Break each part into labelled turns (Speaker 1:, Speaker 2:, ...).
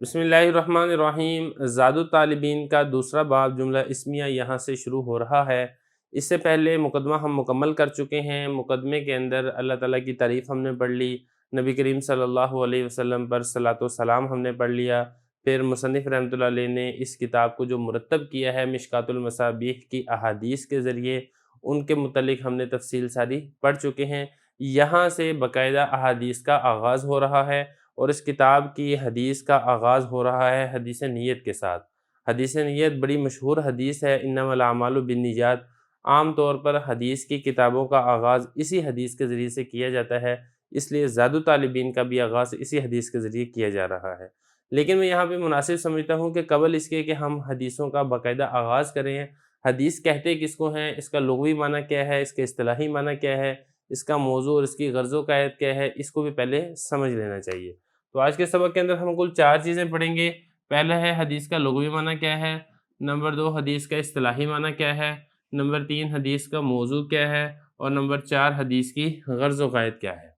Speaker 1: بسم اللہ الرحمن الرحیم۔ زاد الطالبین کا دوسرا باب جملہ اسمیہ یہاں سے شروع ہو رہا ہے۔ اس سے پہلے مقدمہ ہم مکمل کر چکے ہیں۔ مقدمے کے اندر اللہ تعالیٰ کی تعریف ہم نے پڑھ لی، نبی کریم صلی اللہ علیہ وسلم پر صلاۃ و سلام ہم نے پڑھ لیا۔ پھر مصنف رحمۃ اللہ علیہ نے اس کتاب کو جو مرتب کیا ہے مشکوٰۃ المصابیح کی احادیث کے ذریعے، ان کے متعلق ہم نے تفصیل ساری پڑھ چکے ہیں۔ یہاں سے باقاعدہ احادیث کا آغاز ہو رہا ہے، اور اس کتاب کی حدیث کا آغاز ہو رہا ہے حدیث نیت کے ساتھ۔ حدیث نیت بڑی مشہور حدیث ہے، انما الاعمال بالنیات۔ عام طور پر حدیث کی کتابوں کا آغاز اسی حدیث کے ذریعے سے کیا جاتا ہے، اس لیے زاد الطالبین کا بھی آغاز اسی حدیث کے ذریعے کیا جا رہا ہے۔ لیکن میں یہاں پہ مناسب سمجھتا ہوں کہ قبل اس کے کہ ہم حدیثوں کا باقاعدہ آغاز کریں، حدیث کہتے کس کو ہیں، اس کا لغوی معنی کیا ہے، اس کے اصطلاحی معنی کیا ہے، اس کا موضوع اور اس کی غرض و قائد کیا ہے، اس کو بھی پہلے سمجھ لینا چاہیے۔ تو آج کے سبق کے اندر ہم کل 4 چیزیں پڑھیں گے۔ پہلا ہے حدیث کا لغوی معنی کیا ہے، نمبر 2 حدیث کا اصطلاحی معنی کیا ہے، نمبر 3 حدیث کا موضوع کیا ہے، اور نمبر 4 حدیث کی غرض و قائد کیا ہے۔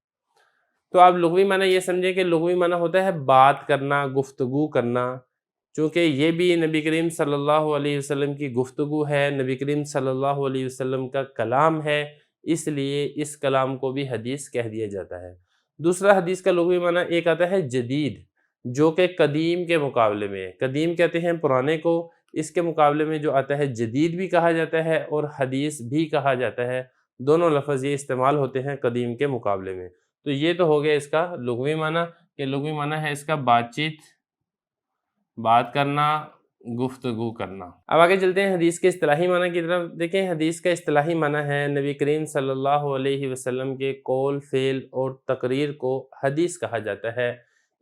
Speaker 1: تو آپ لغوی معنی یہ سمجھیں کہ لغوی معنی ہوتا ہے بات کرنا، گفتگو کرنا۔ چونکہ یہ بھی نبی کریم صلی اللہ علیہ وسلم کی گفتگو ہے، نبی کریم صلی اللہ علیہ وسلم کا کلام ہے، اس لیے اس کلام کو بھی حدیث کہہ دیا جاتا ہے۔ دوسرا حدیث کا لغوی معنی ایک آتا ہے جدید، جو کہ قدیم کے مقابلے میں، قدیم کہتے ہیں پرانے کو، اس کے مقابلے میں جو آتا ہے جدید بھی کہا جاتا ہے اور حدیث بھی کہا جاتا ہے۔ دونوں لفظ یہ استعمال ہوتے ہیں قدیم کے مقابلے میں۔ تو یہ تو ہو گیا اس کا لغوی معنی، کہ لغوی معنی ہے اس کا بات چیت، بات کرنا، گفتگو کرنا۔ اب آگے چلتے ہیں حدیث کے اصطلاحی معنی کی طرف۔ دیکھیں حدیث کا اصطلاحی معنی ہے نبی کریم صلی اللہ علیہ وسلم کے قول، فعل اور تقریر کو حدیث کہا جاتا ہے۔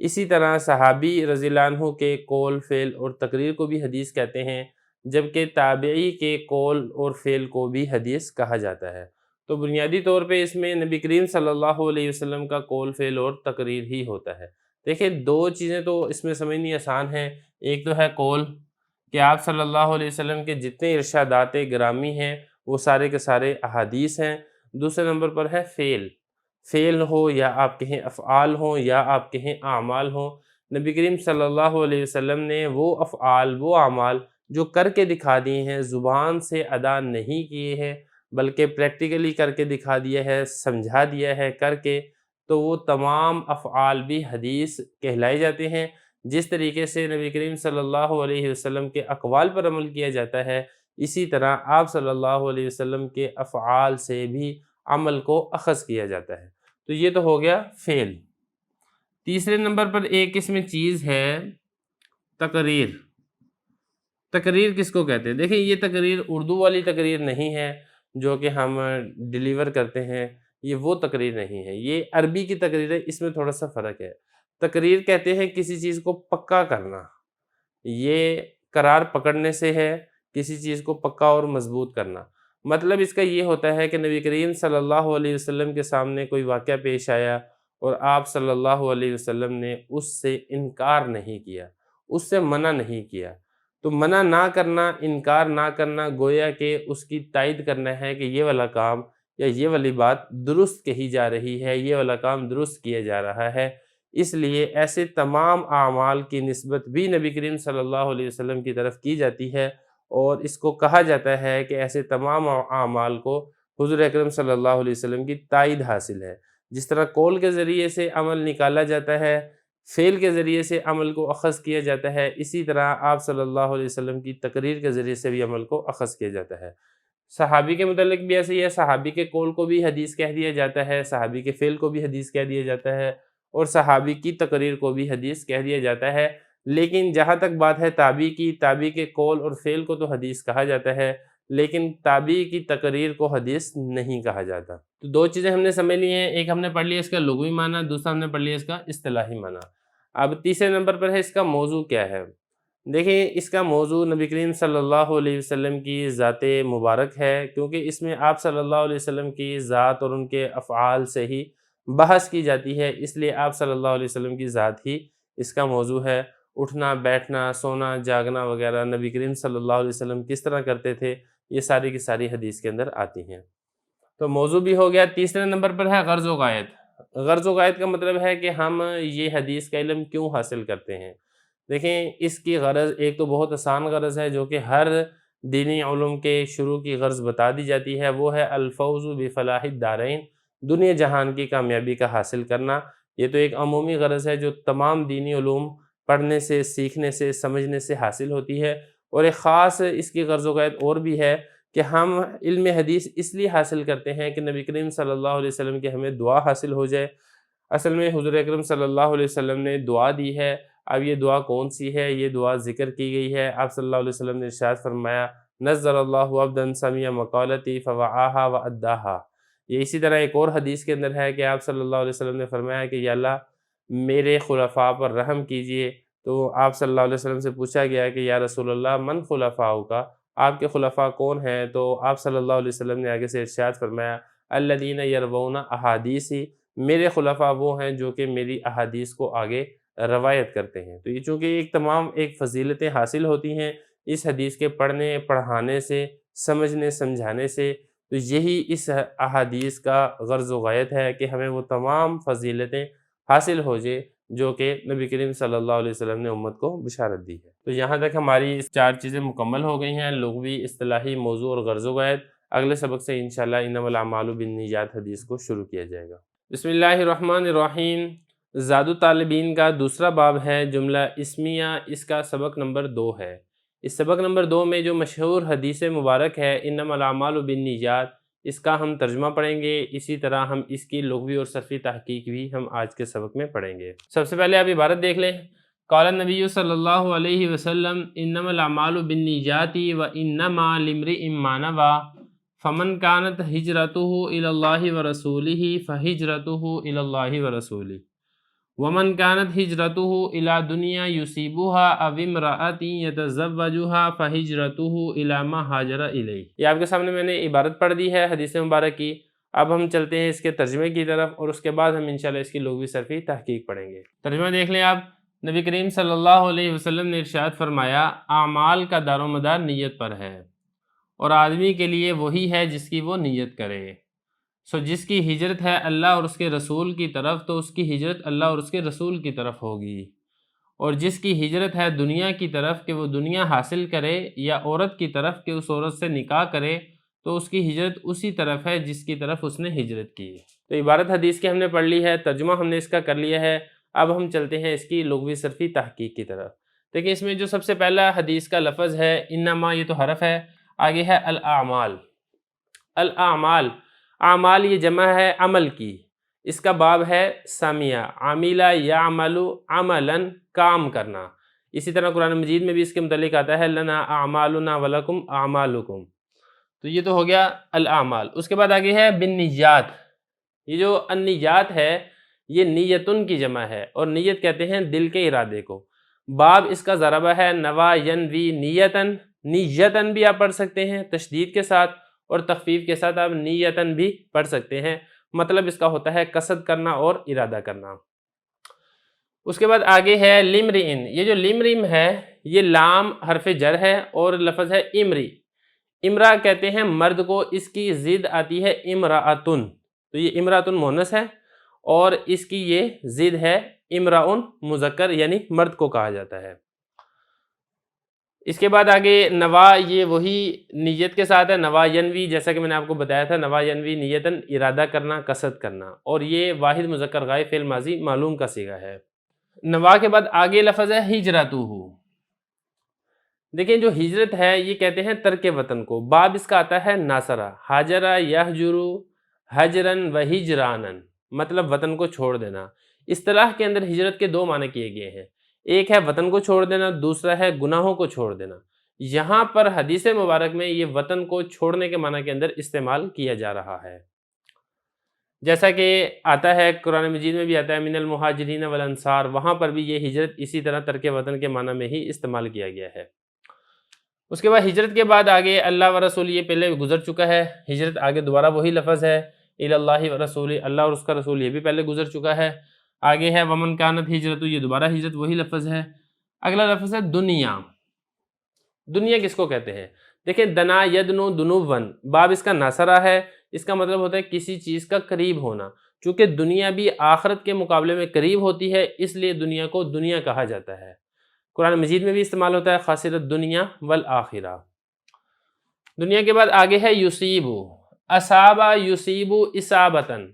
Speaker 1: اسی طرح صحابی رضی اللہ عنہ کے قول، فعل اور تقریر کو بھی حدیث کہتے ہیں، جبکہ تابعی کے قول اور فعل کو بھی حدیث کہا جاتا ہے۔ تو بنیادی طور پہ اس میں نبی کریم صلی اللہ علیہ وسلم کا قول، فعل اور تقریر ہی ہوتا ہے۔ دیکھیں 2 چیزیں تو اس میں سمجھنی آسان ہیں۔ ایک تو ہے قول، کہ آپ صلی اللہ علیہ وسلم کے جتنے ارشادات گرامی ہیں وہ سارے کے سارے احادیث ہیں۔ دوسرے نمبر پر ہے فعل، فعل ہو یا آپ کہیں افعال ہوں یا آپ کہیں اعمال ہوں، نبی کریم صلی اللہ علیہ وسلم نے وہ افعال، وہ اعمال جو کر کے دکھا دیے ہیں، زبان سے ادا نہیں کیے ہیں بلکہ پریکٹیکلی کر کے دکھا دیا ہے، سمجھا دیا ہے کر کے، تو وہ تمام افعال بھی حدیث کہلائے جاتے ہیں۔ جس طریقے سے نبی کریم صلی اللہ علیہ وسلم کے اقوال پر عمل کیا جاتا ہے، اسی طرح آپ صلی اللہ علیہ وسلم کے افعال سے بھی عمل کو اخذ کیا جاتا ہے۔ تو یہ تو ہو گیا فعل۔ تیسرے نمبر پر ایک قسم چیز ہے تقریر۔ تقریر کس کو کہتے ہیں؟ دیکھیں یہ تقریر اردو والی تقریر نہیں ہے جو کہ ہم ڈیلیور کرتے ہیں، یہ وہ تقریر نہیں ہے، یہ عربی کی تقریر ہے، اس میں تھوڑا سا فرق ہے۔ تقریر کہتے ہیں کسی چیز کو پکا کرنا، یہ قرار پکڑنے سے ہے، کسی چیز کو پکا اور مضبوط کرنا۔ مطلب اس کا یہ ہوتا ہے کہ نبی کریم صلی اللہ علیہ وسلم کے سامنے کوئی واقعہ پیش آیا اور آپ صلی اللہ علیہ وسلم نے اس سے انکار نہیں کیا، اس سے منع نہیں کیا۔ تو منع نہ کرنا، انکار نہ کرنا، گویا کہ اس کی تائید کرنا ہے کہ یہ والا کام یا یہ والی بات درست کہی جا رہی ہے، یہ والا کام درست کیا جا رہا ہے۔ اس لیے ایسے تمام اعمال کی نسبت بھی نبی کریم صلی اللہ علیہ وسلم کی طرف کی جاتی ہے، اور اس کو کہا جاتا ہے کہ ایسے تمام اعمال کو حضور اکرم صلی اللہ علیہ وسلم کی تائید حاصل ہے۔ جس طرح قول کے ذریعے سے عمل نکالا جاتا ہے، فعل کے ذریعے سے عمل کو اخذ کیا جاتا ہے، اسی طرح آپ صلی اللہ علیہ وسلم کی تقریر کے ذریعے سے بھی عمل کو اخذ کیا جاتا ہے۔ صحابی کے متعلق بھی ایسے ہی ہے، صحابی کے قول کو بھی حدیث کہہ دیا جاتا ہے، صحابی کے فعل کو بھی حدیث کہہ دیا جاتا ہے، اور صحابی کی تقریر کو بھی حدیث کہہ دیا جاتا ہے۔ لیکن جہاں تک بات ہے تابعی کی، تابعی کے قول اور فعل کو تو حدیث کہا جاتا ہے، لیکن تابعی کی تقریر کو حدیث نہیں کہا جاتا۔ تو 2 چیزیں ہم نے سمجھ لی ہیں، ایک ہم نے پڑھ لیا اس کا لغوی معنی، دوسرا ہم نے پڑھ لیا اس کا اصطلاحی معنی۔ اب تیسرے نمبر پر ہے اس کا موضوع کیا ہے۔ دیکھیں اس کا موضوع نبی کریم صلی اللہ علیہ وسلم کی ذات مبارک ہے، کیونکہ اس میں آپ صلی اللہ علیہ وسلم کی ذات اور ان کے افعال سے ہی بحث کی جاتی ہے، اس لیے آپ صلی اللہ علیہ وسلم کی ذات ہی اس کا موضوع ہے۔ اٹھنا، بیٹھنا، سونا، جاگنا وغیرہ نبی کریم صلی اللہ علیہ وسلم کس طرح کرتے تھے، یہ ساری کی ساری حدیث کے اندر آتی ہیں۔ تو موضوع بھی ہو گیا۔ تیسرے نمبر پر ہے غرض و غائد۔ غرض و غائد کا مطلب ہے کہ ہم یہ حدیث کا علم کیوں حاصل کرتے ہیں۔ دیکھیں اس کی غرض ایک تو بہت آسان غرض ہے جو کہ ہر دینی علوم کے شروع کی غرض بتا دی جاتی ہے، وہ ہے الفوز بفلاح الدارین، دنیا جہان کی کامیابی کا حاصل کرنا۔ یہ تو ایک عمومی غرض ہے جو تمام دینی علوم پڑھنے سے، سیکھنے سے، سمجھنے سے حاصل ہوتی ہے، اور ایک خاص اس کی غرض و غایت اور بھی ہے کہ ہم علم حدیث اس لیے حاصل کرتے ہیں کہ نبی کریم صلی اللہ علیہ وسلم کی ہمیں دعا حاصل ہو جائے۔ اصل میں حضور اکرم صلی اللہ علیہ وسلم نے دعا دی ہے، اب یہ دعا کون سی ہے؟ یہ دعا ذکر کی گئی ہے۔ آپ صلی اللہ علیہ وسلم نے ارشاد فرمایا نزل اللہ عبدا سمع مقالتی فوعاها واداها۔ یہ اسی طرح ایک اور حدیث کے اندر ہے کہ آپ صلی اللہ علیہ وسلم نے فرمایا کہ یا اللہ میرے خلفاء پر رحم کیجئے، تو آپ صلی اللہ علیہ وسلم سے پوچھا گیا کہ یا رسول اللہ من خلفاؤک، آپ کے خلفاء کون ہیں؟ تو آپ صلی اللہ علیہ وسلم نے آگے سے ارشاد فرمایا الذین یروون احادیثی، میرے خلفاء وہ ہیں جو کہ میری احادیث کو آگے روایت کرتے ہیں۔ تو یہ چونکہ ایک تمام ایک فضیلتیں حاصل ہوتی ہیں اس حدیث کے پڑھنے پڑھانے سے، سمجھنے سمجھانے سے، تو یہی اس احادیث کا غرض و غایت ہے کہ ہمیں وہ تمام فضیلتیں حاصل ہو جائے جو کہ نبی کریم صلی اللہ علیہ وسلم نے امت کو بشارت دی ہے۔ تو یہاں تک ہماری اس 4 چیزیں مکمل ہو گئی ہیں، لغوی، اصطلاحی، موضوع اور غرض و غایت۔ اگلے سبق سے انشاءاللہ انما الاعمال بالنیات حدیث کو شروع کیا جائے گا۔ بسم اللہ الرحمن الرحیم۔ زاد الطالبین کا دوسرا باب ہے جملہ اسمیہ، اس کا سبق نمبر 2 ہے۔ اس سبق نمبر 2 میں جو مشہور حدیث مبارک ہے انما الاعمال بالنیات، اس کا ہم ترجمہ پڑھیں گے، اسی طرح ہم اس کی لغوی اور صرفی تحقیق بھی ہم آج کے سبق میں پڑھیں گے۔ سب سے پہلے آپ عبارت دیکھ لیں، قال النبی صلی اللہ علیہ وسلم انما الاعمال بالنیات وانما لامرئ ما نوى فمن كانت هجرته الى الله ورسوله فهجرته الى الله ورسوله ومن كانت هجرته الى دنیا يصيبها او امرأة يتزوجها فهجرته الى ما هاجر الیہ۔ یہ آپ کے سامنے میں نے عبارت پڑھ دی ہے حدیث مبارک کی۔ اب ہم چلتے ہیں اس کے ترجمے کی طرف اور اس کے بعد ہم انشاءاللہ اس کی لغوی صرفی تحقیق پڑھیں گے۔ ترجمہ دیکھ لیں آپ، نبی کریم صلی اللہ علیہ وسلم نے ارشاد فرمایا اعمال کا دار و مدار نیت پر ہے، اور آدمی کے لیے وہی ہے جس کی وہ نیت کرے۔ سو جس کی ہجرت ہے اللہ اور اس کے رسول کی طرف تو اس کی ہجرت اللہ اور اس کے رسول کی طرف ہوگی، اور جس کی ہجرت ہے دنیا کی طرف کہ وہ دنیا حاصل کرے، یا عورت کی طرف کہ اس عورت سے نکاح کرے، تو اس کی ہجرت اسی طرف ہے جس کی طرف اس نے ہجرت کی۔ تو عبارت حدیث کی ہم نے پڑھ لی ہے، ترجمہ ہم نے اس کا کر لیا ہے۔ اب ہم چلتے ہیں اس کی لغوی صرفی تحقیق کی طرف۔ دیکھیں اس میں جو سب سے پہلا حدیث کا لفظ ہے انما، یہ تو حرف ہے، آگے ہے الاعمال۔ الاعمال، اعمال یہ جمع ہے عمل کی، اس کا باب ہے سامیہ، عاملہ یعمل عملا، کام کرنا۔ اسی طرح قرآن مجید میں بھی اس کے متعلق آتا ہے لنا اعمالنا ولکم اعمالکم۔ تو یہ تو ہو گیا الاعمال۔ اس کے بعد آگے ہے بالنیات۔ یہ جو النیات ہے یہ نیتن کی جمع ہے، اور نیت کہتے ہیں دل کے ارادے کو۔ باب اس کا ضربہ ہے نوا ینوی نیتن، نیتن بھی آپ پڑھ سکتے ہیں تشدید کے ساتھ، اور تخفیف کے ساتھ آپ نیتن بھی پڑھ سکتے ہیں۔ مطلب اس کا ہوتا ہے قصد کرنا اور ارادہ کرنا۔ اس کے بعد آگے ہے لمرئن۔ یہ جو لمرئن ہے یہ لام حرف جر ہے اور لفظ ہے امری۔ امرا کہتے ہیں مرد کو، اس کی ضد آتی ہے امرأتن، تو یہ امرأتن مؤنث ہے، اور اس کی یہ ضد ہے امرأن مذکر، یعنی مرد کو کہا جاتا ہے۔ اس کے بعد آگے نوا، یہ وہی نیت کے ساتھ ہے، نوا ینوی، جیسا کہ میں نے آپ کو بتایا تھا نوا ینوی نیتن، ارادہ کرنا، قصد کرنا، اور یہ واحد مذکر غائب فعل ماضی معلوم کا صیغہ ہے۔ نوا کے بعد آگے لفظ ہے ہجرتہ۔ دیکھیں جو ہجرت ہے یہ کہتے ہیں ترک وطن کو۔ باب اس کا آتا ہے ناصرہ، ہاجرہ یہجر ہجرن و ہجرانن، مطلب وطن کو چھوڑ دینا۔ اصطلاح کے اندر ہجرت کے 2 معنی کیے گئے ہیں، ایک ہے وطن کو چھوڑ دینا، دوسرا ہے گناہوں کو چھوڑ دینا۔ یہاں پر حدیث مبارک میں یہ وطن کو چھوڑنے کے معنی کے اندر استعمال کیا جا رہا ہے، جیسا کہ آتا ہے قرآن مجید میں بھی آتا ہے من المہاجرین والانصار، وہاں پر بھی یہ ہجرت اسی طرح ترک وطن کے معنی میں ہی استعمال کیا گیا ہے۔ اس کے بعد ہجرت کے بعد آگے اللہ و رسول، یہ پہلے گزر چکا ہے، ہجرت آگے دوبارہ وہی لفظ ہے الی اللہ و رسول، اللہ اور اس کا رسول، یہ بھی پہلے گزر چکا ہے۔ آگے ہے ومن کانت ہجرت، یہ دوبارہ ہجرت وہی لفظ ہے۔ اگلا لفظ ہے دنیا۔ دنیا کس کو کہتے ہیں؟ دیکھیں دنا یدنو دنون، باب اس کا ناصرہ ہے، اس کا مطلب ہوتا ہے کسی چیز کا قریب ہونا۔ چونکہ دنیا بھی آخرت کے مقابلے میں قریب ہوتی ہے، اس لیے دنیا کو دنیا کہا جاتا ہے۔ قرآن مجید میں بھی استعمال ہوتا ہے، خاسرت دنیا والآخرہ۔ دنیا کے بعد آگے ہے یصیبو، اصابہ یصیبو اصابتاً،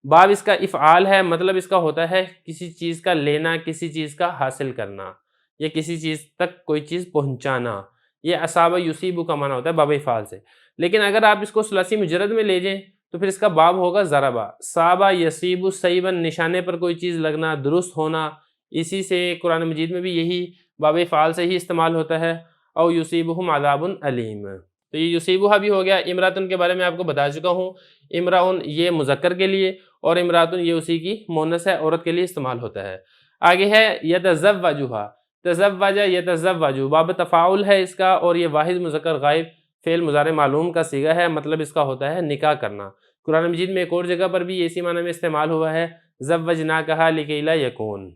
Speaker 1: باب اس کا افعال ہے، مطلب اس کا ہوتا ہے کسی چیز کا لینا، کسی چیز کا حاصل کرنا، یا کسی چیز تک کوئی چیز پہنچانا، یہ اصابہ یصیبو کا معنی ہوتا ہے باب افعال سے۔ لیکن اگر آپ اس کو ثلاثی مجرد میں لے جائیں تو پھر اس کا باب ہوگا ضربہ، صابہ یصیبو صیباً، نشانے پر کوئی چیز لگنا، درست ہونا، اسی سے قرآن مجید میں بھی یہی باب افعال سے ہی استعمال ہوتا ہے، او یصیبہم عذاب علیم۔ تو یہ یصیبہ بھی ہو گیا۔ امراتن کے بارے میں آپ کو بتا چکا ہوں، امراؤن یہ مذکر کے لیے اور امراتن یہ اسی کی مؤنث ہے، عورت کے لیے استعمال ہوتا ہے۔ آگے ہے یتزوجھا، تزوج یتزوج، باب تفاعل ہے اس کا، اور یہ واحد مذکر غائب فعل مضارع معلوم کا صیغہ ہے، مطلب اس کا ہوتا ہے نکاح کرنا۔ قرآن مجید میں ایک اور جگہ پر بھی اسی معنی میں استعمال ہوا ہے، زوجناکھا لکی لا یکون۔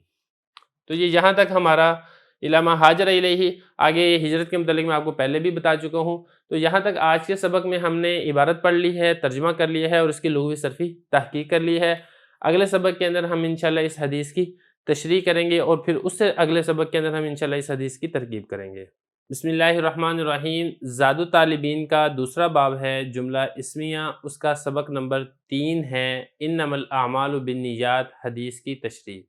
Speaker 1: تو یہ یہاں تک ہمارا الا ہاجر الیہ۔ آگے ہجرت کے متعلق میں آپ کو پہلے بھی بتا چکا ہوں۔ تو یہاں تک آج کے سبق میں ہم نے عبارت پڑھ لی ہے، ترجمہ کر لیا ہے اور اس کی لغوی صرفی تحقیق کر لی ہے۔ اگلے سبق کے اندر ہم انشاءاللہ اس حدیث کی تشریح کریں گے، اور پھر اس سے اگلے سبق کے اندر ہم انشاءاللہ اس حدیث کی ترکیب کریں گے۔ بسم اللہ الرحمن الرحیم۔ زاد الطالبین کا دوسرا باب ہے جملہ اسمیہ، اس کا سبق نمبر 3 ہے انما الاعمال بالنیات، حدیث کی تشریح۔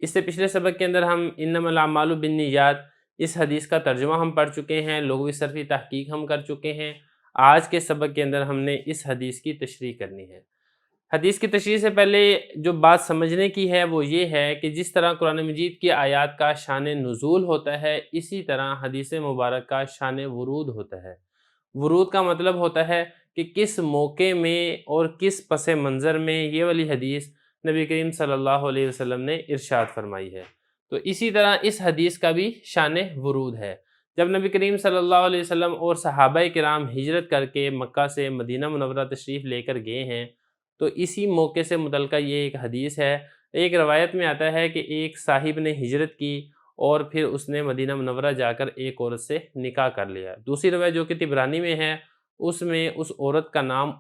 Speaker 1: اس سے پچھلے سبق کے اندر ہم انما الاعمال بالنیات اس حدیث کا ترجمہ ہم پڑھ چکے ہیں، لغوی صرفی تحقیق ہم کر چکے ہیں۔ آج کے سبق کے اندر ہم نے اس حدیث کی تشریح کرنی ہے۔ حدیث کی تشریح سے پہلے جو بات سمجھنے کی ہے وہ یہ ہے کہ جس طرح قرآن مجید کی آیات کا شان نزول ہوتا ہے، اسی طرح حدیث مبارک کا شان ورود ہوتا ہے۔ ورود کا مطلب ہوتا ہے کہ کس موقع میں اور کس پس منظر میں یہ والی حدیث نبی کریم صلی اللہ علیہ وسلم نے ارشاد فرمائی ہے۔ تو اسی طرح اس حدیث کا بھی شان ورود ہے۔ جب نبی کریم صلی اللہ علیہ وسلم اور صحابہ کرام ہجرت کر کے مکہ سے مدینہ منورہ تشریف لے کر گئے ہیں، تو اسی موقع سے متعلقہ یہ ایک حدیث ہے۔ ایک روایت میں آتا ہے کہ ایک صاحب نے ہجرت کی اور پھر اس نے مدینہ منورہ جا کر ایک عورت سے نکاح کر لیا۔ دوسری روایت جو کہ طبرانی میں ہے، اس میں اس عورت کا نام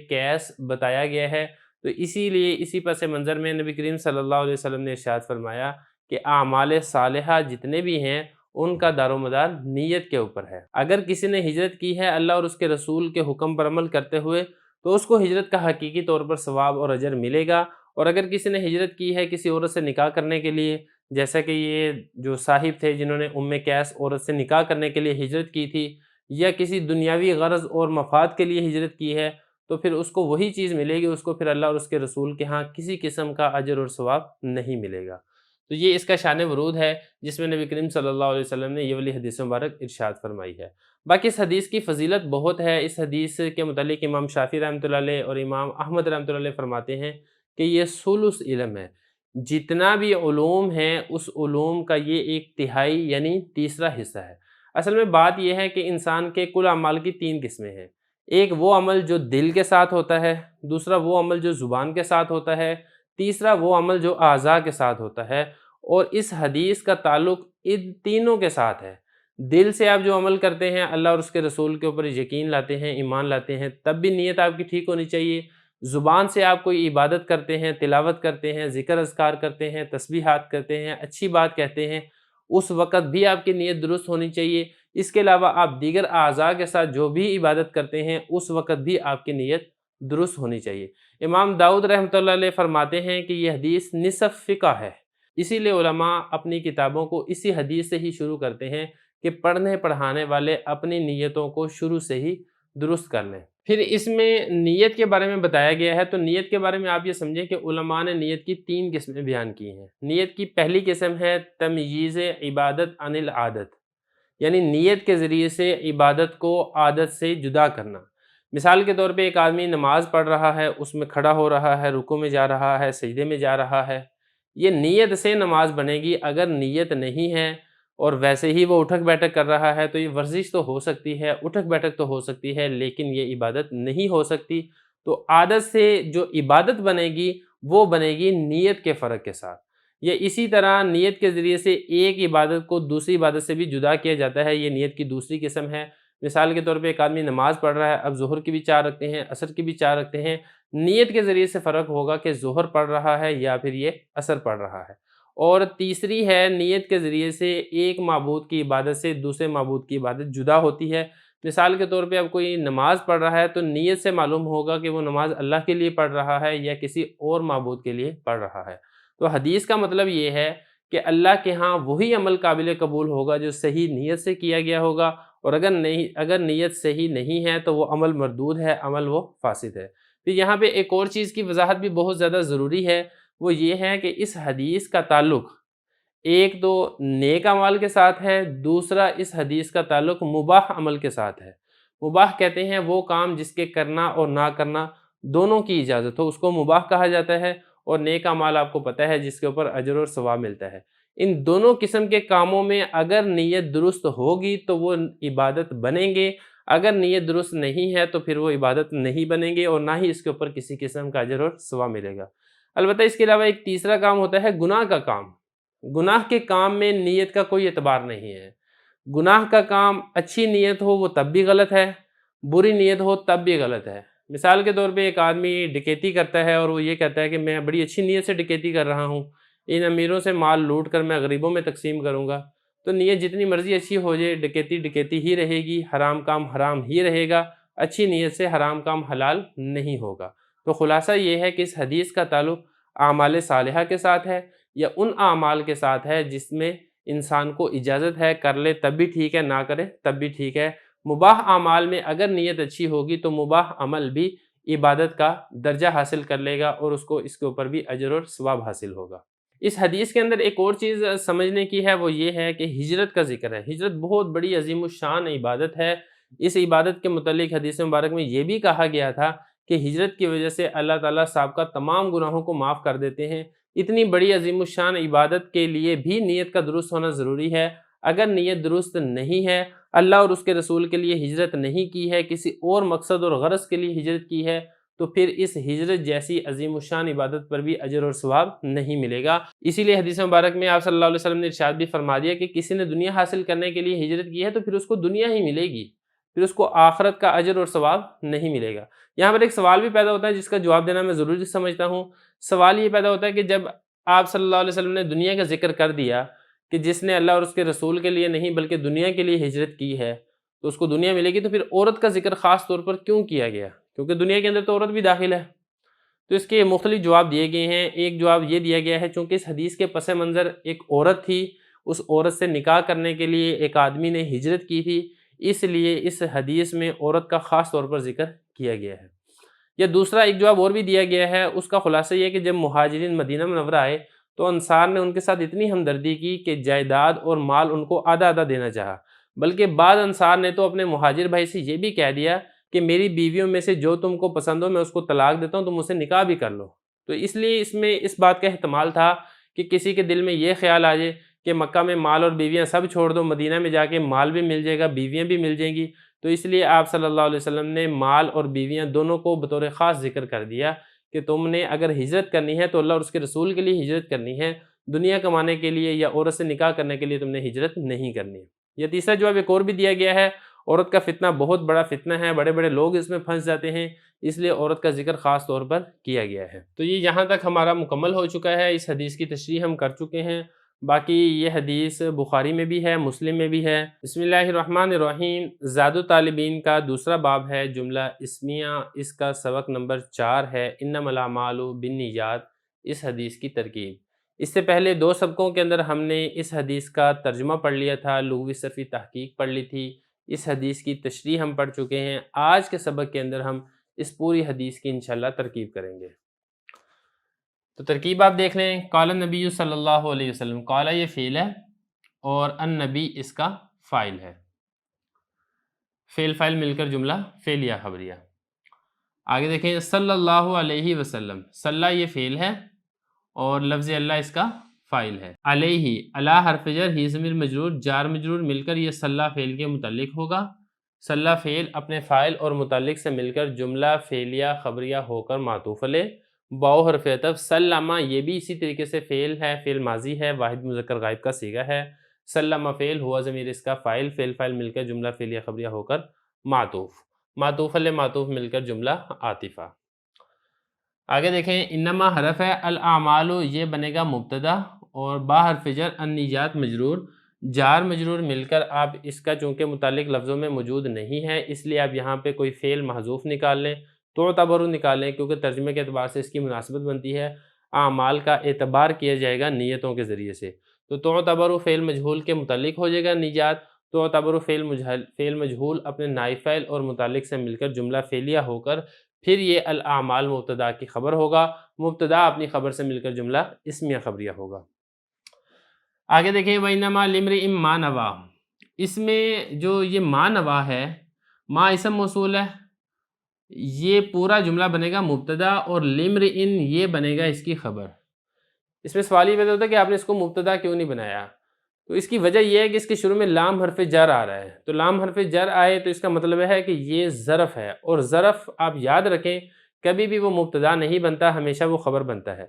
Speaker 1: قیس بتایا گیا ہے۔ تو اسی لیے اسی پس منظر میں نبی کریم صلی اللہ علیہ وسلم نے ارشاد فرمایا کہ اعمال صالحہ جتنے بھی ہیں ان کا دار و مدار نیت کے اوپر ہے۔ اگر کسی نے ہجرت کی ہے اللہ اور اس کے رسول کے حکم پر عمل کرتے ہوئے، تو اس کو ہجرت کا حقیقی طور پر ثواب اور اجر ملے گا۔ اور اگر کسی نے ہجرت کی ہے کسی عورت سے نکاح کرنے کے لیے، جیسا کہ یہ جو صاحب تھے جنہوں نے قیس عورت سے نکاح کرنے کے لیے ہجرت کی تھی، یا کسی دنیاوی غرض اور مفاد کے لیے ہجرت کی ہے، تو پھر اس کو وہی چیز ملے گی، اس کو پھر اللہ اور اس کے رسول کے ہاں کسی قسم کا اجر اور ثواب نہیں ملے گا۔ تو یہ اس کا شان ورود ہے جس میں نبی کریم صلی اللہ علیہ وسلم نے یہ والی حدیث مبارک ارشاد فرمائی ہے۔ باقی اس حدیث کی فضیلت بہت ہے۔ اس حدیث کے متعلق امام شافعی رحمۃ اللہ علیہ اور امام احمد رحمۃ اللہ علیہ فرماتے ہیں کہ یہ ثلث علم ہے، جتنا بھی علوم ہیں اس علوم کا یہ 1/3 یعنی تیسرا حصہ ہے۔ اصل میں بات یہ ہے کہ انسان کے کل اعمال کی 3 قسمیں ہیں۔ ایک وہ عمل جو دل کے ساتھ ہوتا ہے، دوسرا وہ عمل جو زبان کے ساتھ ہوتا ہے، تیسرا وہ عمل جو اعضاء کے ساتھ ہوتا ہے۔ اور اس حدیث کا تعلق ان تینوں کے ساتھ ہے۔ دل سے آپ جو عمل کرتے ہیں، اللہ اور اس کے رسول کے اوپر یقین لاتے ہیں، ایمان لاتے ہیں، تب بھی نیت آپ کی ٹھیک ہونی چاہیے۔ زبان سے آپ کوئی عبادت کرتے ہیں، تلاوت کرتے ہیں، ذکر اذکار کرتے ہیں، تسبیحات کرتے ہیں، اچھی بات کہتے ہیں، اس وقت بھی آپ کی نیت درست ہونی چاہیے۔ اس کے علاوہ آپ دیگر اعضاء کے ساتھ جو بھی عبادت کرتے ہیں اس وقت بھی آپ کی نیت درست ہونی چاہیے۔ امام داؤد رحمۃ اللہ علیہ فرماتے ہیں کہ یہ حدیث نصف فقہ ہے، اسی لیے علماء اپنی کتابوں کو اسی حدیث سے ہی شروع کرتے ہیں کہ پڑھنے پڑھانے والے اپنی نیتوں کو شروع سے ہی درست کر لیں۔ پھر اس میں نیت کے بارے میں بتایا گیا ہے، تو نیت کے بارے میں آپ یہ سمجھیں کہ علماء نے نیت کی 3 قسمیں بیان کی ہیں۔ نیت کی پہلی قسم ہے تمییز عبادت عن العادت، یعنی نیت کے ذریعے سے عبادت کو عادت سے جدا کرنا۔ مثال کے طور پہ ایک آدمی نماز پڑھ رہا ہے، اس میں کھڑا ہو رہا ہے، رکوع میں جا رہا ہے، سجدے میں جا رہا ہے، یہ نیت سے نماز بنے گی۔ اگر نیت نہیں ہے اور ویسے ہی وہ اٹھک بیٹھک کر رہا ہے تو یہ ورزش تو ہو سکتی ہے، اٹھک بیٹھک تو ہو سکتی ہے، لیکن یہ عبادت نہیں ہو سکتی۔ تو عادت سے جو عبادت بنے گی وہ بنے گی نیت کے فرق کے ساتھ۔ یہ اسی طرح نیت کے ذریعے سے ایک عبادت کو دوسری عبادت سے بھی جدا کیا جاتا ہے، یہ نیت کی دوسری قسم ہے۔ مثال کے طور پہ ایک آدمی نماز پڑھ رہا ہے، اب ظہر کی بھی 4 رکھتے ہیں، عصر کی بھی 4 رکھتے ہیں، نیت کے ذریعے سے فرق ہوگا کہ ظہر پڑھ رہا ہے یا پھر یہ عصر پڑھ رہا ہے۔ اور تیسری ہے نیت کے ذریعے سے ایک معبود کی عبادت سے دوسرے معبود کی عبادت جدا ہوتی ہے۔ مثال کے طور پہ اب کوئی نماز پڑھ رہا ہے تو نیت سے معلوم ہوگا کہ وہ نماز اللہ کے لیے پڑھ رہا ہے یا کسی اور معبود کے لیے پڑھ رہا ہے۔ تو حدیث کا مطلب یہ ہے کہ اللہ کے ہاں وہی عمل قابل قبول ہوگا جو صحیح نیت سے کیا گیا ہوگا، اور اگر نیت صحیح نہیں ہے تو وہ عمل مردود ہے، عمل وہ فاسد ہے۔ پھر یہاں پہ ایک اور چیز کی وضاحت بھی بہت زیادہ ضروری ہے، وہ یہ ہے کہ اس حدیث کا تعلق ایک تو نیک اعمال کے ساتھ ہے، دوسرا اس حدیث کا تعلق مباح عمل کے ساتھ ہے۔ مباح کہتے ہیں وہ کام جس کے کرنا اور نہ کرنا دونوں کی اجازت ہو، اس کو مباح کہا جاتا ہے، اور نیک اعمال آپ کو پتہ ہے جس کے اوپر اجر اور ثواب ملتا ہے۔ ان دونوں قسم کے کاموں میں اگر نیت درست ہوگی تو وہ عبادت بنیں گے، اگر نیت درست نہیں ہے تو پھر وہ عبادت نہیں بنیں گے، اور نہ ہی اس کے اوپر کسی قسم کا اجر اور ثواب ملے گا۔ البتہ اس کے علاوہ ایک تیسرا کام ہوتا ہے گناہ کا کام۔ گناہ کے کام میں نیت کا کوئی اعتبار نہیں ہے۔ گناہ کا کام اچھی نیت ہو وہ تب بھی غلط ہے، بری نیت ہو تب بھی غلط ہے۔ مثال کے طور پہ ایک آدمی ڈکیتی کرتا ہے اور وہ یہ کہتا ہے کہ میں بڑی اچھی نیت سے ڈکیتی کر رہا ہوں، ان امیروں سے مال لوٹ کر میں غریبوں میں تقسیم کروں گا۔ تو نیت جتنی مرضی اچھی ہو جائے، ڈکیتی ڈکیتی ہی رہے گی، حرام کام حرام ہی رہے گا، اچھی نیت سے حرام کام حلال نہیں ہوگا۔ تو خلاصہ یہ ہے کہ اس حدیث کا تعلق اعمال صالحہ کے ساتھ ہے، یا ان اعمال کے ساتھ ہے جس میں انسان کو اجازت ہے، کر لے تب بھی ٹھیک ہے، نہ کرے تب بھی ٹھیک ہے۔ مباح اعمال میں اگر نیت اچھی ہوگی تو مباح عمل بھی عبادت کا درجہ حاصل کر لے گا، اور اس کو اس کے اوپر بھی اجر اور ثواب حاصل ہوگا۔ اس حدیث کے اندر ایک اور چیز سمجھنے کی ہے، وہ یہ ہے کہ ہجرت کا ذکر ہے۔ ہجرت بہت بڑی عظیم الشان عبادت ہے۔ اس عبادت کے متعلق حدیث مبارک میں یہ بھی کہا گیا تھا کہ ہجرت کی وجہ سے اللہ تعالیٰ سابقہ تمام گناہوں کو معاف کر دیتے ہیں۔ اتنی بڑی عظیم الشان عبادت کے لیے بھی نیت کا درست ہونا ضروری ہے۔ اگر نیت درست نہیں ہے، اللہ اور اس کے رسول کے لیے ہجرت نہیں کی ہے، کسی اور مقصد اور غرض کے لیے ہجرت کی ہے، تو پھر اس ہجرت جیسی عظیم الشان عبادت پر بھی اجر اور ثواب نہیں ملے گا۔ اسی لیے حدیث مبارک میں آپ صلی اللہ علیہ وسلم نے ارشاد بھی فرما دیا کہ کسی نے دنیا حاصل کرنے کے لیے ہجرت کی ہے تو پھر اس کو دنیا ہی ملے گی، پھر اس کو آخرت کا اجر اور ثواب نہیں ملے گا۔ یہاں پر ایک سوال بھی پیدا ہوتا ہے جس کا جواب دینا میں ضروری سمجھتا ہوں۔ سوال یہ پیدا ہوتا ہے کہ جب آپ صلی اللہ علیہ وسلم نے دنیا کا ذکر کر دیا کہ جس نے اللہ اور اس کے رسول کے لیے نہیں بلکہ دنیا کے لیے ہجرت کی ہے تو اس کو دنیا ملے گی، تو پھر عورت کا ذکر خاص طور پر کیوں کیا گیا؟ کیونکہ دنیا کے اندر تو عورت بھی داخل ہے۔ تو اس کے مختلف جواب دیے گئے ہیں۔ ایک جواب یہ دیا گیا ہے چونکہ اس حدیث کے پس منظر ایک عورت تھی، اس عورت سے نکاح کرنے کے لیے ایک آدمی نے ہجرت کی تھی، اس لیے اس حدیث میں عورت کا خاص طور پر ذکر کیا گیا ہے۔ یا دوسرا ایک جواب اور بھی دیا گیا ہے، اس کا خلاصہ یہ ہے کہ جب مہاجرین مدینہ منورہ آئے تو انصار نے ان کے ساتھ اتنی ہمدردی کی کہ جائیداد اور مال ان کو آدھا آدھا دینا چاہا، بلکہ بعض انصار نے تو اپنے مہاجر بھائی سے یہ بھی کہہ دیا کہ میری بیویوں میں سے جو تم کو پسند ہو میں اس کو طلاق دیتا ہوں، تم اسے نکاح بھی کر لو۔ تو اس لیے اس میں اس بات کا احتمال تھا کہ کسی کے دل میں یہ خیال آ جائے کہ مکہ میں مال اور بیویاں سب چھوڑ دو، مدینہ میں جا کے مال بھی مل جائے گا، بیویاں بھی مل جائیں گی، تو اس لیے آپ صلی اللہ علیہ وسلم نے مال اور بیویاں دونوں کو بطور خاص ذکر کر دیا کہ تم نے اگر ہجرت کرنی ہے تو اللہ اور اس کے رسول کے لیے ہجرت کرنی ہے، دنیا کمانے کے لیے یا عورت سے نکاح کرنے کے لیے تم نے ہجرت نہیں کرنی ہے۔ یا تیسرا جواب ایک اور بھی دیا گیا ہے، عورت کا فتنہ بہت بڑا فتنہ ہے، بڑے بڑے لوگ اس میں پھنس جاتے ہیں، اس لیے عورت کا ذکر خاص طور پر کیا گیا ہے۔ تو یہ یہاں تک ہمارا مکمل ہو چکا ہے، اس حدیث کی تشریح ہم کر چکے ہیں۔ باقی یہ حدیث بخاری میں بھی ہے، مسلم میں بھی ہے۔ بسم اللہ الرحمن الرحیم۔ زاد الطالبین کا دوسرا باب ہے، جملہ اسمیہ، اس کا سبق نمبر 4 ہے، انما الاعمال بالنیات، اس حدیث کی ترکیب۔ اس سے پہلے 2 سبقوں کے اندر ہم نے اس حدیث کا ترجمہ پڑھ لیا تھا، لغوی صرفی تحقیق پڑھ لی تھی، اس حدیث کی تشریح ہم پڑھ چکے ہیں۔ آج کے سبق کے اندر ہم اس پوری حدیث کی انشاءاللہ ترکیب کریں گے۔ تو ترکیب آپ دیکھ لیں، قال النبی صلی اللہ علیہ وسلم، قال یہ فعل ہے اور النبی اس کا فاعل ہے، فعل فاعل مل کر جملہ فعلیہ خبریہ۔ آگے دیکھیں، صلی اللہ علیہ وسلم، صلی یہ فعل ہے اور لفظ اللہ اس کا فاعل ہے۔ علیہ، علی حرف جر، ہی ضمیر مجرور، جار مجرور مل کر یہ صلی فعل کے متعلق ہوگا۔ صلی فعل اپنے فاعل اور متعلق سے مل کر جملہ فعلیہ خبریہ ہو کر معطوف علیہ۔ واو حرف عطف، سلمہ یہ بھی اسی طریقے سے فعل ہے، فعل ماضی ہے، واحد مذکر غائب کا صیغہ ہے۔ سلمہ فعل، ہوا ضمیر اس کا فاعل، فعل فاعل مل کر جملہ فعلیہ خبریہ ہو کر معطوف، معطوف علیہ معطوف مل کر جملہ عاطفہ۔ آگے دیکھیں، انما حرف ہے، الاعمال یہ بنے گا مبتدا اور با حرف جر النجات مجرور، جار مجرور مل کر آپ اس کا چونکہ متعلق لفظوں میں موجود نہیں ہے اس لیے آپ یہاں پہ کوئی فعل محذوف نکال لیں، تعتبر نکالیں کیونکہ ترجمے کے اعتبار سے اس کی مناسبت بنتی ہے، اعمال کا اعتبار کیا جائے گا نیتوں کے ذریعے سے، تو تعتبر فعل مجہول کے متعلق ہو جائے گا نجات، تعتبر فعل مجہول اپنے نائب فاعل اور متعلق سے مل کر جملہ فعلیہ ہو کر پھر یہ الاعمال مبتدا کی خبر ہوگا، مبتدا اپنی خبر سے مل کر جملہ اسمیہ خبریہ ہوگا۔ آگے دیکھیں وَإِنَّمَا لِامْرِئٍ مَا نَوَىٰ، اس میں جو یہ ما نوا ہے، ما اسم موصول ہے، یہ پورا جملہ بنے گا مبتدا اور لِامْرِئٍ یہ بنے گا اس کی خبر۔ اس میں سوال یہ پیدا ہوتا ہے کہ آپ نے اس کو مبتدا کیوں نہیں بنایا؟ تو اس کی وجہ یہ ہے کہ اس کے شروع میں لام حرف جر آ رہا ہے، تو لام حرف جر آئے تو اس کا مطلب ہے کہ یہ ظرف ہے، اور ظرف آپ یاد رکھیں کبھی بھی وہ مبتدا نہیں بنتا، ہمیشہ وہ خبر بنتا ہے،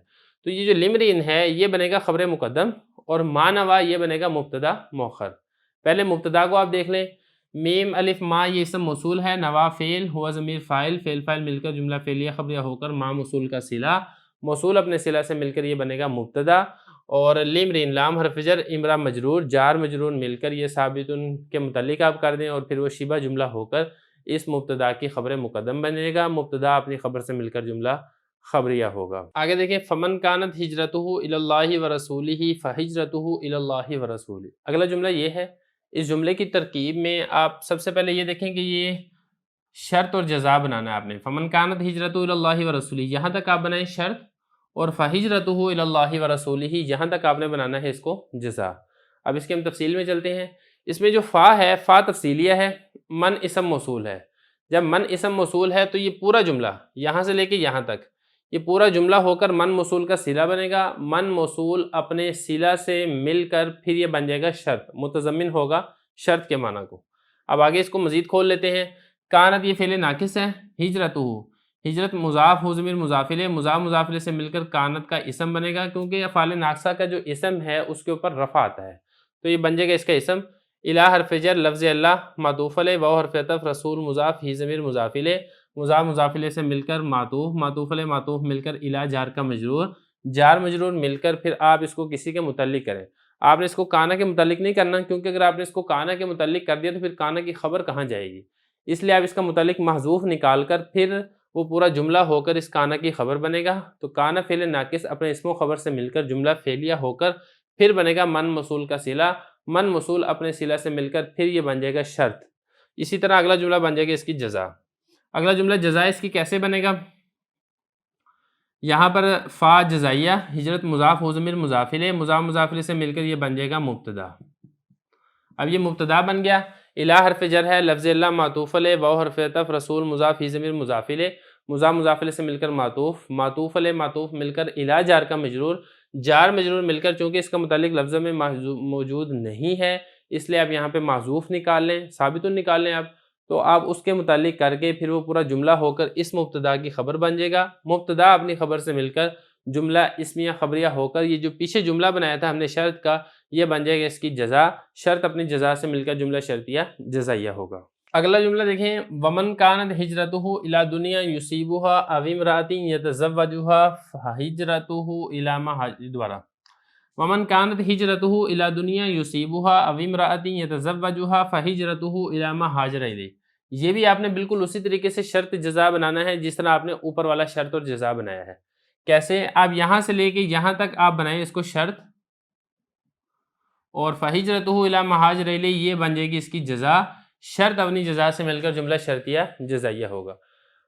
Speaker 1: تو یہ جو لِامْرِئٍ ہے یہ بنے گا خبر مقدم اور ما نوا یہ بنے گا مبتدا مؤخر۔ پہلے مبتدا کو آپ دیکھ لیں، میم الف ما یہ اسم موصول ہے، نوا فعل، ہوا ضمیر فاعل، فعل فاعل مل کر جملہ فعلیہ خبریہ ہو کر ما موصول کا صلہ، موصول اپنے صلہ سے مل کر یہ بنے گا مبتدا، اور لِامْرِئٍ لام حرف جر امرا مجرور، جار مجرور مل کر یہ ثابت کے متعلق آپ کر دیں اور پھر وہ شبہ جملہ ہو کر اس مبتدا کی خبر مقدم بنے گا، مبتدا اپنی خبر سے مل کر جملہ خبریہ ہوگا۔ آگے دیکھیں فمن کانت ہجرتہ الی اللہ ورسولہ فہجرتہ الی اللہ ورسولہ، اگلا جملہ یہ ہے، اس جملے کی ترکیب میں آپ سب سے پہلے یہ دیکھیں کہ یہ شرط اور جزا بنانا ہے آپ نے، فمن کانت ہجرتہ الی اللہ ورسولہ یہاں تک آپ بنائیں شرط، اور فہجرتہ الی اللہ ورسولہ یہاں تک آپ نے بنانا ہے اس کو جزا۔ اب اس کے ہم تفصیل میں چلتے ہیں، اس میں جو فا ہے فا تفصیلیہ ہے، من اسم موصول ہے، جب من اسم موصول ہے تو یہ پورا جملہ یہاں سے لے کے یہاں تک یہ پورا جملہ ہو کر من موصول کا صلہ بنے گا، من موصول اپنے صلہ سے مل کر پھر یہ بن جائے گا شرط، متضمن ہوگا شرط کے معنی کو۔ اب آگے اس کو مزید کھول لیتے ہیں، کانت یہ فعل ناقص ہے، ہجرتہ ہجرت مضاف ہو ضمیر مضاف الیہ، مضاف مضاف الیہ سے مل کر کانت کا اسم بنے گا، کیونکہ افعال ناقصہ کا جو اسم ہے اس کے اوپر رفع آتا ہے تو یہ بن جائے گا اس کا اسم، الہ حرف جر لفظ اللہ معطوف علیہ، واو حرف عطف رسول مضاف ہی ضمیر مضاف الیہ، مضاف مضاف الیہ سے مل کر معطوف، معطوف علیہ معطوف مل کر الہ جار کا مجرور، جار مجرور مل کر پھر آپ اس کو کسی کے متعلق کریں، آپ نے اس کو کانا کے متعلق نہیں کرنا کیونکہ اگر آپ نے اس کو کانا کے متعلق کر دیا تو پھر کانا کی خبر کہاں جائے گی، اس لیے آپ اس کا متعلق محذوف نکال کر پھر وہ پورا جملہ ہو کر اس کانا کی خبر بنے گا، تو کانا فعل ناقص اپنے اسم و خبر سے مل کر جملہ فعلیہ ہو کر پھر بنے گا من موصول کا صلہ، من موصول اپنے صلہ سے مل کر پھر یہ بن جائے گا شرط۔ اسی طرح اگلا جملہ بن جائے گا اس کی جزا، اگلا جملہ جزا اس کی کیسے بنے گا، یہاں پر فا جزائیہ، ہجرت مضاف ہو ضمیر مضاف الیہ، مضاف مضاف الیہ سے مل کر یہ بن جائے گا مبتدا۔ اب یہ مبتدا بن گیا، الہ حرف جر ہے لفظ اللہ معطوف علیہ، واو حرف عطف رسول مضاف ہی ضمیر مضاف الیہ، مضاف مضاف الیہ سے مل کر معطوف، معطوف علیہ معطوف مل کر الہ جار کا مجرور، جار مجرور مل کر چونکہ اس کا متعلق لفظ میں موجود نہیں ہے اس لیے آپ یہاں پہ محذوف نکال لیں، ثابت نکال لیں آپ، تو آپ اس کے متعلق کر کے پھر وہ پورا جملہ ہو کر اس مبتدا کی خبر بن جائے گا، مبتدا اپنی خبر سے مل کر جملہ اسمیہ خبریہ ہو کر یہ جو پیچھے جملہ بنایا تھا ہم نے شرط کا یہ بن جائے گا اس کی جزا، شرط اپنی جزا سے مل کر جملہ شرطیہ جزائیہ ہوگا۔ اگلا جملہ دیکھیں، ومن کانت ہجرتہ الی دنیا یصیبها او امرأۃ یتزوجها فہجرتہ الی ما دوبارہ ومن کانت ہجرتہ الی دنیا یصیبها او امرأۃ یتزوجها فہجرتہ الی ما ہاجر الیہ، یہ بھی آپ نے بالکل اسی طریقے سے شرط جزا بنانا ہے جس طرح آپ نے اوپر والا شرط اور جزا بنایا ہے۔ کیسے؟ آپ یہاں سے لے کے یہاں تک آپ بنائیں اس کو شرط، اور فہجرتہ الی ما ہاجر الیہ یہ بن جائے گی اس کی جزا، شرط اپنی جزا سے مل کر جملہ شرطیہ جزائیہ ہوگا۔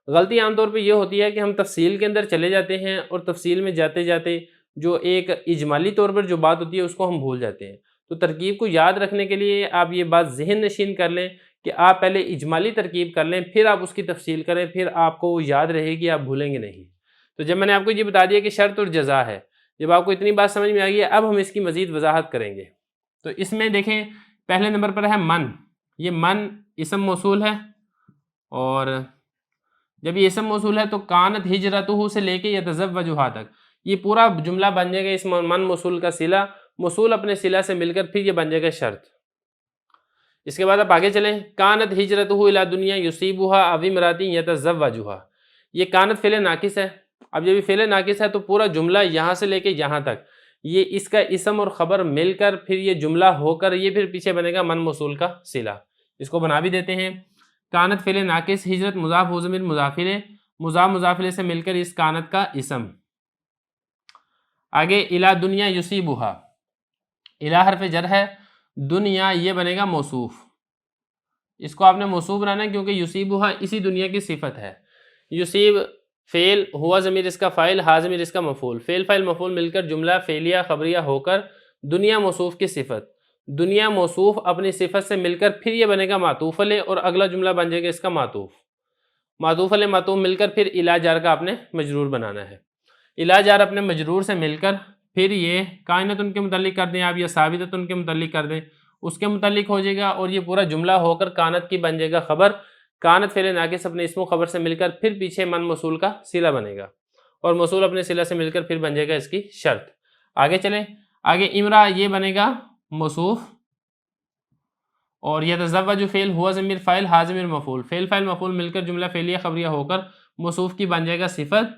Speaker 1: غلطی عام طور پہ یہ ہوتی ہے کہ ہم تفصیل کے اندر چلے جاتے ہیں اور تفصیل میں جاتے جاتے جو ایک اجمالی طور پر جو بات ہوتی ہے اس کو ہم بھول جاتے ہیں، تو ترکیب کو یاد رکھنے کے لیے آپ یہ بات ذہن نشین کر لیں کہ آپ پہلے اجمالی ترکیب کر لیں پھر آپ اس کی تفصیل کریں، پھر آپ کو وہ یاد رہے گی، آپ بھولیں گے نہیں۔ تو جب میں نے آپ کو یہ بتا دیا کہ شرط اور جزا ہے، جب آپ کو اتنی بات سمجھ میں آ گئی ہے اب ہم اس کی مزید وضاحت کریں گے۔ تو اس میں دیکھیں پہلے نمبر پر ہے من، یہ من اسم موصول ہے، اور جب یہ اسم موصول ہے تو کانت ہجرتہ سے لے کے یتزوجها تک یہ پورا جملہ بن جائے گا اس من موصول کا صلہ، موصول اپنے صلہ سے مل کر پھر یہ بن جائے گا شرط۔ اس کے بعد آپ آگے چلیں، کانت ہجرتہ الی دنیا یصیبها او امرأۃ یتزوجها، یہ کانت فعل ناقص ہے، اب جب یہ فعل ناقص ہے تو پورا جملہ یہاں سے لے کے یہاں تک یہ اس کا اسم اور خبر مل کر پھر یہ جملہ ہو کر یہ پھر پیچھے بنے گا من موصول کا صلہ۔ اس کو بنا بھی دیتے ہیں۔ کانت فعل ناقص، ہجرت مضاف ہو ضمیر مضاف الیہ، مضاف مضاف الیہ سے مل کر اس کانت کا اسم۔ آگے الی دنیا یصیبھا، الی حرف جر ہے، دنیا یہ بنے گا موصوف، اس کو آپ نے موصوف بنانا ہے کیونکہ یصیبھا اسی دنیا کی صفت ہے۔ یصیب فعل، ہوا ضمیر اس کا فاعل، ہا ضمیر اس کا مفعول، فعل فاعل مفعول مل کر جملہ فعلیہ خبریہ ہو کر دنیا موصوف کی صفت، دنیا موصوف اپنی صفت سے مل کر پھر یہ بنے گا معطوف علیہ اور اگلا جملہ بن جائے گا اس کا معطوف، معطوف علیہ معطوف مل کر پھر الی جار کا آپ نے مجرور بنانا ہے۔ الی جار اپنے مجرور سے مل کر پھر یہ کائنۃ ان کے متعلق کر دیں آپ یا ثابتۃ ان کے متعلق کر دیں، اس کے متعلق ہو جائے گا اور یہ پورا جملہ ہو کر کانت کی بن جائے گا خبر۔ کانت فعل ناقص اپنے اسم و خبر سے مل کر پھر پیچھے من موصول کا صلہ بنے گا اور موصول اپنے صلہ سے مل کر پھر بن جائے گا اس کی شرط۔ آگے چلیں، آگے امرا یہ بنے گا موصوف اور یتزوج فعل ہوا ضمیر فاعل ہا ضمیر مفعول، فعل فاعل مفعول مل کر جملہ فعلیہ خبریہ ہو کر موصوف کی بن جائے گا صفت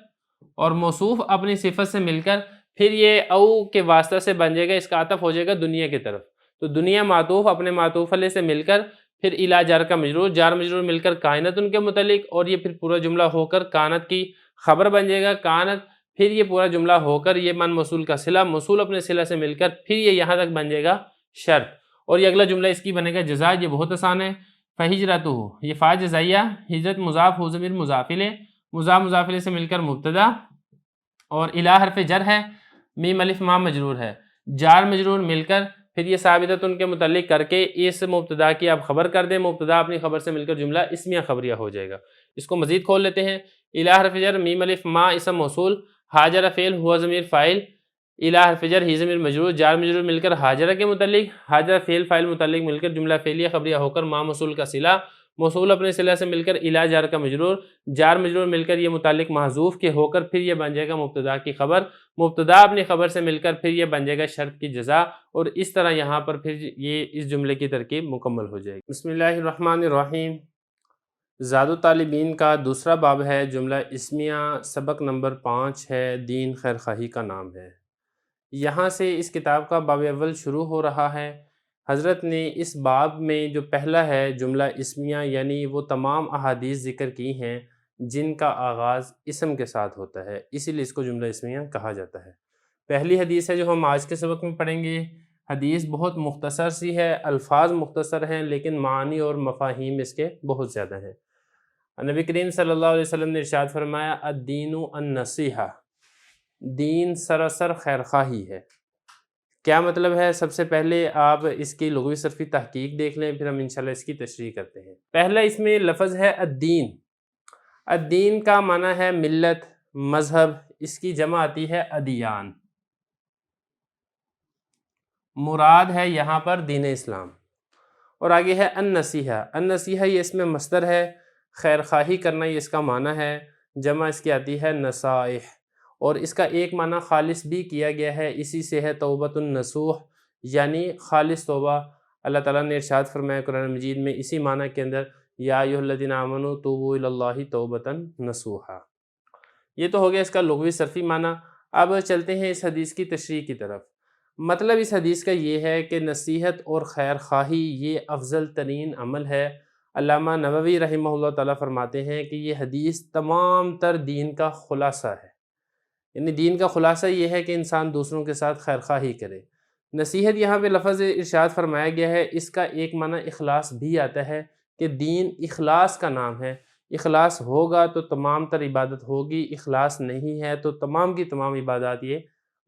Speaker 1: اور موصوف اپنی صفت سے مل کر پھر یہ او کے واسطہ سے بن جائے گا، اس کا عطف ہو جائے گا دنیا کی طرف، تو دنیا معطوف اپنے معطوف علیہ سے مل کر پھر الی جار کا مجرور، جار مجرور مل کر کائنت ان کے متعلق اور یہ پھر پورا جملہ ہو کر کانت کی خبر بن جائے گا کانت، پھر یہ پورا جملہ ہو کر یہ من موصول کا صلہ، موصول اپنے صلہ سے مل کر پھر یہ یہاں تک بن جائے گا شرط اور یہ اگلا جملہ اس کی بنے گا جزا۔ یہ بہت آسان ہے، فہجرتہ یہ فا جزائیہ، ہجرت مضاف ہو ضمیر مضاف الیہ، مضاف مضاف الیہ سے مل کر مبتدا اور الی حرف جر ہے، میم الف ما مجرور ہے، جار مجرور مل کر پھر یہ ثابتۃ ان کے متعلق کر کے اس مبتدا کی آپ خبر کر دیں، مبتدا اپنی خبر سے مل کر جملہ اسمیہ خبریہ ہو جائے گا۔ اس کو مزید کھول لیتے ہیں، الی حرف جر میم الف ما اسم موصول، ہاجر فعل ہوا ضمیر فاعل، الی حرف جر ہی ضمیر مجرور، جار مجرور مل کر ہاجرہ کے متعلق، ہاجرہ فعل فاعل متعلق مل کر جملہ فعلیہ خبریہ ہو کر ما موصول کا صلہ، موصول اپنے صلہ سے مل کر الی جار کا مجرور، جار مجرور مل کر یہ متعلق محذوف کے ہو کر پھر یہ بن جائے گا مبتدا کی خبر، مبتدا اپنی خبر سے مل کر پھر یہ بن جائے گا شرط کی جزا اور اس طرح یہاں پر پھر یہ اس جملے کی ترکیب مکمل ہو جائے گی۔ بسم اللہ الرحمن الرحیم۔ زاد الطالبین کا دوسرا باب ہے، جملہ اسمیہ، سبق نمبر 5 ہے، دین خیر خواہی کا نام ہے۔ یہاں سے اس کتاب کا باب اول شروع ہو رہا ہے۔ حضرت نے اس باب میں جو پہلا ہے جملہ اسمیہ یعنی وہ تمام احادیث ذکر کی ہیں جن کا آغاز اسم کے ساتھ ہوتا ہے، اسی لیے اس کو جملہ اسمیہ کہا جاتا ہے۔ پہلی حدیث ہے جو ہم آج کے سبق میں پڑھیں گے، حدیث بہت مختصر سی ہے، الفاظ مختصر ہیں لیکن معانی اور مفاہیم اس کے بہت زیادہ ہیں۔ نبی کریم صلی اللہ علیہ وسلم نے ارشاد فرمایا الدین النصیحہ، دین سراسر خیر خواہی ہے۔ کیا مطلب ہے؟ سب سے پہلے آپ اس کی لغوی صرفی تحقیق دیکھ لیں، پھر ہم انشاءاللہ اس کی تشریح کرتے ہیں۔ پہلا اس میں لفظ ہے الدین، الدین کا معنی ہے ملت، مذہب، اس کی جمع آتی ہے ادیان، مراد ہے یہاں پر دین اسلام۔ اور آگے ہے النصیحہ، النصیحہ یہ اس میں مصدر ہے، خیر خواہی کرنا یہ اس کا معنی ہے، جمع اس کی آتی ہے نصائح، اور اس کا ایک معنی خالص بھی کیا گیا ہے، اسی سے ہے توبۃ النصوح یعنی خالص توبہ۔ اللہ تعالیٰ نے ارشاد فرمایا قرآن مجید میں اسی معنی کے اندر یا ایھا الذین آمنوا توبوا الی اللہ توبۃ نصوحا۔ یہ تو ہو گیا اس کا لغوی صرفی معنی۔ اب چلتے ہیں اس حدیث کی تشریح کی طرف۔ مطلب اس حدیث کا یہ ہے کہ نصیحت اور خیر خواہی یہ افضل ترین عمل ہے۔ علامہ نووی رحمہ اللہ تعالیٰ فرماتے ہیں کہ یہ حدیث تمام تر دین کا خلاصہ ہے، یعنی دین کا خلاصہ یہ ہے کہ انسان دوسروں کے ساتھ خیر خواہی کرے۔ نصیحت یہاں پہ لفظ ارشاد فرمایا گیا ہے، اس کا ایک معنی اخلاص بھی آتا ہے کہ دین اخلاص کا نام ہے، اخلاص ہوگا تو تمام تر عبادت ہوگی، اخلاص نہیں ہے تو تمام کی تمام عبادات یہ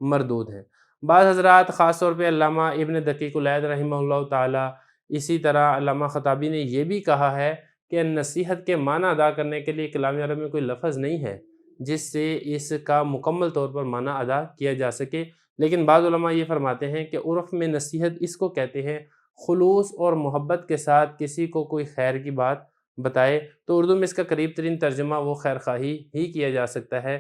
Speaker 1: مردود ہیں۔ بعض حضرات خاص طور پہ علامہ ابن دقیق العید رحمہ اللہ تعالیٰ، اسی طرح علامہ خطابی نے یہ بھی کہا ہے کہ نصیحت کے معنی ادا کرنے کے لیے کلام عرب میں کوئی لفظ نہیں ہے جس سے اس کا مکمل طور پر معنی ادا کیا جا سکے، لیکن بعض علماء یہ فرماتے ہیں کہ عرف میں نصیحت اس کو کہتے ہیں خلوص اور محبت کے ساتھ کسی کو کوئی خیر کی بات بتائے، تو اردو میں اس کا قریب ترین ترجمہ وہ خیر خواہی ہی کیا جا سکتا ہے۔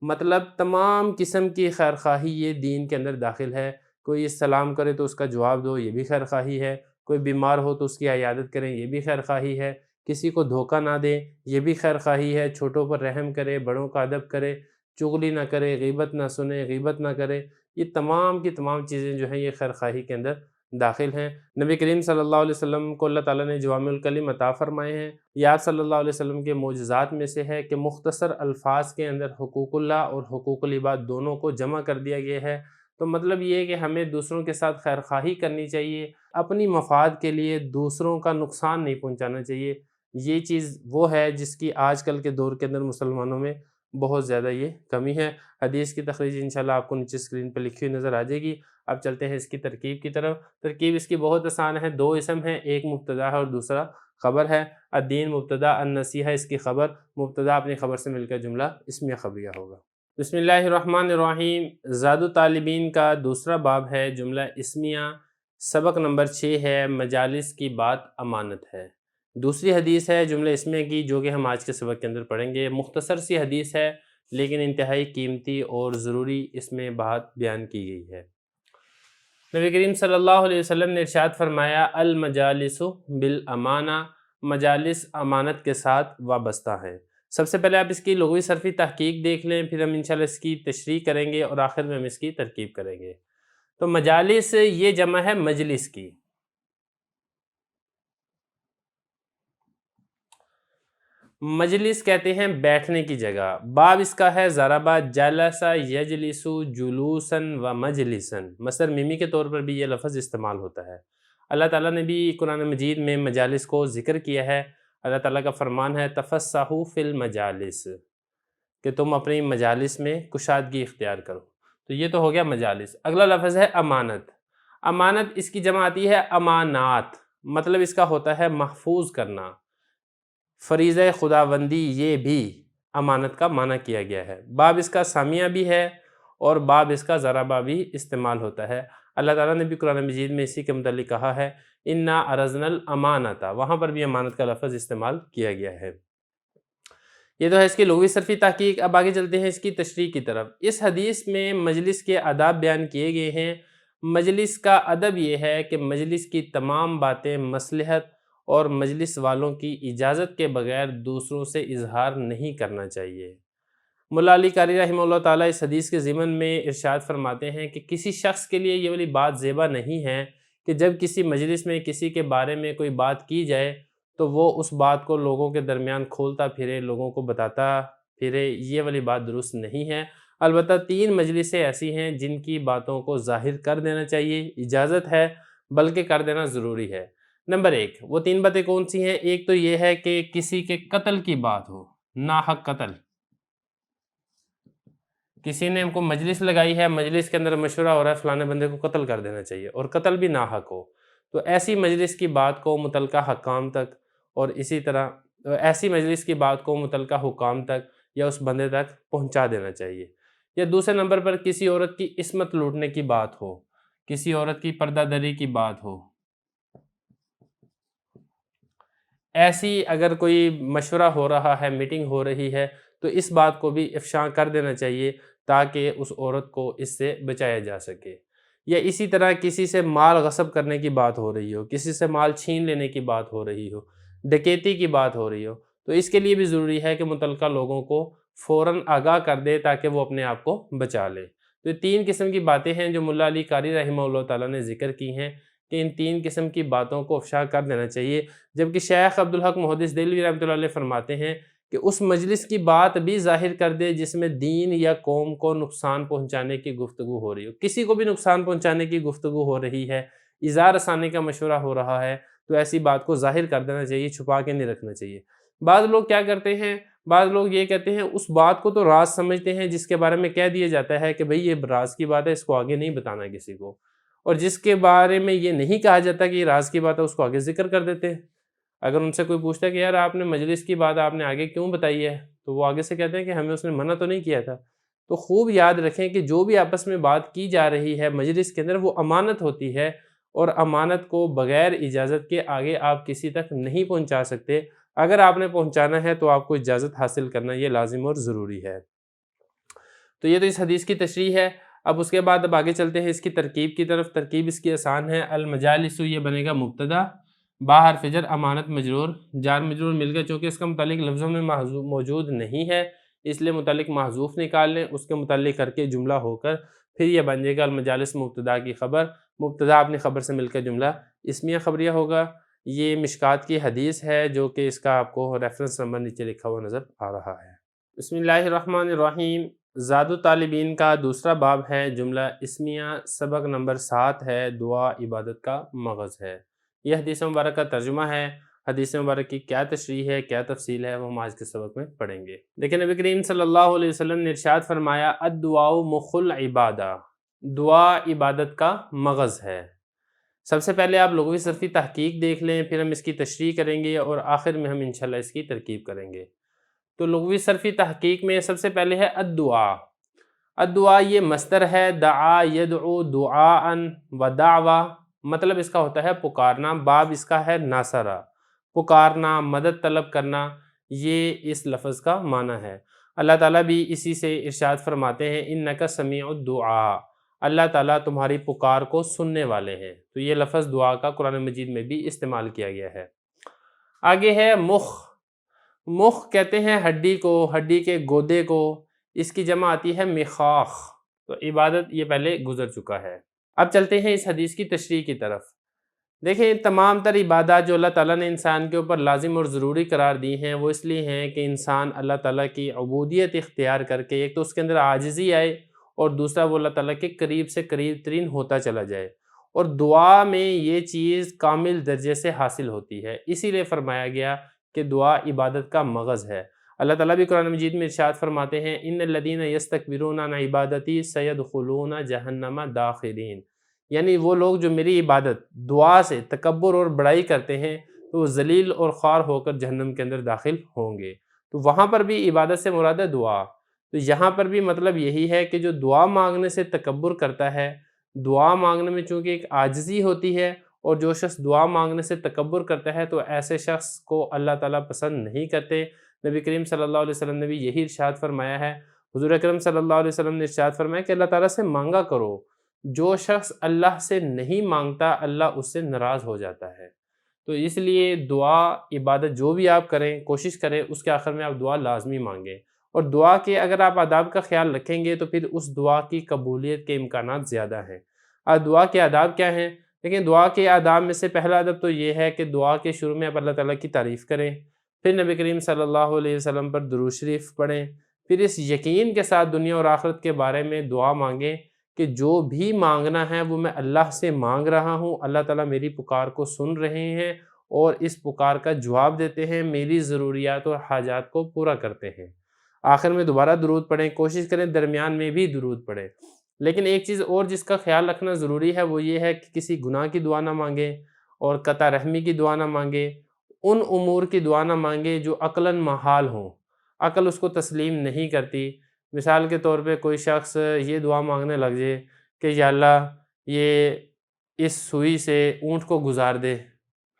Speaker 1: مطلب تمام قسم کی خیر خواہی یہ دین کے اندر داخل ہے، کوئی سلام کرے تو اس کا جواب دو، یہ بھی خیر خواہی ہے، کوئی بیمار ہو تو اس کی عیادت کریں، یہ بھی خیر خواہی ہے، کسی کو دھوکہ نہ دیں، یہ بھی خیر خواہی ہے، چھوٹوں پر رحم کرے، بڑوں کا ادب کرے، چغلی نہ کرے، غیبت نہ سنے، غیبت نہ کرے، یہ تمام کی تمام چیزیں جو ہیں یہ خیر خواہی کے اندر داخل ہیں۔ نبی کریم صلی اللہ علیہ وسلم کو اللہ تعالیٰ نے جوامع الکلم عطا فرمائے ہیں۔ یہ آپ صلی اللہ علیہ وسلم کے معجزات میں سے ہے کہ مختصر الفاظ کے اندر حقوق اللہ اور حقوق العباد دونوں کو جمع کر دیا گیا ہے۔ تو مطلب یہ ہے کہ ہمیں دوسروں کے ساتھ خیر خواہی کرنی چاہیے، اپنی مفاد کے لیے دوسروں کا نقصان نہیں پہنچانا چاہیے۔ یہ چیز وہ ہے جس کی آج کل کے دور کے اندر مسلمانوں میں بہت زیادہ یہ کمی ہے۔ حدیث کی تخریج انشاءاللہ آپ کو نیچے اسکرین پہ لکھی ہوئی نظر آ جائے گی۔ اب چلتے ہیں اس کی ترکیب کی طرف۔ ترکیب اس کی بہت آسان ہے، دو اسم ہیں، ایک مبتدا ہے اور دوسرا خبر ہے۔ الدین مبتدا، النصیحہ اس کی خبر، مبتدا اپنی خبر سے مل کر جملہ اسمیہ خبریہ ہوگا۔ بسم اللہ الرحمن الرحیم۔ زاد الطالبین کا دوسرا باب ہے، جملہ اسمیہ، سبق نمبر 6 ہے، مجالس کی بات امانت ہے۔ دوسری حدیث ہے جملہ اسمیہ کی، جو کہ ہم آج کے سبق کے اندر پڑھیں گے۔ مختصر سی حدیث ہے لیکن انتہائی قیمتی اور ضروری اس میں بات بیان کی گئی ہے۔ نبی کریم صلی اللہ علیہ وسلم نے ارشاد فرمایا، المجالس بالامانہ، مجالس امانت کے ساتھ وابستہ ہیں۔ سب سے پہلے آپ اس کی لغوی صرفی تحقیق دیکھ لیں، پھر ہم انشاءاللہ اس کی تشریح کریں گے اور آخر میں ہم اس کی ترکیب کریں گے۔ تو مجالس یہ جمع ہے مجلس کی۔ مجلس کہتے ہیں بیٹھنے کی جگہ۔ باب اس کا ہے ضربہ، جلس یجلس جلوسا و مجلسا، مصدر میمی کے طور پر بھی یہ لفظ استعمال ہوتا ہے۔ اللہ تعالیٰ نے بھی قرآن مجید میں مجالس کو ذکر کیا ہے۔ اللہ تعالیٰ کا فرمان ہے تفسحوا فی المجالس، کہ تم اپنی مجالس میں کشادگی اختیار کرو۔ تو یہ تو ہو گیا مجالس۔ اگلا لفظ ہے امانت۔ امانت اس کی جمع آتی ہے امانات، مطلب اس کا ہوتا ہے محفوظ کرنا، فریضہ خداوندی، یہ بھی امانت کا معنی کیا گیا ہے۔ باب اس کا سامیہ بھی ہے اور باب اس کا ضربہ بھی استعمال ہوتا ہے۔ اللہ تعالیٰ نے بھی قرآن مجید میں اسی کے متعلق کہا ہے انا عرضنا الامانۃ، وہاں پر بھی امانت کا لفظ استعمال کیا گیا ہے۔ یہ تو ہے اس کی لغوی صرفی تحقیق۔ اب آگے چلتے ہیں اس کی تشریح کی طرف۔ اس حدیث میں مجلس کے آداب بیان کیے گئے ہیں۔ مجلس کا ادب یہ ہے کہ مجلس کی تمام باتیں مصلحت اور مجلس والوں کی اجازت کے بغیر دوسروں سے اظہار نہیں کرنا چاہیے۔ مولا علی قاری رحمہ اللہ تعالیٰ اس حدیث کے ضمن میں ارشاد فرماتے ہیں کہ کسی شخص کے لیے یہ والی بات زیبا نہیں ہے کہ جب کسی مجلس میں کسی کے بارے میں کوئی بات کی جائے تو وہ اس بات کو لوگوں کے درمیان کھولتا پھرے، لوگوں کو بتاتا پھرے۔ یہ والی بات درست نہیں ہے۔ البتہ 3 مجلسیں ایسی ہیں جن کی باتوں کو ظاہر کر دینا چاہیے، اجازت ہے بلکہ کر دینا ضروری ہے۔ نمبر 1، وہ 3 باتیں کون سی ہیں؟ ایک تو یہ ہے کہ کسی کے قتل کی بات ہو، ناحق قتل۔ کسی نے ہم کو مجلس لگائی ہے، مجلس کے اندر مشورہ ہو رہا ہے فلانے بندے کو قتل کر دینا چاہیے، اور قتل بھی ناحق ہو، تو ایسی مجلس کی بات کو متعلقہ حکام تک، اور اسی طرح ایسی مجلس کی بات کو متعلقہ حکام تک یا اس بندے تک پہنچا دینا چاہیے۔ یا دوسرے نمبر پر کسی عورت کی عصمت لوٹنے کی بات ہو، کسی عورت کی پردہ دری کی بات ہو، ایسی اگر کوئی مشورہ ہو رہا ہے، میٹنگ ہو رہی ہے، تو اس بات کو بھی افشاء کر دینا چاہیے تاکہ اس عورت کو اس سے بچایا جا سکے۔ یا اسی طرح کسی سے مال غصب کرنے کی بات ہو رہی ہو، کسی سے مال چھین لینے کی بات ہو رہی ہو، ڈکیتی کی بات ہو رہی ہو، تو اس کے لیے بھی ضروری ہے کہ متعلقہ لوگوں کو فوراً آگاہ کر دے تاکہ وہ اپنے آپ کو بچا لے۔ تو یہ 3 قسم کی باتیں ہیں جو مولا علی قاری رحمہ اللہ تعالیٰ نے ذکر کی ہیں کہ ان 3 قسم کی باتوں کو افشاء کر دینا چاہیے، جبکہ شیخ عبدالحق محدث دہلوی رحمۃ اللہ علیہ فرماتے ہیں کہ اس مجلس کی بات بھی ظاہر کر دے جس میں دین یا قوم کو نقصان پہنچانے کی گفتگو ہو رہی ہو، کسی کو بھی نقصان پہنچانے کی گفتگو ہو رہی ہے، ایذا رسانے کا مشورہ ہو رہا ہے، تو ایسی بات کو ظاہر کر دینا چاہیے، چھپا کے نہیں رکھنا چاہیے۔ بعض لوگ کیا کرتے ہیں، بعض لوگ یہ کہتے ہیں اس بات کو تو راز سمجھتے ہیں جس کے بارے میں کہہ دیا جاتا ہے کہ بھئی یہ راز کی بات ہے، اس کو آگے نہیں بتانا کسی کو، اور جس کے بارے میں یہ نہیں کہا جاتا کہ یہ راز کی بات ہے اس کو آگے ذکر کر دیتے ہیں۔ اگر ان سے کوئی پوچھتا ہے کہ یار آپ نے مجلس کی بات آپ نے آگے کیوں بتائی ہے، تو وہ آگے سے کہتے ہیں کہ ہمیں اس نے منع تو نہیں کیا تھا۔ تو خوب یاد رکھیں کہ جو بھی آپس میں بات کی جا رہی ہے مجلس کے اندر، وہ امانت ہوتی ہے، اور امانت کو بغیر اجازت کے آگے آپ کسی تک نہیں پہنچا سکتے۔ اگر آپ نے پہنچانا ہے تو آپ کو اجازت حاصل کرنا یہ لازم اور ضروری ہے۔ تو یہ تو اس حدیث کی تشریح ہے۔ اب اس کے بعد اب آگے چلتے ہیں اس کی ترکیب کی طرف۔ ترکیب اس کی آسان ہے۔ المجالس یہ بنے گا مبتدا، با حرف جر امانت مجرور، جار مجرور مل گیا، چونکہ اس کا متعلق لفظوں میں موجود نہیں ہے اس لیے متعلق محذوف نکال لیں، اس کے متعلق کر کے جملہ ہو کر پھر یہ بن جائے گا المجالس مبتدا کی خبر، مبتدا اپنی خبر سے مل کر جملہ اسمیہ خبریہ ہوگا۔ یہ مشکات کی حدیث ہے جو کہ اس کا آپ کو ریفرنس نمبر نیچے لکھا ہوا نظر آ رہا ہے۔ بسم اللہ الرحمن الرحیم۔ زاد الطالبین کا دوسرا باب ہے، جملہ اسمیہ، سبق نمبر 7 ہے، دعا عبادت کا مغز ہے۔ یہ حدیث مبارک کا ترجمہ ہے۔ حدیث مبارک کی کیا تشریح ہے، کیا تفصیل ہے، وہ ہم آج کے سبق میں پڑھیں گے۔ لیکن نبی کریم صلی اللہ علیہ وسلم نے ارشاد فرمایا، الدعاء مخ العبادہ، دعا عبادت کا مغز ہے۔ سب سے پہلے آپ لغوی صرفی تحقیق دیکھ لیں، پھر ہم اس کی تشریح کریں گے اور آخر میں ہم انشاءاللہ اس کی ترکیب کریں گے۔ تو لغوی صرفی تحقیق میں سب سے پہلے ہے الدعاء۔ الدعاء یہ مصدر ہے، دعا یدعو دعاء و دعوہ، مطلب اس کا ہوتا ہے پکارنا، باب اس کا ہے ناصرہ، پکارنا، مدد طلب کرنا، یہ اس لفظ کا معنی ہے۔ اللہ تعالیٰ بھی اسی سے ارشاد فرماتے ہیں، انک سمیع الدعاء، اللہ تعالیٰ تمہاری پکار کو سننے والے ہیں۔ تو یہ لفظ دعا کا قرآن مجید میں بھی استعمال کیا گیا ہے۔ آگے ہے مخ۔ مخ کہتے ہیں ہڈی کو، ہڈی کے گودے کو، اس کی جمع آتی ہے مخاخ۔ تو عبادت یہ پہلے گزر چکا ہے۔ اب چلتے ہیں اس حدیث کی تشریح کی طرف۔ دیکھیں تمام تر عبادات جو اللہ تعالیٰ نے انسان کے اوپر لازم اور ضروری قرار دی ہیں، وہ اس لیے ہیں کہ انسان اللہ تعالیٰ کی عبودیت اختیار کر کے ایک تو اس کے اندر عاجزی آئے اور دوسرا وہ اللہ تعالیٰ کے قریب سے قریب ترین ہوتا چلا جائے، اور دعا میں یہ چیز کامل درجے سے حاصل ہوتی ہے۔ اسی لیے فرمایا گیا کہ دعا عبادت کا مغز ہے۔ اللہ تعالیٰ بھی قرآن مجید میں ارشاد فرماتے ہیں، ان الذین یستکبرون عن عبادتی سیدخلون جہنم داخرین، یعنی وہ لوگ جو میری عبادت دعا سے تکبر اور بڑائی کرتے ہیں تو وہ ذلیل اور خوار ہو کر جہنم کے اندر داخل ہوں گے۔ تو وہاں پر بھی عبادت سے مراد ہے دعا۔ تو یہاں پر بھی مطلب یہی ہے کہ جو دعا مانگنے سے تکبر کرتا ہے، دعا مانگنے میں چونکہ ایک عاجزی ہوتی ہے، اور جو شخص دعا مانگنے سے تکبر کرتا ہے تو ایسے شخص کو اللہ تعالیٰ پسند نہیں کرتے۔ نبی کریم صلی اللہ علیہ وسلم نے بھی یہی ارشاد فرمایا ہے۔ حضور اکرم صلی اللہ علیہ وسلم نے ارشاد فرمایا کہ اللہ تعالیٰ سے مانگا کرو، جو شخص اللہ سے نہیں مانگتا اللہ اس سے ناراض ہو جاتا ہے۔ تو اس لیے دعا عبادت جو بھی آپ کریں، کوشش کریں اس کے آخر میں آپ دعا لازمی مانگیں، اور دعا کے اگر آپ آداب کا خیال رکھیں گے تو پھر اس دعا کی قبولیت کے امکانات زیادہ ہیں۔ دعا کے آداب کیا ہیں؟ لیکن دعا کے آداب میں سے پہلا ادب تو یہ ہے کہ دعا کے شروع میں آپ اللہ تعالیٰ کی تعریف کریں، پھر نبی کریم صلی اللہ علیہ وسلم پر درود شریف پڑھیں، پھر اس یقین کے ساتھ دنیا اور آخرت کے بارے میں دعا مانگیں کہ جو بھی مانگنا ہے وہ میں اللہ سے مانگ رہا ہوں، اللہ تعالیٰ میری پکار کو سن رہے ہیں اور اس پکار کا جواب دیتے ہیں، میری ضروریات اور حاجات کو پورا کرتے ہیں۔ آخر میں دوبارہ درود پڑھیں، کوشش کریں درمیان میں بھی درود پڑھیں۔ لیکن ایک چیز اور جس کا خیال رکھنا ضروری ہے وہ یہ ہے کہ کسی گناہ کی دعا نہ مانگیں اور قطع رحمی کی دعا نہ مانگیں، ان امور کی دعا نہ مانگیں جو عقلاً محال ہوں، عقل اس کو تسلیم نہیں کرتی۔ مثال کے طور پہ کوئی شخص یہ دعا مانگنے لگ جائے کہ یا اللہ یہ اس سوئی سے اونٹ کو گزار دے۔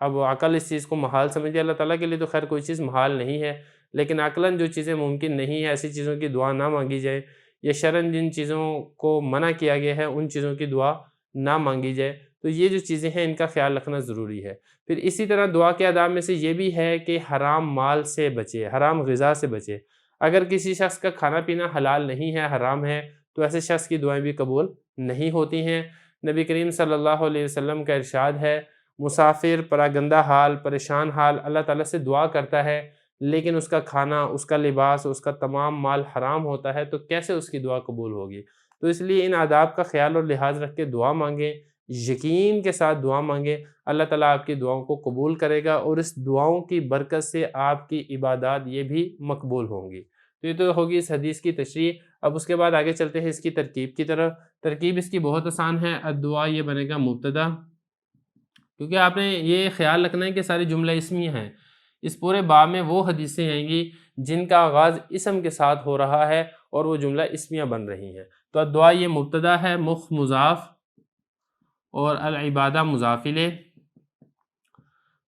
Speaker 1: اب عقل اس چیز کو محال سمجھے، اللہ تعالیٰ کے لیے تو خیر کوئی چیز محال نہیں ہے، لیکن عقلاً جو چیزیں ممکن نہیں ہیں ایسی چیزوں کی دعا نہ مانگی جائے، یا شرعاً جن چیزوں کو منع کیا گیا ہے ان چیزوں کی دعا نہ مانگی جائے۔ تو یہ جو چیزیں ہیں ان کا خیال رکھنا ضروری ہے۔ پھر اسی طرح دعا کے آداب میں سے یہ بھی ہے کہ حرام مال سے بچے، حرام غذا سے بچے۔ اگر کسی شخص کا کھانا پینا حلال نہیں ہے، حرام ہے، تو ایسے شخص کی دعائیں بھی قبول نہیں ہوتی ہیں۔ نبی کریم صلی اللہ علیہ وسلم کا ارشاد ہے، مسافر پراگندہ حال، پریشان حال اللہ تعالیٰ سے دعا کرتا ہے، لیکن اس کا کھانا، اس کا لباس، اس کا تمام مال حرام ہوتا ہے، تو کیسے اس کی دعا قبول ہوگی؟ تو اس لیے ان آداب کا خیال اور لحاظ رکھ کے دعا مانگیں، یقین کے ساتھ دعا مانگیں، اللہ تعالیٰ آپ کی دعاؤں کو قبول کرے گا اور اس دعاؤں کی برکت سے آپ کی عبادات یہ بھی مقبول ہوں گی۔ تو یہ تو ہوگی اس حدیث کی تشریح۔ اب اس کے بعد آگے چلتے ہیں اس کی ترکیب کی طرف۔ ترکیب اس کی بہت آسان ہے، الدعاء یہ بنے گا مبتدا، کیونکہ آپ نے یہ خیال رکھنا ہے کہ سارے جملہ اسمیہ ہیں۔ اس پورے باب میں وہ حدیثیں آئیں گی جن کا آغاز اسم کے ساتھ ہو رہا ہے اور وہ جملہ اسمیہ بن رہی ہیں۔ تو الدعاء یہ مبتدا ہے، مخ مضاف اور العبادہ مضاف الیہ،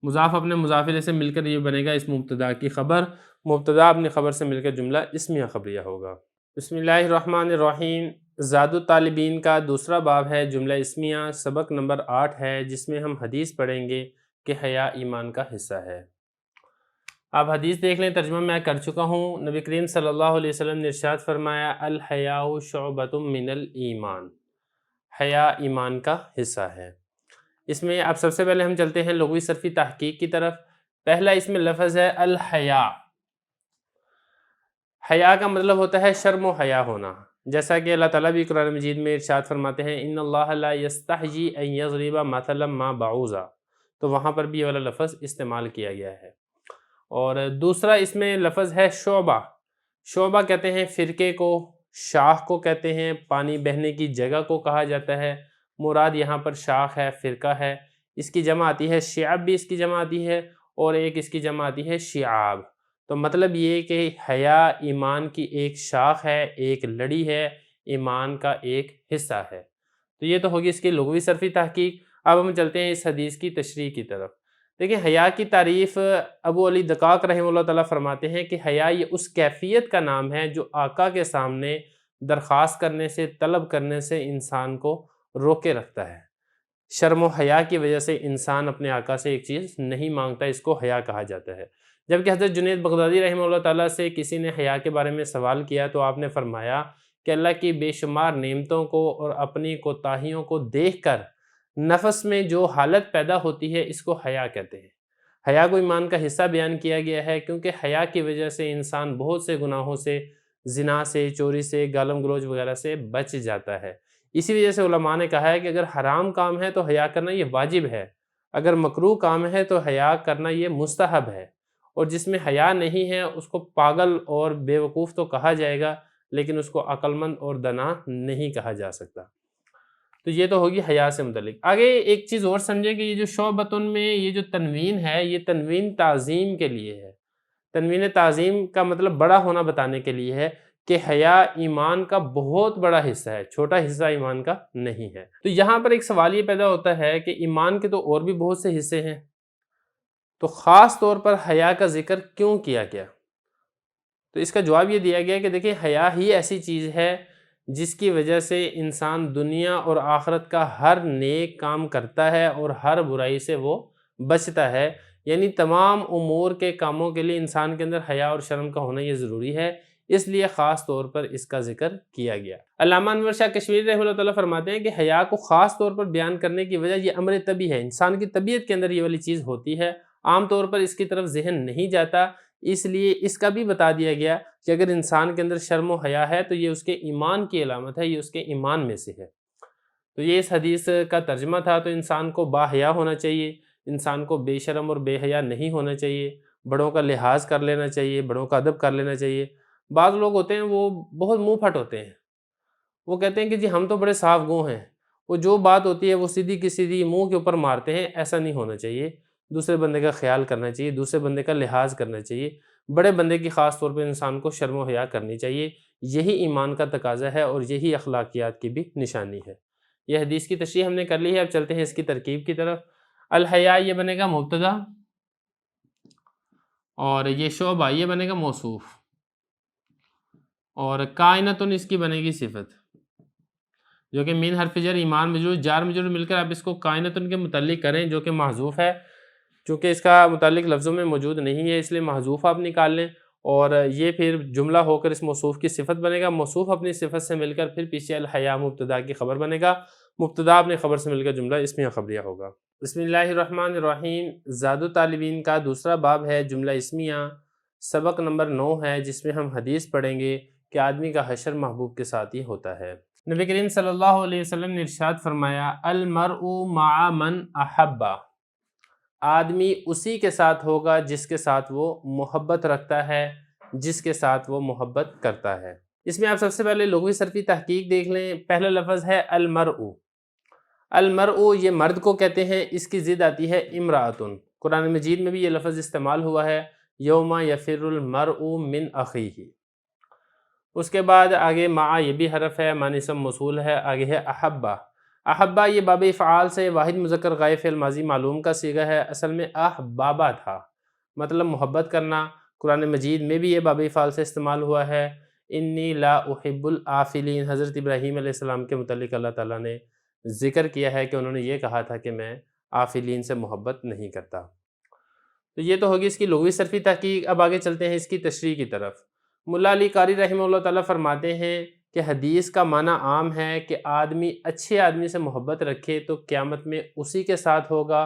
Speaker 1: مضاف اپنے مضاف الیہ سے مل کر یہ بنے گا اس مبتدا کی خبر، مبتدا اپنی خبر سے مل کر جملہ اسمیہ خبریہ ہوگا۔ بسم اللہ الرحمن الرحیم۔ زاد الطالبین کا دوسرا باب ہے، جملہ اسمیہ، سبق نمبر 8 ہے، جس میں ہم حدیث پڑھیں گے کہ حیا ایمان کا حصہ ہے۔ آپ حدیث دیکھ لیں، ترجمہ میں کر چکا ہوں۔ نبی کریم صلی اللہ علیہ وسلم نے ارشاد فرمایا الحیاء شعبۃ من الایمان، حیا ایمان کا حصہ ہے۔ اس میں اب سب سے پہلے ہم چلتے ہیں لغوی صرفی تحقیق کی طرف۔ پہلا اس میں لفظ ہے الحیاء۔ حیا کا مطلب ہوتا ہے شرم و حیا ہونا، جیسا کہ اللہ تعالیٰ بھی قرآن مجید میں ارشاد فرماتے ہیں ان اللہ لا یستحیی ان یضرب مثلا ما بعوضہ، تو وہاں پر بھی یہ والا لفظ استعمال کیا گیا ہے۔ اور دوسرا اس میں لفظ ہے شعبہ۔ شعبہ کہتے ہیں فرقے کو، شاخ کو کہتے ہیں، پانی بہنے کی جگہ کو کہا جاتا ہے۔ مراد یہاں پر شاخ ہے، فرقہ ہے۔ اس کی جمع آتی ہے شعب، بھی اس کی جمع آتی ہے، اور ایک اس کی جمع آتی ہے شعاب۔ تو مطلب یہ کہ حیا ایمان کی ایک شاخ ہے، ایک لڑی ہے، ایمان کا ایک حصہ ہے۔ تو یہ تو ہوگی اس کی لغوی صرفی تحقیق۔ اب ہم چلتے ہیں اس حدیث کی تشریح کی طرف۔ دیکھیں حیا کی تعریف ابو علی دقاق رحمہ اللہ تعالیٰ فرماتے ہیں کہ حیا یہ اس کیفیت کا نام ہے جو آقا کے سامنے درخواست کرنے سے، طلب کرنے سے انسان کو روکے رکھتا ہے۔ شرم و حیا کی وجہ سے انسان اپنے آقا سے ایک چیز نہیں مانگتا، اس کو حیا کہا جاتا ہے۔ جبکہ حضرت جنید بغدادی رحمہ اللہ تعالیٰ سے کسی نے حیا کے بارے میں سوال کیا تو آپ نے فرمایا کہ اللہ کی بے شمار نعمتوں کو اور اپنی کوتاہیوں کو دیکھ کر نفس میں جو حالت پیدا ہوتی ہے اس کو حیا کہتے ہیں۔ حیا کو ایمان کا حصہ بیان کیا گیا ہے کیونکہ حیا کی وجہ سے انسان بہت سے گناہوں سے، زنا سے، چوری سے، گالم گلوچ وغیرہ سے بچ جاتا ہے۔ اسی وجہ سے علماء نے کہا ہے کہ اگر حرام کام ہے تو حیا کرنا یہ واجب ہے، اگر مکروہ کام ہے تو حیا کرنا یہ مستحب ہے، اور جس میں حیا نہیں ہے اس کو پاگل اور بے وقوف تو کہا جائے گا لیکن اس کو عقل مند اور دانا نہیں کہا جا سکتا۔ تو یہ تو ہوگی حیا سے متعلق۔ آگے ایک چیز اور سمجھیں کہ یہ جو شعبتن میں یہ جو تنوین ہے، یہ تنوین تعظیم کے لیے ہے۔ تنوین تعظیم کا مطلب بڑا ہونا بتانے کے لیے ہے کہ حیا ایمان کا بہت بڑا حصہ ہے، چھوٹا حصہ ایمان کا نہیں ہے۔ تو یہاں پر ایک سوال یہ پیدا ہوتا ہے کہ ایمان کے تو اور بھی بہت سے حصے ہیں، تو خاص طور پر حیا کا ذکر کیوں کیا گیا؟ تو اس کا جواب یہ دیا گیا کہ دیکھیں حیا ہی ایسی چیز ہے جس کی وجہ سے انسان دنیا اور آخرت کا ہر نیک کام کرتا ہے اور ہر برائی سے وہ بچتا ہے۔ یعنی تمام امور کے کاموں کے لیے انسان کے اندر حیا اور شرم کا ہونا یہ ضروری ہے، اس لیے خاص طور پر اس کا ذکر کیا گیا۔ علامہ انور شاہ کشمیری رحمہ اللہ تعالیٰ فرماتے ہیں کہ حیا کو خاص طور پر بیان کرنے کی وجہ یہ امر طبی ہے، انسان کی طبیعت کے اندر یہ والی چیز ہوتی ہے، عام طور پر اس کی طرف ذہن نہیں جاتا، اس لیے اس کا بھی بتا دیا گیا کہ اگر انسان کے اندر شرم و حیا ہے تو یہ اس کے ایمان کی علامت ہے، یہ اس کے ایمان میں سے ہے۔ تو یہ اس حدیث کا ترجمہ تھا۔ تو انسان کو با حیا ہونا چاہیے، انسان کو بے شرم اور بے حیا نہیں ہونا چاہیے، بڑوں کا لحاظ کر لینا چاہیے، بڑوں کا ادب کر لینا چاہیے۔ بعض لوگ ہوتے ہیں وہ بہت منہ پھٹ ہوتے ہیں، وہ کہتے ہیں کہ جی ہم تو بڑے صاف گو ہیں، وہ جو بات ہوتی ہے وہ سیدھی کی سیدھی منہ کے اوپر مارتے ہیں۔ ایسا نہیں ہونا چاہیے، دوسرے بندے کا خیال کرنا چاہیے، دوسرے بندے کا لحاظ کرنا چاہیے، بڑے بندے کی خاص طور پہ انسان کو شرم و حیا کرنی چاہیے۔ یہی ایمان کا تقاضا ہے اور یہی اخلاقیات کی بھی نشانی ہے۔ یہ حدیث کی تشریح ہم نے کر لی ہے، اب چلتے ہیں اس کی ترکیب کی طرف۔ الحیا یہ بنے گا مبتدا، اور یہ شعبہ یہ بنے گا موصوف، اور کائنتن اس کی بنے گی صفت، جو کہ من حرف جر ایمان مجرور جار مجرور مل کر آپ اس کو کائنتن کے متعلق کریں، جو کہ محذوف ہے، چونکہ اس کا متعلق لفظوں میں موجود نہیں ہے اس لیے محذوف آپ نکال لیں، اور یہ پھر جملہ ہو کر اس موصوف کی صفت بنے گا۔ موصوف اپنی صفت سے مل کر پھر پیچھے الحیا مبتدا کی خبر بنے گا، مبتدا اپنی خبر سے مل کر جملہ اسمیہ خبریہ ہوگا۔ بسم اللہ الرحمن الرحیم۔ زاد الطالبین کا دوسرا باب ہے جملہ اسمیہ، سبق نمبر 9 ہے، جس میں ہم حدیث پڑھیں گے کہ آدمی کا حشر محبوب کے ساتھ ہی ہوتا ہے۔ نبی کریم صلی اللہ علیہ وسلم نے ارشاد فرمایا المرء مع من احبہ، آدمی اسی کے ساتھ ہوگا جس کے ساتھ وہ محبت رکھتا ہے، جس کے ساتھ وہ محبت کرتا ہے۔ اس میں آپ سب سے پہلے لغوی صرفی تحقیق دیکھ لیں۔ پہلا لفظ ہے المرء۔ المرء یہ مرد کو کہتے ہیں، اس کی ضد آتی ہے امرأۃن۔ قرآن مجید میں بھی یہ لفظ استعمال ہوا ہے، یوم یفر المرء من اخیہ۔ اس کے بعد آگے مع یہ بھی حرف ہے، معنی اسم موصول ہے، آگے ہے احبہ۔ احبہ یہ باب افعال سے واحد مذکر غائب فعل ماضی معلوم کا صیغہ ہے، اصل میں احبابہ تھا، مطلب محبت کرنا۔ قرآن مجید میں بھی یہ باب افعال سے استعمال ہوا ہے، انی لا احب العافلین۔ حضرت ابراہیم علیہ السلام کے متعلق اللہ تعالیٰ نے ذکر کیا ہے کہ انہوں نے یہ کہا تھا کہ میں عافلین سے محبت نہیں کرتا۔ تو یہ تو ہوگی اس کی لغوی صرفی تحقیق۔ اب آگے چلتے ہیں اس کی تشریح کی طرف۔ ملا علی قاری رحمہ اللہ تعالیٰ فرماتے ہیں کہ حدیث کا معنی عام ہے کہ آدمی اچھے آدمی سے محبت رکھے تو قیامت میں اسی کے ساتھ ہوگا،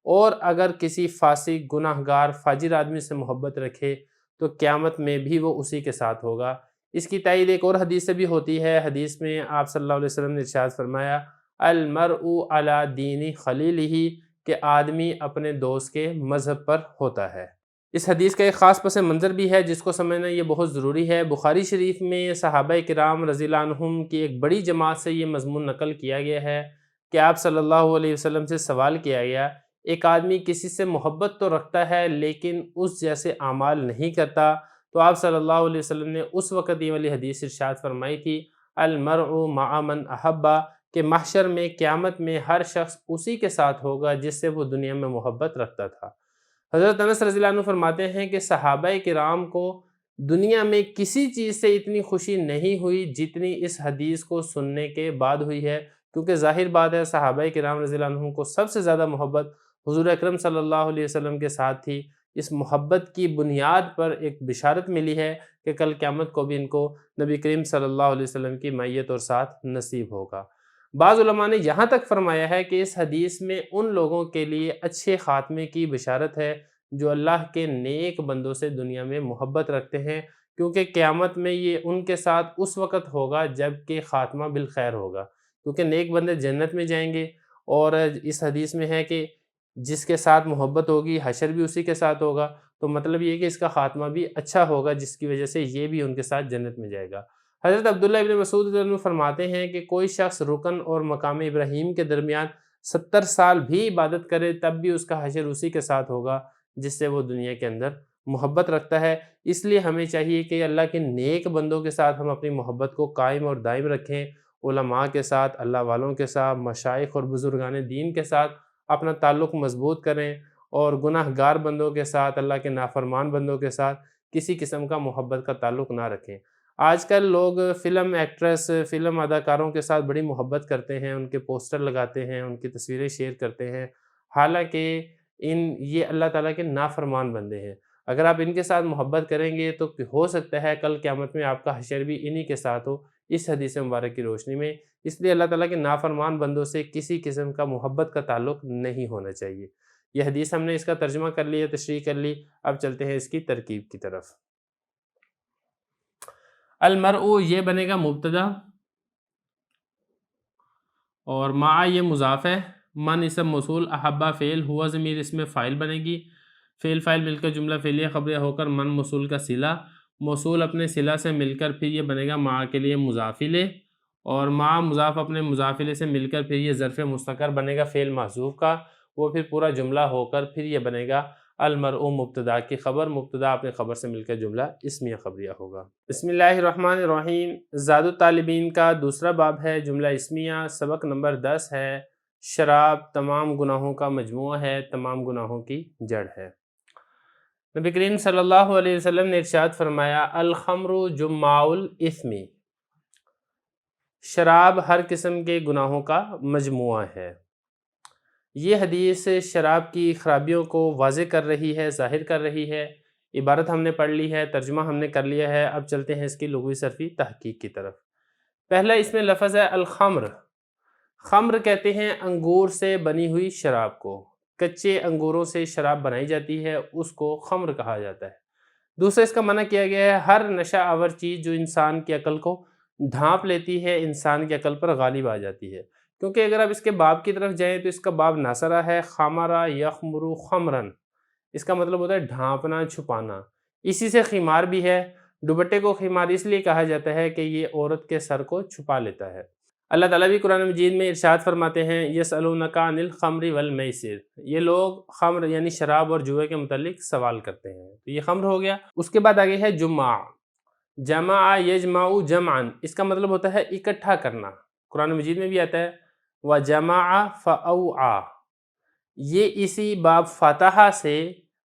Speaker 1: اور اگر کسی فاسق گناہ گار فاجر آدمی سے محبت رکھے تو قیامت میں بھی وہ اسی کے ساتھ ہوگا۔ اس کی تائید ایک اور حدیث سے بھی ہوتی ہے۔ حدیث میں آپ صلی اللہ علیہ وسلم نے ارشاد فرمایا المرء علی دین خلیلہ، کہ آدمی اپنے دوست کے مذہب پر ہوتا ہے۔ اس حدیث کا ایک خاص پس منظر بھی ہے جس کو سمجھنا یہ بہت ضروری ہے۔ بخاری شریف میں صحابہ کرام رضی اللہ عنہم کی ایک بڑی جماعت سے یہ مضمون نقل کیا گیا ہے کہ آپ صلی اللہ علیہ وسلم سے سوال کیا گیا، ایک آدمی کسی سے محبت تو رکھتا ہے لیکن اس جیسے اعمال نہیں کرتا، تو آپ صلی اللہ علیہ وسلم نے اس وقت یہ والی حدیث ارشاد فرمائی تھی المرء مع من احبہ، کہ محشر میں قیامت میں ہر شخص اسی کے ساتھ ہوگا جس سے وہ دنیا میں محبت رکھتا تھا۔ حضرت انس رضی اللہ عنہ فرماتے ہیں کہ صحابہ کرام کو دنیا میں کسی چیز سے اتنی خوشی نہیں ہوئی جتنی اس حدیث کو سننے کے بعد ہوئی ہے، کیونکہ ظاہر بات ہے صحابہ کرام رضی اللہ عنہ کو سب سے زیادہ محبت حضور اکرم صلی اللہ علیہ وسلم کے ساتھ تھی۔ اس محبت کی بنیاد پر ایک بشارت ملی ہے کہ کل قیامت کو بھی ان کو نبی کریم صلی اللہ علیہ وسلم کی معیت اور ساتھ نصیب ہوگا۔ بعض علماء نے یہاں تک فرمایا ہے کہ اس حدیث میں ان لوگوں کے لیے اچھے خاتمے کی بشارت ہے جو اللہ کے نیک بندوں سے دنیا میں محبت رکھتے ہیں، کیونکہ قیامت میں یہ ان کے ساتھ اس وقت ہوگا جب کہ خاتمہ بالخیر ہوگا، کیونکہ نیک بندے جنت میں جائیں گے، اور اس حدیث میں ہے کہ جس کے ساتھ محبت ہوگی حشر بھی اسی کے ساتھ ہوگا، تو مطلب یہ کہ اس کا خاتمہ بھی اچھا ہوگا جس کی وجہ سے یہ بھی ان کے ساتھ جنت میں جائے گا۔ حضرت عبداللہ ابن مسعود رضی اللہ عنہ فرماتے ہیں کہ کوئی شخص رکن اور مقام ابراہیم کے درمیان 70 سال بھی عبادت کرے تب بھی اس کا حشر اسی کے ساتھ ہوگا جس سے وہ دنیا کے اندر محبت رکھتا ہے۔ اس لیے ہمیں چاہیے کہ اللہ کے نیک بندوں کے ساتھ ہم اپنی محبت کو قائم اور دائم رکھیں، علماء کے ساتھ، اللہ والوں کے ساتھ، مشائخ اور بزرگان دین کے ساتھ اپنا تعلق مضبوط کریں، اور گناہ گار بندوں کے ساتھ، اللہ کے نافرمان بندوں کے ساتھ کسی قسم کا محبت کا تعلق نہ رکھیں۔ آج کل لوگ فلم ایکٹریس، فلم اداکاروں کے ساتھ بڑی محبت کرتے ہیں، ان کے پوسٹر لگاتے ہیں، ان کی تصویریں شیئر کرتے ہیں، حالانکہ یہ اللہ تعالیٰ کے نافرمان بندے ہیں۔ اگر آپ ان کے ساتھ محبت کریں گے تو ہو سکتا ہے کل قیامت میں آپ کا حشر بھی انہی کے ساتھ ہو، اس حدیث مبارک کی روشنی میں۔ اس لیے اللہ تعالیٰ کے نافرمان بندوں سے کسی قسم کا محبت کا تعلق نہیں ہونا چاہیے۔ یہ حدیث ہم نے اس کا ترجمہ کر لیا، تشریح کر لی، اب چلتے ہیں اس کی ترکیب کی طرف۔ المرء یہ بنے گا مبتدا، اور مع یہ مضاف ہے، من اسم موصول، احبہ فعل، ہوا ضمیر اس میں فاعل بنے گی، فعل فاعل مل کر جملہ فعلیہ خبریہ ہو کر من موصول کا صلہ، موصول اپنے صلہ سے مل کر پھر یہ بنے گا مع کے لیے مضاف الیہ، اور مع مضاف اپنے مضاف الیہ سے مل کر پھر یہ ظرف مستقر بنے گا فعل محذوف کا، وہ پھر پورا جملہ ہو کر پھر یہ بنے گا المرء مبتدا کی خبر، مبتدا اپنے خبر سے مل کر جملہ اسمیہ خبریہ ہوگا۔ بسم اللہ الرحمن الرحیم۔ زاد الطالبین کا دوسرا باب ہے، جملہ اسمیہ، سبق نمبر 10 ہے۔ شراب تمام گناہوں کا مجموعہ ہے، تمام گناہوں کی جڑ ہے۔ نبی کریم صلی اللہ علیہ وسلم نے ارشاد فرمایا الخمر جماع الاثم، شراب ہر قسم کے گناہوں کا مجموعہ ہے۔ یہ حدیث شراب کی خرابیوں کو واضح کر رہی ہے، ظاہر کر رہی ہے۔ عبارت ہم نے پڑھ لی ہے، ترجمہ ہم نے کر لیا ہے، اب چلتے ہیں اس کی لغوی صرفی تحقیق کی طرف۔ پہلا اس میں لفظ ہے الخمر۔ خمر کہتے ہیں انگور سے بنی ہوئی شراب کو، کچے انگوروں سے شراب بنائی جاتی ہے، اس کو خمر کہا جاتا ہے۔ دوسرا اس کا منع کیا گیا ہے ہر نشہ آور چیز جو انسان کی عقل کو ڈھانپ لیتی ہے، انسان کی عقل پر غالب آ جاتی ہے، کیونکہ اگر آپ اس کے باب کی طرف جائیں تو اس کا باب ناصرہ ہے، خامرہ یخمرو خمرن، اس کا مطلب ہوتا ہے ڈھانپنا، چھپانا۔ اسی سے خمار بھی ہے، دوپٹے کو خمار اس لیے کہا جاتا ہے کہ یہ عورت کے سر کو چھپا لیتا ہے۔ اللہ تعالیٰ بھی قرآن مجید میں ارشاد فرماتے ہیں یسألونک عن الخمر والمیسر، یہ لوگ خمر یعنی شراب اور جوئے کے متعلق سوال کرتے ہیں، تو یہ خمر ہو گیا۔ اس کے بعد آگے ہے جمع، جمع یجمع جمعا، اس کا مطلب ہوتا ہے اکٹھا کرنا، قرآن مجید میں بھی آتا ہے وَجَمَعَ فَأَوْعَى، یہ اسی باب فاتحہ سے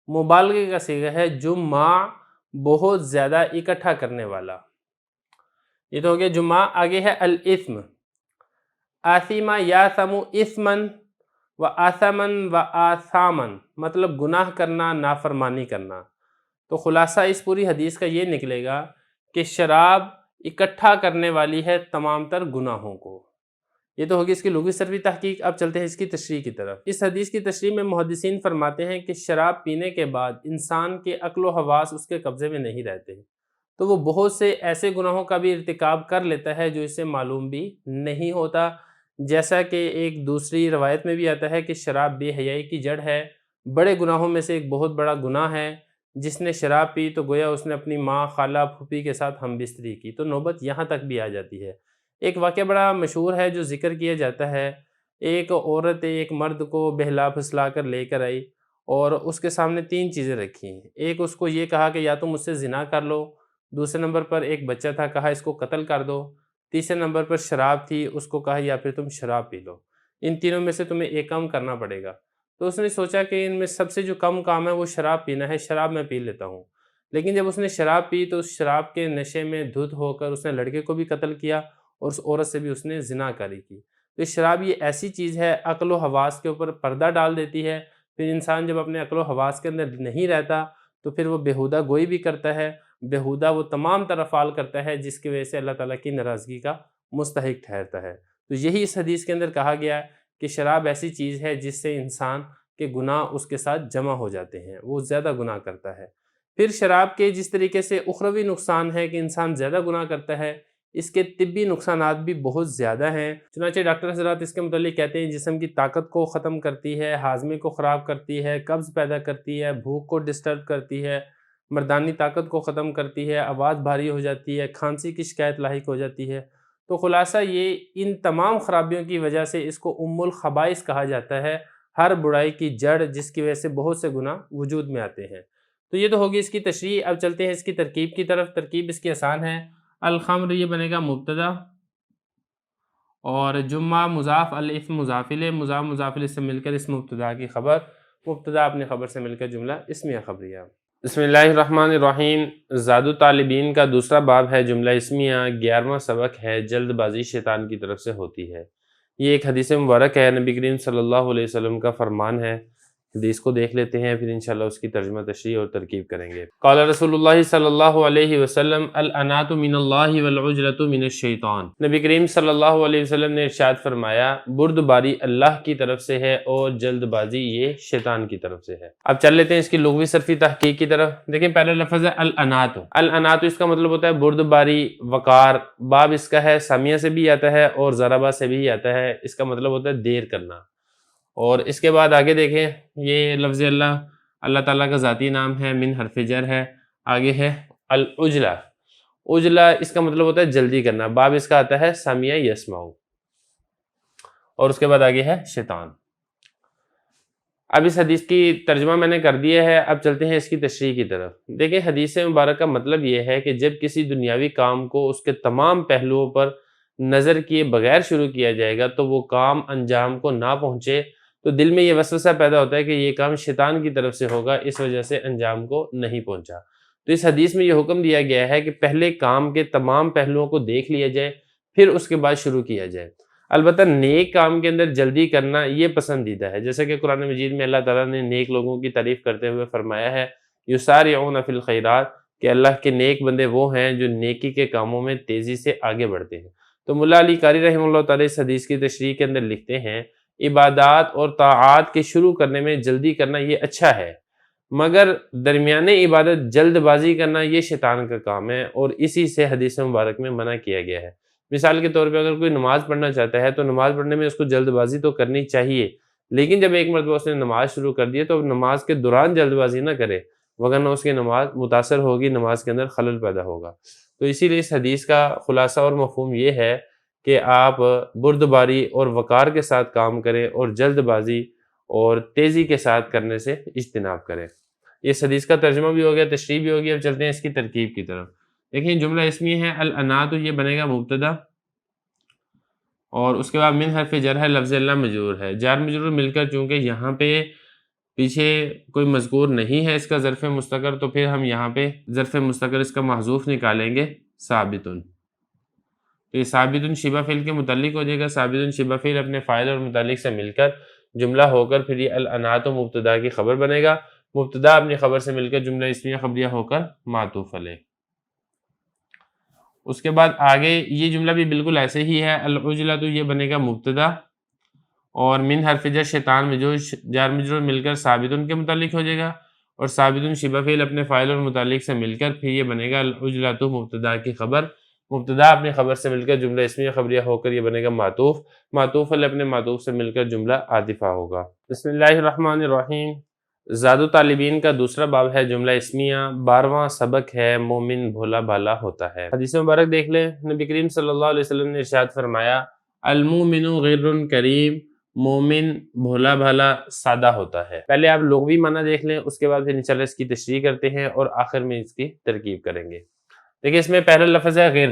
Speaker 1: مبالغے کا صیغہ ہے، جمع بہت زیادہ اکٹھا کرنے والا۔ یہ تو ہو گیا جمع۔ آگے ہے الاثم، آثم یاثم اثما و آثمن و آثامن مطلب گناہ کرنا، نافرمانی کرنا۔ تو خلاصہ اس پوری حدیث کا یہ نکلے گا کہ شراب اکٹھا کرنے والی ہے تمام تر گناہوں کو۔ یہ تو ہوگی اس کی لغوی صرفی تحقیق۔ اب چلتے ہیں اس کی تشریح کی طرف۔ اس حدیث کی تشریح میں محدثین فرماتے ہیں کہ شراب پینے کے بعد انسان کے عقل و حواس اس کے قبضے میں نہیں رہتے، تو وہ بہت سے ایسے گناہوں کا بھی ارتکاب کر لیتا ہے جو اسے معلوم بھی نہیں ہوتا، جیسا کہ ایک دوسری روایت میں بھی آتا ہے کہ شراب بے حیائی کی جڑ ہے۔ بڑے گناہوں میں سے ایک بہت بڑا گناہ ہے، جس نے شراب پی تو گویا اس نے اپنی ماں، خالہ، پھوپھی کے ساتھ ہم بستری کی، تو نوبت یہاں تک بھی آ جاتی ہے۔ ایک واقعہ بڑا مشہور ہے جو ذکر کیا جاتا ہے۔ ایک عورت ایک مرد کو بہلا پھسلا کر لے کر آئی اور اس کے سامنے 3 چیزیں رکھی ہیں۔ ایک اس کو یہ کہا کہ یا تم مجھ سے زنا کر لو، دوسرے نمبر پر ایک بچہ تھا، کہا اس کو قتل کر دو، تیسرے نمبر پر شراب تھی، اس کو کہا یا پھر تم شراب پی لو، ان تینوں میں سے تمہیں ایک کام کرنا پڑے گا۔ تو اس نے سوچا کہ ان میں سب سے جو کم کام ہے وہ شراب پینا ہے، شراب میں پی لیتا ہوں۔ لیکن جب اس نے شراب پی تو اس شراب کے نشے میں دھت ہو کر اس نے لڑکے کو بھی قتل کیا اور اس عورت سے بھی اس نے زنا کاری کی۔ تو شراب یہ ایسی چیز ہے، عقل و حواس کے اوپر پردہ ڈال دیتی ہے۔ پھر انسان جب اپنے عقل و حواس کے اندر نہیں رہتا تو پھر وہ بیہودہ گوئی بھی کرتا ہے، بیہودہ وہ تمام تر افعال کرتا ہے جس کی وجہ سے اللہ تعالیٰ کی ناراضگی کا مستحق ٹھہرتا ہے۔ تو یہی اس حدیث کے اندر کہا گیا ہے کہ شراب ایسی چیز ہے جس سے انسان کے گناہ اس کے ساتھ جمع ہو جاتے ہیں، وہ زیادہ گناہ کرتا ہے۔ پھر شراب کے جس طریقے سے اخروی نقصان ہے کہ انسان زیادہ گناہ کرتا ہے، اس کے طبی نقصانات بھی بہت زیادہ ہیں۔ چنانچہ ڈاکٹر حضرات اس کے متعلق کہتے ہیں جسم کی طاقت کو ختم کرتی ہے، ہاضمے کو خراب کرتی ہے، قبض پیدا کرتی ہے، بھوک کو ڈسٹرب کرتی ہے، مردانی طاقت کو ختم کرتی ہے، آواز بھاری ہو جاتی ہے، کھانسی کی شکایت لاحق ہو جاتی ہے۔ تو خلاصہ یہ ان تمام خرابیوں کی وجہ سے اس کو ام الخبائث کہا جاتا ہے، ہر برائی کی جڑ، جس کی وجہ سے بہت سے گناہ وجود میں آتے ہیں۔ تو یہ تو ہوگی اس کی تشریح۔ اب چلتے ہیں اس کی ترکیب کی طرف۔ ترکیب اس کی آسان ہے۔ الخمر یہ بنے گا مبتدا، اور جمعہ مضاف، الاسم مضاف الیہ، مضاف الیہ سے مل کر اس مبتدا کی خبر، مبتدا اپنی خبر سے مل کر جملہ اسمیہ خبریہ۔ بسم اللہ الرحمن الرحیم۔ زاد الطالبین کا دوسرا باب ہے، جملہ اسمیہ، 11واں سبق ہے، جلد بازی شیطان کی طرف سے ہوتی ہے۔ یہ ایک حدیث مبارک ہے، نبی کریم صلی اللہ علیہ وسلم کا فرمان ہے۔ حدیث کو دیکھ لیتے ہیں، پھر انشاءاللہ اس کی ترجمہ تشریح اور ترکیب کریں گے۔ قال رسول اللہ صلی اللہ علیہ وسلم الانات من اللہ والعجلۃ من الشیطان۔ نبی کریم صلی اللہ علیہ وسلم نے ارشاد فرمایا بردباری اللہ کی طرف سے ہے اور جلد بازی یہ شیطان کی طرف سے ہے۔ اب چل لیتے ہیں اس کی لغوی صرفی تحقیق کی طرف۔ دیکھیں پہلا لفظ ہے الانات۔ الانات اس کا مطلب ہوتا ہے بردباری، وقار۔ باب اس کا ہے سامیہ سے بھی آتا ہے اور ضربہ سے بھی آتا ہے، اس کا مطلب ہوتا ہے دیر کرنا۔ اور اس کے بعد آگے دیکھیں، یہ لفظ اللہ تعالیٰ کا ذاتی نام ہے، من حرف جر ہے۔ آگے ہے العجلہ۔ عجلہ اس کا مطلب ہوتا ہے جلدی کرنا، باب اس کا آتا ہے سامیہ یسمعو۔ اور اس کے بعد آگے ہے شیطان۔ اب اس حدیث کی ترجمہ میں نے کر دیا ہے، اب چلتے ہیں اس کی تشریح کی طرف۔ دیکھیں حدیث مبارک کا مطلب یہ ہے کہ جب کسی دنیاوی کام کو اس کے تمام پہلوؤں پر نظر کیے بغیر شروع کیا جائے گا تو وہ کام انجام کو نہ پہنچے تو دل میں یہ وسوسہ پیدا ہوتا ہے کہ یہ کام شیطان کی طرف سے ہوگا، اس وجہ سے انجام کو نہیں پہنچا۔ تو اس حدیث میں یہ حکم دیا گیا ہے کہ پہلے کام کے تمام پہلوؤں کو دیکھ لیا جائے، پھر اس کے بعد شروع کیا جائے۔ البتہ نیک کام کے اندر جلدی کرنا یہ پسندیدہ ہے، جیسے کہ قرآن مجید میں اللہ تعالیٰ نے نیک لوگوں کی تعریف کرتے ہوئے فرمایا ہے یسارعون فی الخیرات، کہ اللہ کے نیک بندے وہ ہیں جو نیکی کے کاموں میں تیزی سے آگے بڑھتے ہیں۔ تو ملا علی قاری رحمہ اللہ تعالیٰ اس حدیث کی تشریح کے اندر لکھتے ہیں عبادات اور طاعات کے شروع کرنے میں جلدی کرنا یہ اچھا ہے، مگر درمیانے عبادت جلد بازی کرنا یہ شیطان کا کام ہے، اور اسی سے حدیث مبارک میں منع کیا گیا ہے۔ مثال کے طور پہ اگر کوئی نماز پڑھنا چاہتا ہے تو نماز پڑھنے میں اس کو جلد بازی تو کرنی چاہیے، لیکن جب ایک مرتبہ اس نے نماز شروع کر دی تو نماز کے دوران جلد بازی نہ کرے، وگرنہ اس کی نماز متاثر ہوگی، نماز کے اندر خلل پیدا ہوگا۔ تو اسی لیے اس حدیث کا خلاصہ اور مفہوم یہ ہے کہ آپ بردباری اور وقار کے ساتھ کام کریں اور جلد بازی اور تیزی کے ساتھ کرنے سے اجتناب کریں۔ اس حدیث کا ترجمہ بھی ہو گیا، تشریح بھی ہو گیا۔ اب چلتے ہیں اس کی ترکیب کی طرف۔ دیکھیں جملہ اسمی ہے الانات، یہ بنے گا مبتدا، اور اس کے بعد من حرف جر ہے، لفظ اللہ مجرور ہے۔ جار مجرور مل کر چونکہ یہاں پہ پیچھے کوئی مذکور نہیں ہے اس کا ظرف مستقر، تو پھر ہم یہاں پہ ظرف مستقر اس کا محذوف نکالیں گے ثابتن۔ تو یہ ثابتن شبہ فعل کے متعلق ہو جائے گا۔ ثابتن شبہ فعل اپنے فاعل اور متعلق سے مل کر جملہ ہو کر پھر یہ الانعت مبتدا کی خبر بنے گا، مبتدا اپنی خبر سے مل کر جملہ اسمیہ خبریہ ہو کر معطوف علیہ۔ اس کے بعد آگے یہ جملہ بھی بالکل ایسے ہی ہے، العجلہ تو یہ بنے گا مبتدا، اور من حرف جر شیطان میں جو جار مجرور مل کر ثابتن کے متعلق ہو جائے گا، اور ثابتن شبہ فعل اپنے فاعل اور متعلق سے مل کر پھر یہ بنے گا العجلہ تو مبتدا کی خبر، مبتدا اپنی خبر سے مل کر جملہ اسمیہ خبریہ ہو کر یہ بنے گا معطوف، معطوف علیہ اپنے معطوف سے مل کر جملہ عاطفہ ہوگا۔ بسم اللہ الرحمن الرحیم۔ زاد طالبین کا دوسرا باب ہے جملہ اسمیہ، 12واں سبق ہے مومن بھولا بھالا ہوتا ہے۔ حدیث مبارک دیکھ لیں، نبی کریم صلی اللہ علیہ وسلم نے ارشاد فرمایا المومن غر کریم، مومن بھولا بھالا سادہ ہوتا ہے۔ پہلے آپ لغوی معنی دیکھ لیں، اس کے بعد پھر انشاءاللہ اس کی تشریح کرتے ہیں اور آخر میں اس کی ترکیب کریں گے۔ دیکھیں اس میں پہلا لفظ ہے غر،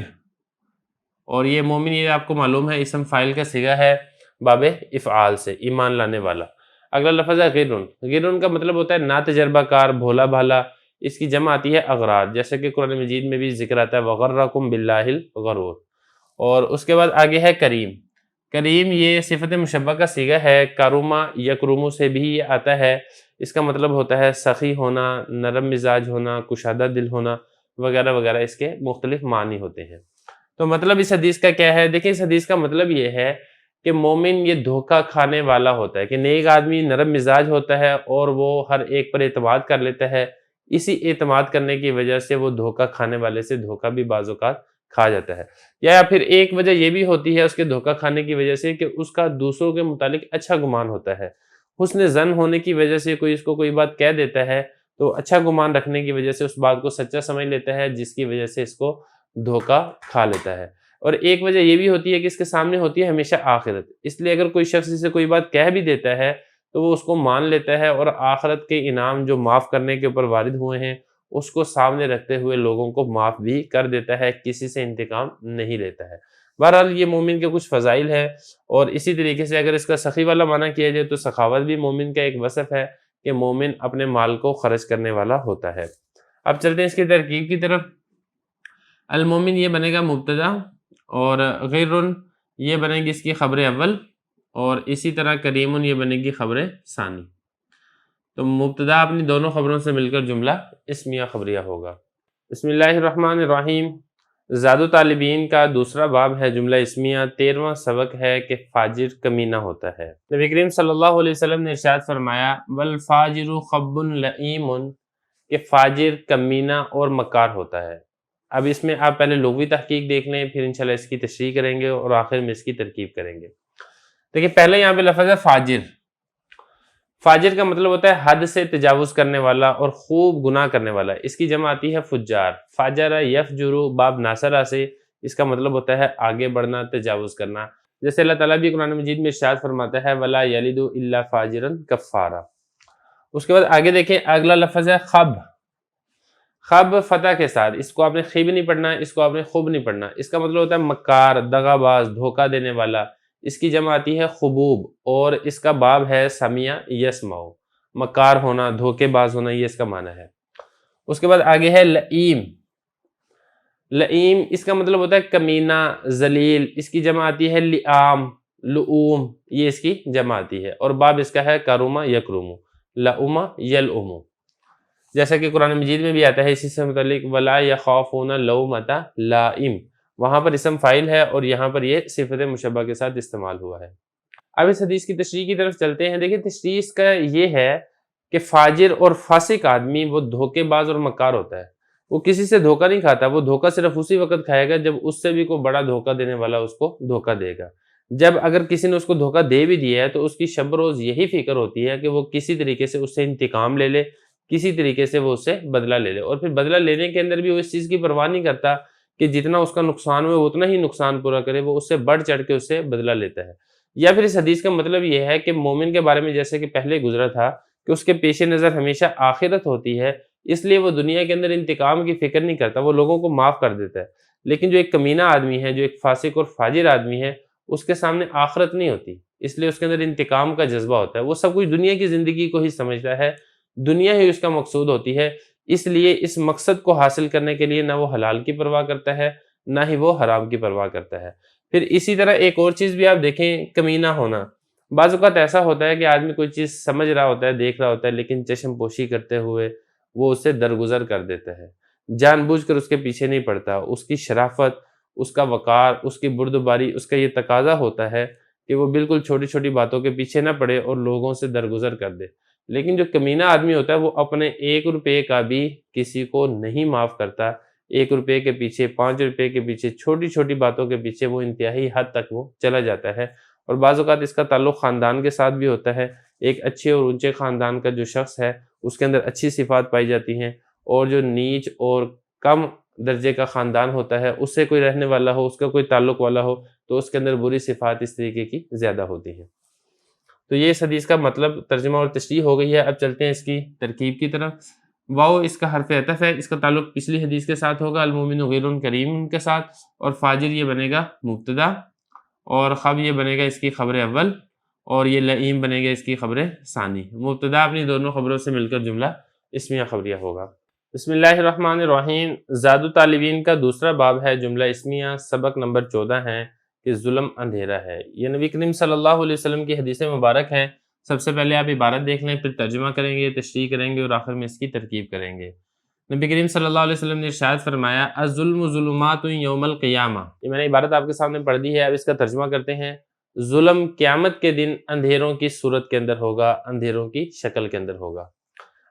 Speaker 1: اور یہ مومن یہ آپ کو معلوم ہے اسم فاعل کا صیغہ ہے باب افعال سے، ایمان لانے والا۔ اگلا لفظ ہے غرن، غرن کا مطلب ہوتا ہے نا تجربہ کار، بھولا بھالا، اس کی جمع آتی ہے اغرار، جیسے کہ قرآن مجید میں بھی ذکر آتا ہے وغرکم باللہ الغرور۔ اور اس کے بعد آگے ہے کریم، کریم یہ صفت مشبہ کا صیغہ ہے، کروما یکرومو سے بھی یہ آتا ہے، اس کا مطلب ہوتا ہے سخی ہونا، نرم مزاج ہونا، کشادہ دل ہونا وغیرہ وغیرہ، اس کے مختلف معنی ہوتے ہیں۔ تو مطلب اس حدیث کا کیا ہے؟ دیکھیں اس حدیث کا مطلب یہ ہے کہ مومن یہ دھوکہ کھانے والا ہوتا ہے، کہ نیک آدمی نرم مزاج ہوتا ہے اور وہ ہر ایک پر اعتماد کر لیتا ہے، اسی اعتماد کرنے کی وجہ سے وہ دھوکہ کھانے والے سے دھوکہ بھی بعض اوقات کھا جاتا ہے۔ یا پھر ایک وجہ یہ بھی ہوتی ہے اس کے دھوکہ کھانے کی وجہ سے کہ اس کا دوسروں کے متعلق اچھا گمان ہوتا ہے، حسن ظن ہونے کی وجہ سے کوئی اس کو کوئی بات کہہ دیتا ہے تو اچھا گمان رکھنے کی وجہ سے اس بات کو سچا سمجھ لیتا ہے، جس کی وجہ سے اس کو دھوکہ کھا لیتا ہے۔ اور ایک وجہ یہ بھی ہوتی ہے کہ اس کے سامنے ہوتی ہے ہمیشہ آخرت، اس لیے اگر کوئی شخص اسے کوئی بات کہہ بھی دیتا ہے تو وہ اس کو مان لیتا ہے، اور آخرت کے انعام جو معاف کرنے کے اوپر وارد ہوئے ہیں اس کو سامنے رکھتے ہوئے لوگوں کو معاف بھی کر دیتا ہے، کسی سے انتقام نہیں لیتا ہے۔ بہرحال یہ مومن کے کچھ فضائل ہیں، اور اسی طریقے سے اگر اس کا سخی والا معنی کیا جائے تو سخاوت بھی مومن کا ایک وصف ہے کہ مومن اپنے مال کو خرچ کرنے والا ہوتا ہے۔ اب چلتے ہیں اس کی ترکیب کی طرف۔ المومن یہ بنے گا مبتدا، اور غیرن یہ بنے گی اس کی خبر اول، اور اسی طرح کریمن یہ بنے گی خبر ثانی۔ تو مبتدا اپنی دونوں خبروں سے مل کر جملہ اسمیہ خبریہ ہوگا۔ بسم اللہ الرحمن الرحیم۔ زاد طالبین کا دوسرا باب ہے جملہ اسمیہ، 13واں سبق ہے کہ فاجر کمینہ ہوتا ہے۔ نبی کریم صلی اللہ علیہ وسلم نے ارشاد فرمایا والفاجر خب لئیم، کہ فاجر کمینہ اور مکار ہوتا ہے۔ اب اس میں آپ پہلے لغوی تحقیق دیکھ لیں، پھر انشاءاللہ اس کی تشریح کریں گے اور آخر میں اس کی ترکیب کریں گے۔ دیکھیں پہلے یہاں پہ لفظ ہے فاجر، فاجر کا مطلب ہوتا ہے حد سے تجاوز کرنے والا اور خوب گناہ کرنے والا، اس کی جمع آتی ہے فجار، فاجر یفجر باب ناصرہ سے، اس کا مطلب ہوتا ہے آگے بڑھنا، تجاوز کرنا، جیسے اللہ تعالیٰ بھی قرآن مجید میں ارشاد فرماتا ہے وَلَا يَلِدُ إِلَّا فَاجِرًا كَفَّارًا۔ اس کے بعد آگے دیکھیں اگلا لفظ ہے خب، خب فتح کے ساتھ، اس کو آپ نے خیب نہیں پڑھنا، اس کو آپ نے خوب نہیں پڑھنا، اس کا مطلب ہوتا ہے مکار، دغا باز، دھوکہ دینے والا، اس کی جمع آتی ہے خبوب، اور اس کا باب ہے سمیع یسمع، مکار ہونا، دھوکے باز ہونا، یہ اس کا معنی ہے۔ اس کے بعد آگے ہے لئیم، لئیم اس کا مطلب ہوتا ہے کمینہ، ذلیل، اس کی جمع آتی ہے لئام، لؤوم، یہ اس کی جمع آتی ہے، اور باب اس کا ہے کروما یکرومو، لؤم یلؤم، جیسا کہ قرآن مجید میں بھی آتا ہے اسی سے متعلق وَلَا يَخَافُونَ لَوْمَةَ لَائِمٍ، وہاں پر اسم فاعل ہے اور یہاں پر یہ صفت مشبہ کے ساتھ استعمال ہوا ہے۔ اب اس حدیث کی تشریح کی طرف چلتے ہیں۔ دیکھیں تشریح اس کا یہ ہے کہ فاجر اور فاسق آدمی وہ دھوکے باز اور مکار ہوتا ہے، وہ کسی سے دھوکہ نہیں کھاتا، وہ دھوکہ صرف اسی وقت کھائے گا جب اس سے بھی کوئی بڑا دھوکہ دینے والا اس کو دھوکہ دے گا۔ جب اگر کسی نے اس کو دھوکہ دے بھی دیا ہے تو اس کی شب روز یہی فکر ہوتی ہے کہ وہ کسی طریقے سے اس سے انتقام لے لے، کسی طریقے سے وہ اس سے بدلہ لے لے، اور پھر بدلہ لینے کے اندر بھی وہ اس چیز کی پرواہ نہیں کرتا کہ جتنا اس کا نقصان ہوئے اتنا ہی نقصان پورا کرے، وہ اس سے بڑھ چڑھ کے اس سے بدلہ لیتا ہے۔ یا پھر اس حدیث کا مطلب یہ ہے کہ مومن کے بارے میں جیسے کہ پہلے گزرا تھا کہ اس کے پیش نظر ہمیشہ آخرت ہوتی ہے، اس لیے وہ دنیا کے اندر انتقام کی فکر نہیں کرتا، وہ لوگوں کو معاف کر دیتا ہے۔ لیکن جو ایک کمینہ آدمی ہے، جو ایک فاسق اور فاجر آدمی ہے، اس کے سامنے آخرت نہیں ہوتی، اس لیے اس کے اندر انتقام کا جذبہ ہوتا ہے، وہ سب کچھ دنیا کی زندگی کو ہی سمجھتا ہے، دنیا ہی اس کا مقصود ہوتی ہے، اس لیے اس مقصد کو حاصل کرنے کے لیے نہ وہ حلال کی پرواہ کرتا ہے نہ ہی وہ حرام کی پرواہ کرتا ہے۔ پھر اسی طرح ایک اور چیز بھی آپ دیکھیں، کمینہ ہونا، بعض اوقات ایسا ہوتا ہے کہ آدمی کوئی چیز سمجھ رہا ہوتا ہے، دیکھ رہا ہوتا ہے، لیکن چشم پوشی کرتے ہوئے وہ اسے درگزر کر دیتا ہے، جان بوجھ کر اس کے پیچھے نہیں پڑتا۔ اس کی شرافت، اس کا وقار، اس کی بردباری، اس کا یہ تقاضا ہوتا ہے کہ وہ بالکل چھوٹی چھوٹی باتوں کے پیچھے نہ پڑے اور لوگوں سے درگزر کر دے۔ لیکن جو کمینہ آدمی ہوتا ہے وہ اپنے 1 روپے کا بھی کسی کو نہیں معاف کرتا۔ 1 روپے کے پیچھے، 5 روپے کے پیچھے، چھوٹی چھوٹی باتوں کے پیچھے وہ انتہائی حد تک وہ چلا جاتا ہے۔ اور بعض اوقات اس کا تعلق خاندان کے ساتھ بھی ہوتا ہے۔ ایک اچھے اور اونچے خاندان کا جو شخص ہے اس کے اندر اچھی صفات پائی جاتی ہیں، اور جو نیچ اور کم درجے کا خاندان ہوتا ہے اس سے کوئی رہنے والا ہو، اس کا کوئی تعلق والا ہو، تو اس کے اندر بری صفات اس طریقے کی زیادہ ہوتی ہیں۔ تو یہ اس حدیث کا مطلب، ترجمہ اور تشریح ہو گئی ہے۔ اب چلتے ہیں اس کی ترکیب کی طرف۔ واو اس کا حرف عطف ہے، اس کا تعلق پچھلی حدیث کے ساتھ ہوگا، المومن غیر کریم کے ساتھ، اور فاجر یہ بنے گا مبتدا، اور خب یہ بنے گا اس کی خبر اول، اور یہ لئیم بنے گا اس کی خبر ثانی۔ مبتدا اپنی دونوں خبروں سے مل کر جملہ اسمیہ خبریہ ہوگا۔ بسم اللہ الرحمن الرحیم۔ زاد طالبین کا دوسرا باب ہے، جملہ اسمیہ، سبق نمبر 14 ہے کہ ظلم اندھیرا ہے۔ یہ نبی کریم صلی اللہ علیہ وسلم کی حدیث مبارک ہیں۔ سب سے پہلے آپ عبارت دیکھ لیں، پھر ترجمہ کریں گے، تشریح کریں گے، اور آخر میں اس کی ترکیب کریں گے۔ نبی کریم صلی اللہ علیہ وسلم نے ارشاد فرمایا، الظلم ظلمات یوم القیامہ۔ یہ میں نے عبارت آپ کے سامنے پڑھ دی ہے، اب اس کا ترجمہ کرتے ہیں۔ ظلم قیامت کے دن اندھیروں کی صورت کے اندر ہوگا، اندھیروں کی شکل کے اندر ہوگا۔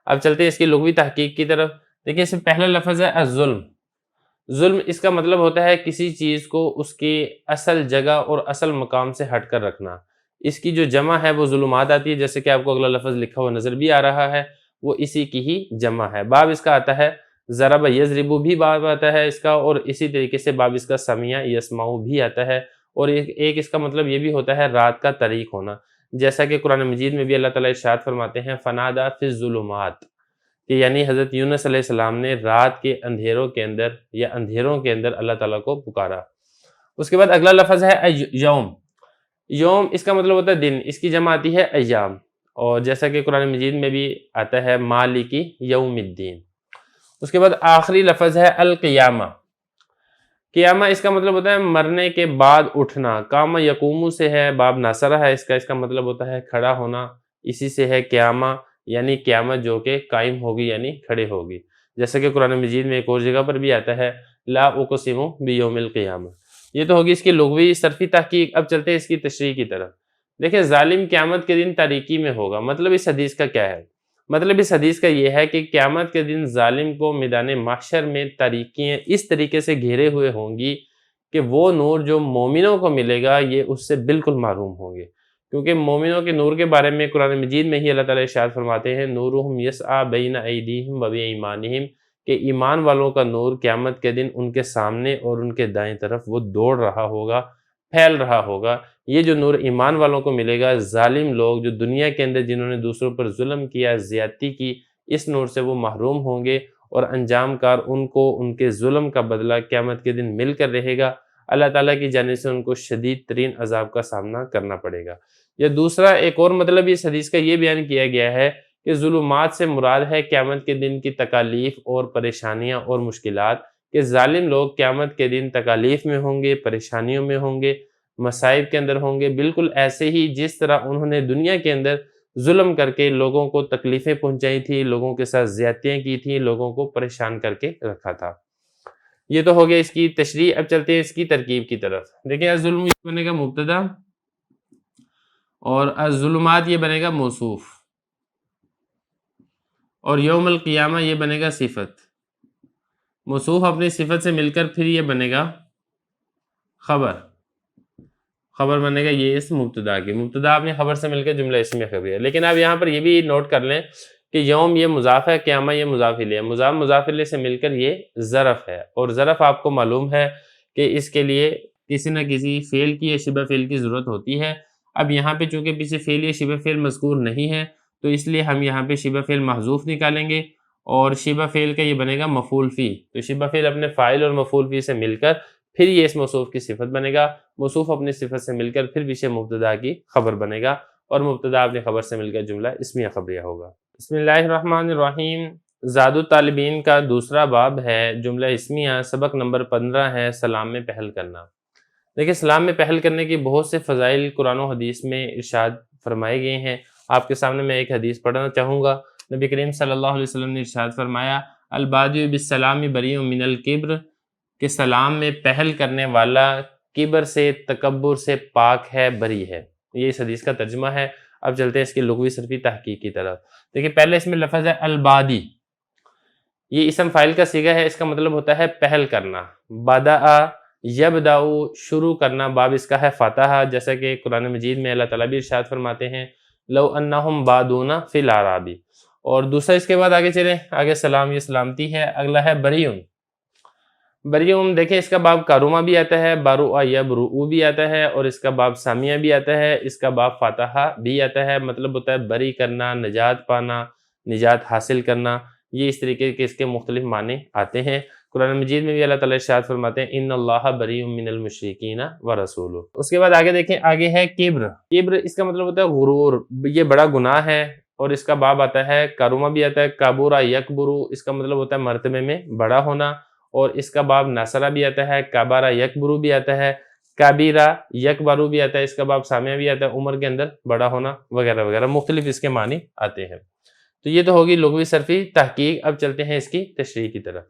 Speaker 1: اب چلتے ہیں اس کی لغوی تحقیق کی طرف۔ دیکھیں اس میں پہلا لفظ ہے الظلم۔ ظلم اس کا مطلب ہوتا ہے کسی چیز کو اس کی اصل جگہ اور اصل مقام سے ہٹ کر رکھنا۔ اس کی جو جمع ہے وہ ظلمات آتی ہے، جیسے کہ آپ کو اگلا لفظ لکھا ہوا نظر بھی آ رہا ہے، وہ اسی کی ہی جمع ہے۔ باب اس کا آتا ہے ضرب یضرب بھی باب آتا ہے اس کا، اور اسی طریقے سے باب اس کا سمع یسمع بھی آتا ہے، اور ایک اس کا مطلب یہ بھی ہوتا ہے رات کا طریق ہونا، جیسا کہ قرآن مجید میں بھی اللہ تعالیٰ ارشاد فرماتے ہیں فنادا فی الظلمات، کہ یعنی حضرت یونس علیہ السلام نے رات کے اندھیروں کے اندر یا اندھیروں کے اندر اللہ تعالیٰ کو پکارا۔ اس کے بعد اگلا لفظ ہے یوم۔ یوم اس کا مطلب ہوتا ہے دن، اس کی جمع آتی ہے ایام، اور جیسا کہ قرآن مجید میں بھی آتا ہے مالکی یوم الدین۔ اس کے بعد آخری لفظ ہے القیامہ۔ قیامہ اس کا مطلب ہوتا ہے مرنے کے بعد اٹھنا، قام یقومو سے ہے، باب ناصرہ ہے اس کا مطلب ہوتا ہے کھڑا ہونا، اسی سے ہے قیامہ، یعنی قیامت جو کہ قائم ہوگی یعنی کھڑے ہوگی، جیسا کہ قرآن مجید میں ایک اور جگہ پر بھی آتا ہے لا اقسم بیوم القیامہ۔ یہ تو ہوگی اس کی لغوی صرفی تحقیق۔ اب چلتے ہیں اس کی تشریح کی طرف۔ دیکھیں ظالم قیامت کے دن تاریکی میں ہوگا، مطلب اس حدیث کا کیا ہے؟ مطلب اس حدیث کا یہ ہے کہ قیامت کے دن ظالم کو میدان محشر میں تاریکیاں اس طریقے سے گھیرے ہوئے ہوں گی کہ وہ نور جو مومنوں کو ملے گا یہ اس سے بالکل محروم ہوں گے، کیونکہ مومنوں کے نور کے بارے میں قرآن مجید میں ہی اللہ تعالیٰ ارشاد فرماتے ہیں نورہم یسعی بین ایدیہم و بایمانہم، کہ ایمان والوں کا نور قیامت کے دن ان کے سامنے اور ان کے دائیں طرف وہ دوڑ رہا ہوگا، پھیل رہا ہوگا۔ یہ جو نور ایمان والوں کو ملے گا، ظالم لوگ جو دنیا کے اندر جنہوں نے دوسروں پر ظلم کیا، زیادتی کی، اس نور سے وہ محروم ہوں گے، اور انجام کار ان کو ان کے ظلم کا بدلہ قیامت کے دن مل کر رہے گا۔ اللہ تعالیٰ کی جانب سے ان کو شدید ترین عذاب کا سامنا کرنا پڑے گا۔ یا دوسرا ایک اور مطلب اس حدیث کا یہ بیان کیا گیا ہے کہ ظلمات سے مراد ہے قیامت کے دن کی تکالیف اور پریشانیاں اور مشکلات، کہ ظالم لوگ قیامت کے دن تکالیف میں ہوں گے، پریشانیوں میں ہوں گے، مصائب کے اندر ہوں گے، بالکل ایسے ہی جس طرح انہوں نے دنیا کے اندر ظلم کر کے لوگوں کو تکلیفیں پہنچائی تھی، لوگوں کے ساتھ زیادتیاں کی تھیں، لوگوں کو پریشان کر کے رکھا تھا۔ یہ تو ہو گیا اس کی تشریح۔ اب چلتے ہیں اس کی ترکیب کی طرف۔ دیکھیں الظلم یہ بنے گا مبتدا، اور الظلمات یہ بنے گا موصوف، اور یوم القیامہ یہ بنے گا صفت۔ موصوف اپنی صفت سے مل کر پھر یہ بنے گا خبر بنے گا یہ اس مبتدا کی، مبتدا اپنی خبر سے مل کر جملہ اسمیہ خبریہ۔ لیکن آپ یہاں پر یہ بھی نوٹ کر لیں کہ یوم یہ مضاف ہے، قیامہ یہ مضاف الیہ ہے، مضاف الیہ سے مل کر یہ ظرف ہے، اور ظرف آپ کو معلوم ہے کہ اس کے لیے کسی نہ کسی فعل کی یا شبہ فعل کی ضرورت ہوتی ہے۔ اب یہاں پہ چونکہ پیچھے فعل یا شبہ فعل مذکور نہیں ہے، تو اس لیے ہم یہاں پہ شبہ فعل محذوف نکالیں گے، اور شبہ فعل کا یہ بنے گا مفعول فی۔ تو شبہ فعل اپنے فاعل اور مفعول فی سے مل کر پھر یہ اس موصوف کی صفت بنے گا، موصوف اپنی صفت سے مل کر پھر پیچھے مبتدا کی خبر بنے گا، اور مبتدا اپنی خبر سے مل کر جملہ اسمیہ خبریہ ہوگا۔ بسم اللہ الرحمن الرحیم۔ زاد الطالبین کا دوسرا باب ہے، جملہ اسمیہ، سبق نمبر 15 ہے سلام میں پہل کرنا۔ دیکھیں سلام میں پہل کرنے کی بہت سے فضائل قرآن و حدیث میں ارشاد فرمائے گئے ہیں۔ آپ کے سامنے میں ایک حدیث پڑھنا چاہوں گا۔ نبی کریم صلی اللہ علیہ وسلم نے ارشاد فرمایا البادی بالسلام بری من الکبر، کہ سلام میں پہل کرنے والا کبر سے، تکبر سے پاک ہے، بری ہے۔ یہ اس حدیث کا ترجمہ ہے۔ اب چلتے ہیں اس کی لغوی صرفی تحقیق کی طرف۔ دیکھیں پہلے اس میں لفظ ہے البادی، یہ اسم فاعل کا صیغہ ہے، اس کا مطلب ہوتا ہے پہل کرنا۔ بدأ یبدأ، شروع کرنا، باب اس کا ہے فاتحہ، جیسا کہ قرآن مجید میں اللہ تعالیٰ بھی ارشاد فرماتے ہیں لو انہم بادون فی الاعراب۔ اور دوسرا اس کے بعد آگے چلیں، آگے سلام، یہ سلامتی ہے۔ اگلا ہے بریون۔ بریون دیکھیں اس کا باب کاروما بھی آتا ہے، بارؤ یبرؤ بھی آتا ہے، اور اس کا باب سامیہ بھی آتا ہے، اس کا باب فاتحہ بھی آتا ہے۔ مطلب ہوتا ہے بری کرنا، نجات پانا، نجات حاصل کرنا۔ یہ اس طریقے کے اس کے مختلف معنی آتے ہیں۔ قرآن مجید میں بھی اللہ تعالیٰ ارشاد فرماتے ہیں ان اللہ بریء من المشرکین ورسولہ۔ اس کے بعد آگے دیکھیں، آگے ہے کبر۔ کبر اس کا مطلب ہوتا ہے غرور، یہ بڑا گناہ ہے، اور اس کا باب آتا ہے کاروما بھی آتا ہے، کابورا یکبرو، اس کا مطلب ہوتا ہے مرتبے میں بڑا ہونا، اور اس کا باب ناصرہ بھی آتا ہے، کابارا یکبرو بھی آتا ہے، کابیرہ یکبرو بھی آتا ہے، اس کا باب سامیہ بھی آتا ہے، عمر کے اندر بڑا ہونا وغیرہ وغیرہ، مختلف اس کے معنی آتے ہیں۔ تو یہ تو ہوگی لغوی صرفی تحقیق۔ اب چلتے ہیں اس کی تشریح کی طرف۔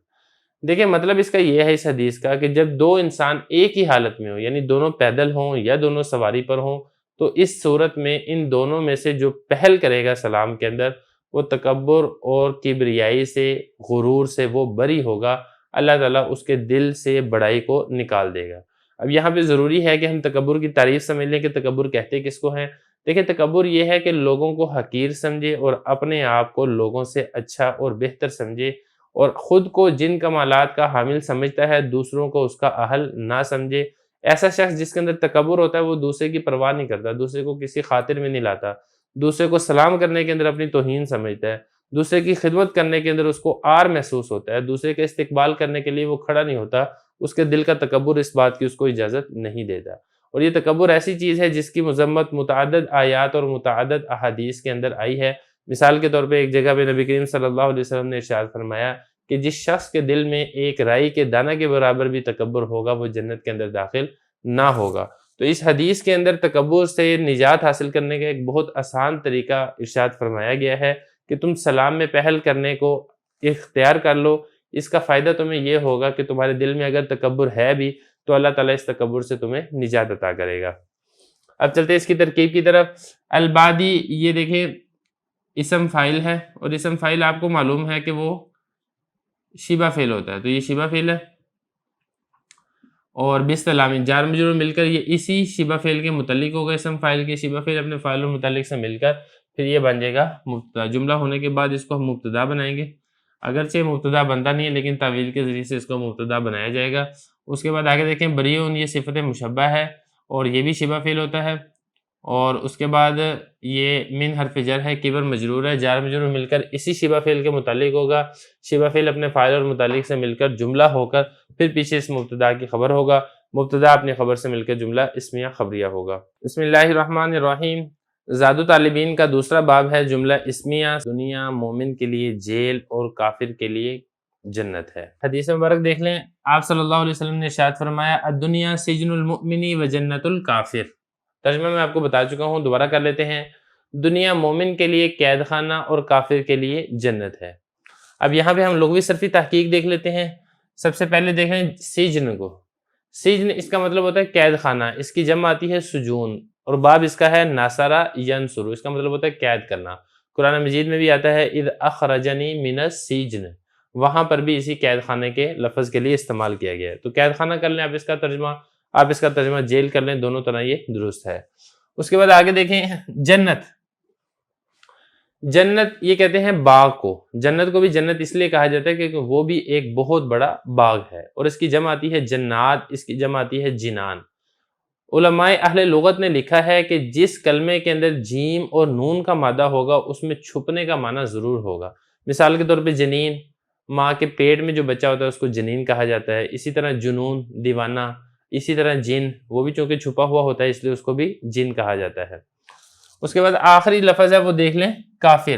Speaker 1: دیکھیں مطلب اس کا یہ ہے اس حدیث کا کہ جب دو انسان ایک ہی حالت میں ہوں، یعنی دونوں پیدل ہوں یا دونوں سواری پر ہوں، تو اس صورت میں ان دونوں میں سے جو پہل کرے گا سلام کے اندر، وہ تکبر اور کبریائی سے، غرور سے وہ بری ہوگا۔ اللہ تعالیٰ اس کے دل سے بڑائی کو نکال دے گا۔ اب یہاں پہ ضروری ہے کہ ہم تکبر کی تعریف سمجھ لیں کہ تکبر کہتے کس کو ہیں۔ دیکھیں تکبر یہ ہے کہ لوگوں کو حقیر سمجھے اور اپنے آپ کو لوگوں سے اچھا اور بہتر سمجھے، اور خود کو جن کمالات کا حامل سمجھتا ہے دوسروں کو اس کا اہل نہ سمجھے۔ ایسا شخص جس کے اندر تکبر ہوتا ہے وہ دوسرے کی پرواہ نہیں کرتا، دوسرے کو کسی خاطر میں نہیں لاتا، دوسرے کو سلام کرنے کے اندر اپنی توہین سمجھتا ہے، دوسرے کی خدمت کرنے کے اندر اس کو عار محسوس ہوتا ہے، دوسرے کا استقبال کرنے کے لیے وہ کھڑا نہیں ہوتا، اس کے دل کا تکبر اس بات کی اس کو اجازت نہیں دیتا۔ اور یہ تکبر ایسی چیز ہے جس کی مذمت متعدد آیات اور متعدد احادیث کے اندر آئی ہے۔ مثال کے طور پہ ایک جگہ پہ نبی کریم صلی اللہ علیہ وسلم نے ارشاد فرمایا کہ جس شخص کے دل میں ایک رائی کے دانہ کے برابر بھی تکبر ہوگا وہ جنت کے اندر داخل نہ ہوگا۔ تو اس حدیث کے اندر تکبر سے نجات حاصل کرنے کا ایک بہت آسان طریقہ ارشاد فرمایا گیا ہے کہ تم سلام میں پہل کرنے کو اختیار کر لو۔ اس کا فائدہ تمہیں یہ ہوگا کہ تمہارے دل میں اگر تکبر ہے بھی تو اللہ تعالیٰ اس تکبر سے تمہیں نجات عطا کرے گا۔ اب چلتے ہیں اس کی ترکیب کی طرف۔ البادی، یہ دیکھیں اسم فاعل ہے، اور اسم فاعل آپ کو معلوم ہے کہ وہ شبہ فعل ہوتا ہے، تو یہ شبہ فعل ہے، اور بالسلام جار مجرور مل کر یہ اسی شبہ فعل کے متعلق ہوگا۔ اسم فاعل کے شبہ فعل اپنے فاعل اور متعلق سے مل کر پھر یہ بن جائے گا مبتدا۔ جملہ ہونے کے بعد اس کو ہم مبتدا بنائیں گے، اگرچہ مبتدا بنتا نہیں ہے لیکن تعویل کے ذریعے سے اس کو مبتدا بنایا جائے گا۔ اس کے بعد آگے دیکھیں بریون، یہ صفت مشبہ ہے اور یہ بھی شبہ فعل ہوتا ہے، اور اس کے بعد یہ من حرف جر ہے، کبر مجرور ہے، جار مجرور مل کر اسی شبہ فعل کے متعلق ہوگا۔ شبہ فعل اپنے فاعل اور متعلق سے مل کر جملہ ہو کر پھر پیچھے اس مبتدا کی خبر ہوگا، مبتدا اپنی خبر سے مل کر جملہ اسمیہ خبریہ ہوگا۔ بسم اللہ الرحمن الرحیم۔ زاد طالبین کا دوسرا باب ہے جملہ اسمیہ۔ دنیا مومن کے لیے جیل اور کافر کے لیے جنت ہے۔ حدیث مبارک دیکھ لیں، آپ صلی اللہ علیہ وسلم نے ارشاد فرمایا الدنیا سجن المؤمن و جنت الکافر۔ ترجمہ میں آپ کو بتا چکا ہوں، دوبارہ کر لیتے ہیں۔ دنیا مومن کے لیے قید خانہ اور کافر کے لیے جنت ہے۔ اب یہاں پہ ہم لغوی صرفی تحقیق دیکھ لیتے ہیں۔ سب سے پہلے دیکھیں سجن کو۔ سجن اس کا مطلب ہوتا ہے قید خانہ، اس کی جمع آتی ہے سجون، اور باب اس کا ہے ناصرہ ینصر، اس کا مطلب ہوتا ہے قید کرنا۔ قرآن مجید میں بھی آتا ہے اذ اخرجنی من السجن، وہاں پر بھی اسی قید خانے کے لفظ کے لیے استعمال کیا گیا ہے۔ تو قید خانہ کر لیں آپ اس کا ترجمہ جیل کر لیں، دونوں طرح یہ درست ہے۔ اس کے بعد آگے دیکھیں جنت۔ جنت یہ کہتے ہیں باغ کو، جنت کو بھی جنت اس لیے کہا جاتا ہے کیونکہ وہ بھی ایک بہت بڑا باغ ہے، اور اس کی جمع آتی ہے جنات، اس کی جمع آتی ہے جنان۔ علماء اہل لغت نے لکھا ہے کہ جس کلمے کے اندر جیم اور نون کا مادہ ہوگا اس میں چھپنے کا معنی ضرور ہوگا۔ مثال کے طور پہ جنین، ماں کے پیٹ میں جو بچہ ہوتا ہے اس کو جنین کہا جاتا ہے۔ اسی طرح جنون دیوانہ، اسی طرح جن، وہ بھی چونکہ چھپا ہوا ہوتا ہے اس لیے اس کو بھی جن کہا جاتا ہے۔ اس کے بعد آخری لفظ ہے وہ دیکھ لیں کافر۔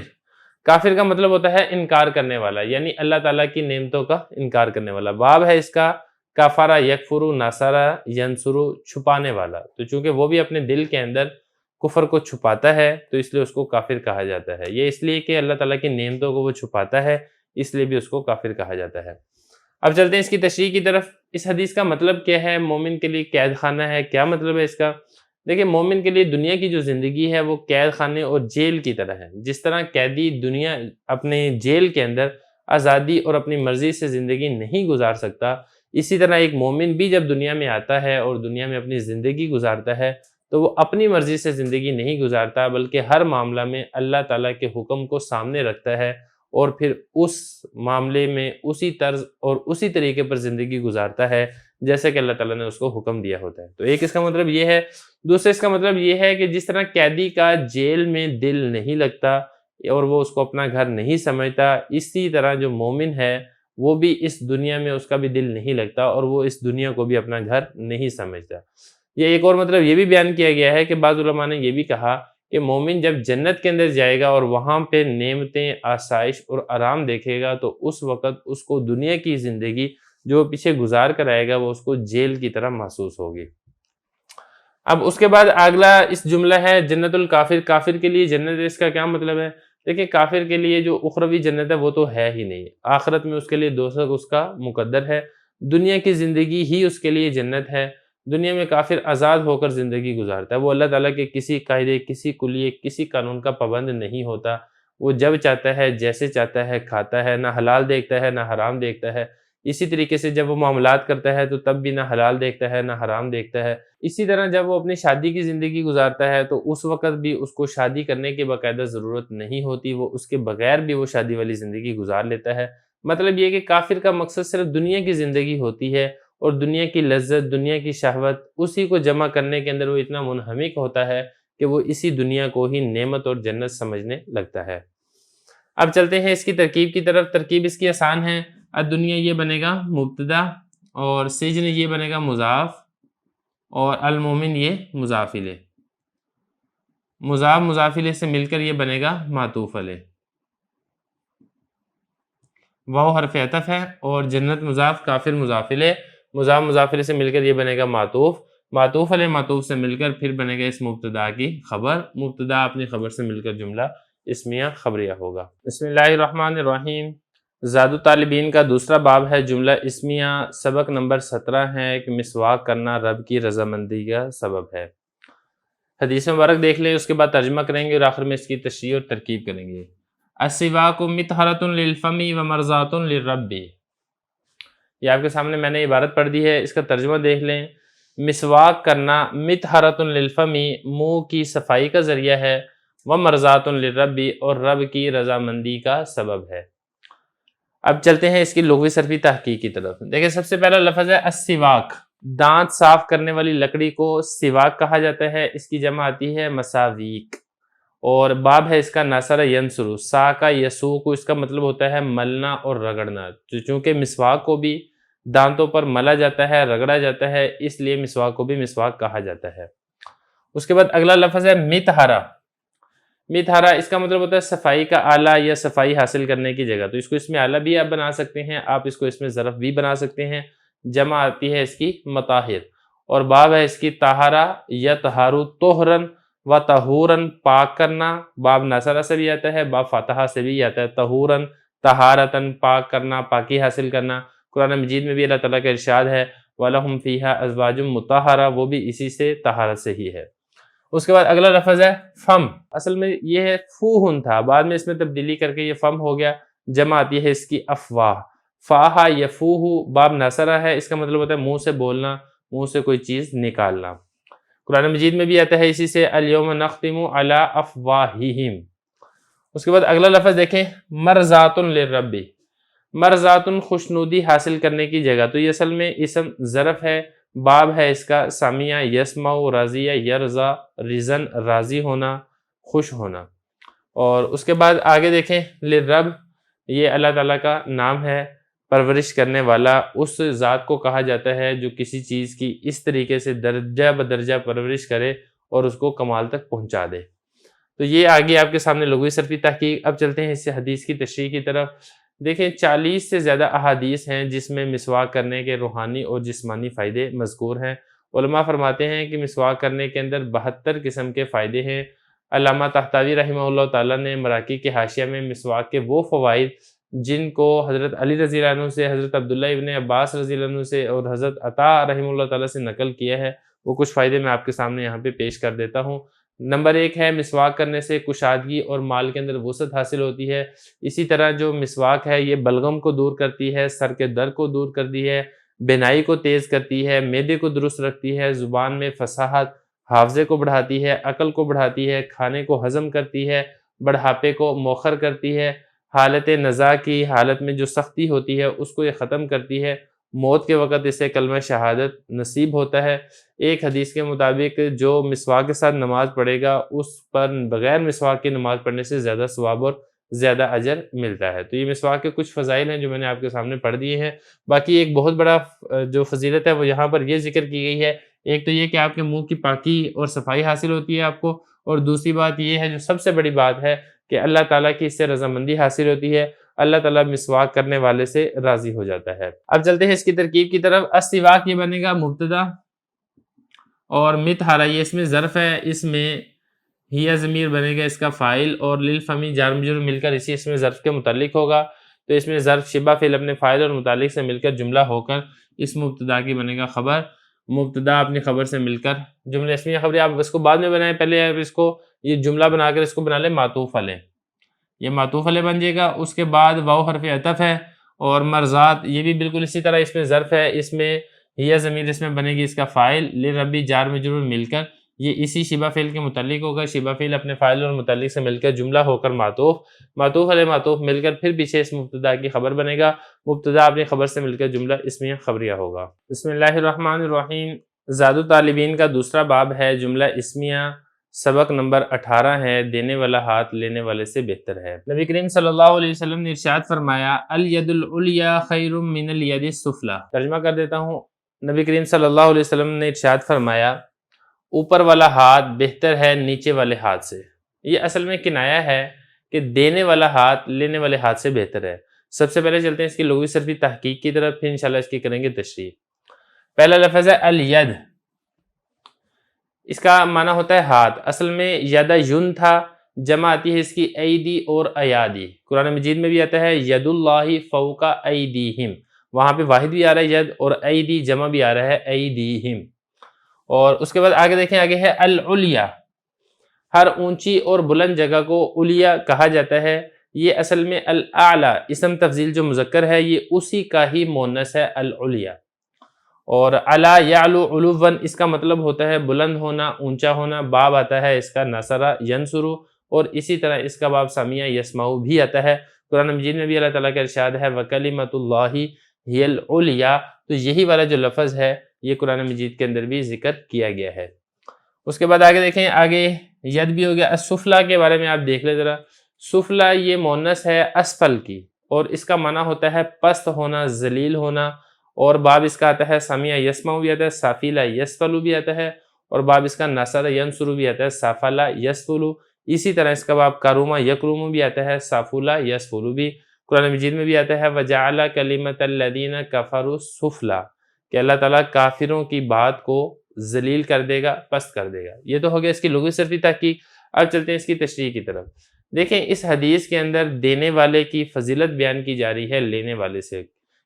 Speaker 1: کافر کا مطلب ہوتا ہے انکار کرنے والا، یعنی اللہ تعالیٰ کی نعمتوں کا انکار کرنے والا۔ باب ہے اس کا کفر یکفر ناصر ینصر، چھپانے والا۔ تو چونکہ وہ بھی اپنے دل کے اندر کفر کو چھپاتا ہے تو اس لیے اس کو کافر کہا جاتا ہے، یہ اس لیے کہ اللہ تعالیٰ کی نعمتوں کو وہ چھپاتا ہے، اس لیے بھی اس کو کافر کہا جاتا ہے۔ اب چلتے ہیں اس کی تشریح کی طرف۔ اس حدیث کا مطلب کیا ہے؟ مومن کے لیے قید خانہ ہے، کیا مطلب ہے اس کا؟ دیکھیں، مومن کے لیے دنیا کی جو زندگی ہے وہ قید خانے اور جیل کی طرح ہے۔ جس طرح قیدی دنیا اپنے جیل کے اندر آزادی اور اپنی مرضی سے زندگی نہیں گزار سکتا، اسی طرح ایک مومن بھی جب دنیا میں آتا ہے اور دنیا میں اپنی زندگی گزارتا ہے تو وہ اپنی مرضی سے زندگی نہیں گزارتا، بلکہ ہر معاملہ میں اللہ تعالیٰ کے حکم کو سامنے رکھتا ہے اور پھر اس معاملے میں اسی طرز اور اسی طریقے پر زندگی گزارتا ہے جیسے کہ اللہ تعالیٰ نے اس کو حکم دیا ہوتا ہے۔ تو ایک اس کا مطلب یہ ہے۔ دوسرا اس کا مطلب یہ ہے کہ جس طرح قیدی کا جیل میں دل نہیں لگتا اور وہ اس کو اپنا گھر نہیں سمجھتا، اسی طرح جو مومن ہے وہ بھی اس دنیا میں اس کا بھی دل نہیں لگتا اور وہ اس دنیا کو بھی اپنا گھر نہیں سمجھتا۔ یہ ایک اور مطلب یہ بھی بیان کیا گیا ہے کہ بعض علماء نے یہ بھی کہا کہ مومن جب جنت کے اندر جائے گا اور وہاں پہ نعمتیں، آسائش اور آرام دیکھے گا تو اس وقت اس کو دنیا کی زندگی جو پیچھے گزار کر آئے گا وہ اس کو جیل کی طرح محسوس ہوگی۔ اب اس کے بعد اگلا اس جملہ ہے جنت الکافر۔ کافر کے لیے جنت ہے، اس کا کیا مطلب ہے؟ دیکھیں، کافر کے لیے جو اخروی جنت ہے وہ تو ہے ہی نہیں، آخرت میں اس کے لیے دوزخ اس کا مقدر ہے، دنیا کی زندگی ہی اس کے لیے جنت ہے۔ دنیا میں کافر آزاد ہو کر زندگی گزارتا ہے، وہ اللہ تعالیٰ کے کسی قاعدے، کسی کلیے، کسی قانون کا پابند نہیں ہوتا، وہ جب چاہتا ہے جیسے چاہتا ہے کھاتا ہے، نہ حلال دیکھتا ہے نہ حرام دیکھتا ہے۔ اسی طریقے سے جب وہ معاملات کرتا ہے تو تب بھی نہ حلال دیکھتا ہے نہ حرام دیکھتا ہے۔ اسی طرح جب وہ اپنی شادی کی زندگی گزارتا ہے تو اس وقت بھی اس کو شادی کرنے کی باقاعدہ ضرورت نہیں ہوتی، وہ اس کے بغیر بھی وہ شادی والی زندگی گزار لیتا ہے۔ مطلب یہ کہ کافر کا مقصد صرف دنیا کی زندگی ہوتی ہے اور دنیا کی لذت، دنیا کی شہوت، اسی کو جمع کرنے کے اندر وہ اتنا منہمک ہوتا ہے کہ وہ اسی دنیا کو ہی نعمت اور جنت سمجھنے لگتا ہے۔ اب چلتے ہیں اس کی ترکیب کی طرف۔ ترکیب اس کی آسان ہے۔ الدنیا یہ بنے گا مبتدا اور سجن یہ بنے گا مضاف اور المومن یہ مضاف الیہ۔ مضاف مضاف الیہ سے مل کر یہ بنے گا معطوف علیہ۔ واو حرف عطف ہے اور جنت مضاف، کافر مضاف الیہ، مضاف مضاف الیہ سے مل کر یہ بنے گا معطوف، معطوف علیہ معطوف سے مل کر پھر بنے گا اس مبتدا کی خبر، مبتدا اپنی خبر سے مل کر جملہ اسمیہ خبریہ ہوگا۔ بسم اللہ الرحمن الرحیم۔ زاد الطالبین کا دوسرا باب ہے جملہ اسمیہ، سبق نمبر 17 ہے کہ مسواک کرنا رب کی رضامندی کا سبب ہے۔ حدیث مبارک دیکھ لیں، اس کے بعد ترجمہ کریں گے اور آخر میں اس کی تشریح اور ترکیب کریں گے۔ السواک مطہرۃ للفم ومرضاۃ للرب، یہ آپ کے سامنے میں نے عبارت پڑھ دی ہے، اس کا ترجمہ دیکھ لیں۔ مسواک کرنا مطہرۃ للفم، منہ کی صفائی کا ذریعہ ہے، ومرضاۃ للرب، اور رب کی رضامندی کا سبب ہے۔ اب چلتے ہیں اس کی لغوی صرفی تحقیق کی طرف۔ دیکھیں، سب سے پہلا لفظ ہے السواک، دانت صاف کرنے والی لکڑی کو سواک کہا جاتا ہے، اس کی جمع آتی ہے مساویک، اور باب ہے اس کا ناصر ینصر، سا کا یسوق، اس کا مطلب ہوتا ہے ملنا اور رگڑنا، چونکہ مسواک کو بھی دانتوں پر ملا جاتا ہے، رگڑا جاتا ہے، اس لیے مسواک کو بھی مسواک کہا جاتا ہے۔ اس کے بعد اگلا لفظ ہے مطہرہ۔ مطہرہ اس کا مطلب ہوتا ہے صفائی کا آلہ یا صفائی حاصل کرنے کی جگہ، تو اس کو اس میں آلہ بھی آپ بنا سکتے ہیں، آپ اس کو اس میں ظرف بھی بنا سکتے ہیں۔ جمع آتی ہے اس کی مطاہر، اور باب ہے اس کی طہارہ یا طہارو طہرن و طہورن، پاک کرنا، باب ناصرہ سے بھی آتا ہے، باب فاتحہ سے بھی آتا ہے، طہورن طہارتن، پاک کرنا، پاکی حاصل کرنا۔ قرآن مجید میں بھی اللہ تعالیٰ کا ارشاد ہے وَلَهُمْ فِيهَا أَزْوَاجٌ مُطَهَّرَةٌ، وہ بھی اسی سے طہارت سے ہی ہے۔ اس کے بعد اگلا لفظ ہے فم، اصل میں یہ ہے فوہن تھا، بعد میں اس میں تبدیلی کر کے یہ فم ہو گیا، جمع آتی ہے اس کی افواہ، فاہا یفوہ، باب ناصرہ ہے، اس کا مطلب ہوتا ہے منہ سے بولنا، منہ سے کوئی چیز نکالنا۔ قرآن مجید میں بھی آتا ہے اسی سے الیوم نختم علی افواہہم۔ اس کے بعد اگلا لفظ دیکھیں مرضات للرب، مرضات خوشنودی حاصل کرنے کی جگہ، تو یہ اصل میں اسم ظرف ہے، باب ہے اس کا سامیہ یسمع، راضیہ یرضا، رضن راضی ہونا، خوش ہونا۔ اور اس کے بعد آگے دیکھیں للرب، یہ اللہ تعالیٰ کا نام ہے، پرورش کرنے والا، اس ذات کو کہا جاتا ہے جو کسی چیز کی اس طریقے سے درجہ بدرجہ پرورش کرے اور اس کو کمال تک پہنچا دے۔ تو یہ آگے آپ کے سامنے لغوی صرفی تحقیق۔ اب چلتے ہیں اس سے حدیث کی تشریح کی طرف۔ دیکھیں 40 سے زیادہ احادیث ہیں جس میں مسواک کرنے کے روحانی اور جسمانی فائدے مذکور ہیں، علماء فرماتے ہیں کہ مسواک کرنے کے اندر 72 قسم کے فائدے ہیں۔ علامہ طحطاوی رحمہ اللہ تعالیٰ نے مراقی کے حاشیہ میں مسواک کے وہ فوائد جن کو حضرت علی رضی اللہ عنہ سے، حضرت عبداللہ ابن عباس رضی اللہ عنہ سے اور حضرت عطا رحمہ اللہ تعالیٰ سے نقل کیا ہے، وہ کچھ فائدے میں آپ کے سامنے یہاں پہ پیش کر دیتا ہوں۔ نمبر 1 ہے مسواک کرنے سے کشادگی اور مال کے اندر وسعت حاصل ہوتی ہے۔ اسی طرح جو مسواک ہے یہ بلغم کو دور کرتی ہے، سر کے درد کو دور کرتی ہے، بینائی کو تیز کرتی ہے، معدے کو درست رکھتی ہے، زبان میں فصاحت، حافظے کو بڑھاتی ہے، عقل کو بڑھاتی ہے، کھانے کو ہضم کرتی ہے، بڑھاپے کو مؤخر کرتی ہے، حالت نزاع کی حالت میں جو سختی ہوتی ہے اس کو یہ ختم کرتی ہے، موت کے وقت اسے کلمہ شہادت نصیب ہوتا ہے۔ ایک حدیث کے مطابق جو مسواک کے ساتھ نماز پڑھے گا اس پر بغیر مسواک کی نماز پڑھنے سے زیادہ ثواب اور زیادہ اجر ملتا ہے۔ تو یہ مسواک کے کچھ فضائل ہیں جو میں نے آپ کے سامنے پڑھ دیے ہیں۔ باقی ایک بہت بڑا جو فضیلت ہے وہ یہاں پر یہ ذکر کی گئی ہے، ایک تو یہ کہ آپ کے منہ کی پاکی اور صفائی حاصل ہوتی ہے آپ کو، اور دوسری بات یہ ہے جو سب سے بڑی بات ہے کہ اللہ تعالیٰ کی اس سے رضامندی حاصل ہوتی ہے، اللہ تعالیٰ مسواک کرنے والے سے راضی ہو جاتا ہے۔ اب چلتے ہیں اس کی ترکیب کی طرف۔ السواک یہ بنے گا مبتدا، اور مطہرہ یہ اس میں ظرف ہے، اس میں ہی ضمیر بنے گا اس کا فاعل، اور للفمی جار مجرور مل کر اسی اس میں ظرف کے متعلق ہوگا، تو اس میں ظرف شبہ فعل اپنے فاعل اور متعلق سے مل کر جملہ ہو کر اس مبتدا کی بنے گا خبر، مبتدا اپنی خبر سے مل کر جملہ اسمیہ خبری۔ آپ اس کو بعد میں بنائیں، پہلے آپ اس کو یہ جملہ بنا کر اس کو بنا لیں معطوف علیہ، یہ معطوف علیہ بن جائے گا۔ اس کے بعد واو حرف عطف ہے، اور مرضات یہ بھی بالکل اسی طرح اس میں ظرف ہے، اس میں ہی ضمیر اس میں بنے گی اس کا فاعل، لربی جار مجرور مل کر یہ اسی شبہ فعل کے متعلق ہوگا، شبہ فعل اپنے فاعل اور متعلق سے مل کر جملہ ہو کر معطوف، معطوف علیہ معطوف مل کر پھر پیچھے اس مبتدا کی خبر بنے گا، مبتدا اپنی خبر سے مل کر جملہ اسمیہ خبریہ ہوگا۔ بسم اللہ الرحمن الرحیم۔ زاد الطالبین کا دوسرا باب ہے جملہ اسمیہ، سبق نمبر 18 ہے، دینے والا ہاتھ لینے والے سے بہتر ہے۔ نبی کریم صلی اللہ علیہ وسلم نے ارشاد فرمایا، الید العلیٰ خیر من الید السفلی۔ ترجمہ کر دیتا ہوں، نبی کریم صلی اللہ علیہ وسلم نے ارشاد فرمایا، اوپر والا ہاتھ بہتر ہے نیچے والے ہاتھ سے۔ یہ اصل میں کنایا ہے کہ دینے والا ہاتھ لینے والے ہاتھ سے بہتر ہے۔ سب سے پہلے چلتے ہیں اس کی لغوی صرفی تحقیق کی طرف، پھر انشاءاللہ اس کی کریں گے تشریح۔ پہلا لفظ ہے الید، اس کا معنی ہوتا ہے ہاتھ، اصل میں ید یون تھا، جمع آتی ہے اس کی ایدی اور ایادی۔ قرآن مجید میں بھی آتا ہے ید اللہ فوق ایدیہم، وہاں پہ واحد بھی آ رہا ہے ید، اور ایدی جمع بھی آ رہا ہے ایدیہم۔ اور اس کے بعد آگے دیکھیں، آگے ہے العلیٰ، ہر اونچی اور بلند جگہ کو علیٰ کہا جاتا ہے۔ یہ اصل میں الاعلیٰ اسم تفضیل جو مذکر ہے یہ اسی کا ہی مؤنث ہے العلیٰ، اور علا یعلو علوًا اس کا مطلب ہوتا ہے بلند ہونا، اونچا ہونا۔ باب آتا ہے اس کا نصرہ ینصرو، اور اسی طرح اس کا باب سمیع یسمعو بھی آتا ہے۔ قرآن مجید میں بھی اللہ تعالیٰ کا ارشاد ہے وَكَلِمَةُ اللَّهِ هِيَ الْعُلْيَا، تو یہی والا جو لفظ ہے یہ قرآن مجید کے اندر بھی ذکر کیا گیا ہے۔ اس کے بعد آگے دیکھیں، آگے ید بھی ہو گیا۔ السفلی کے بارے میں آپ دیکھ لیں ذرا، سفلی یہ مؤنث ہے اسفل کی، اور اس کا معنی ہوتا ہے پست ہونا، ذلیل ہونا، اور باب اس کا آتا ہے سمیع یسمعو بھی آتا ہے، سافلا یسفلو بھی آتا ہے، اور باب اس کا نصر ینصرو بھی آتا ہے، سافلا یسفلو۔ اسی طرح اس کا باب کروما یکرمو بھی آتا ہے، سافولا یسفلو بھی۔ قرآن مجید میں بھی آتا ہے وَجَعَلَ كَلِمَةَ الَّذِينَ كَفَرُوا السُّفْلَىٰ، کہ اللہ تعالیٰ کافروں کی بات کو ذلیل کر دے گا، پست کر دے گا۔ یہ تو ہو گیا اس کی لغوی صرفی تحقیق۔ اب چلتے ہیں اس کی تشریح کی طرف۔ دیکھیں اس حدیث کے اندر دینے والے کی فضیلت بیان کی جا رہی ہے لینے والے سے،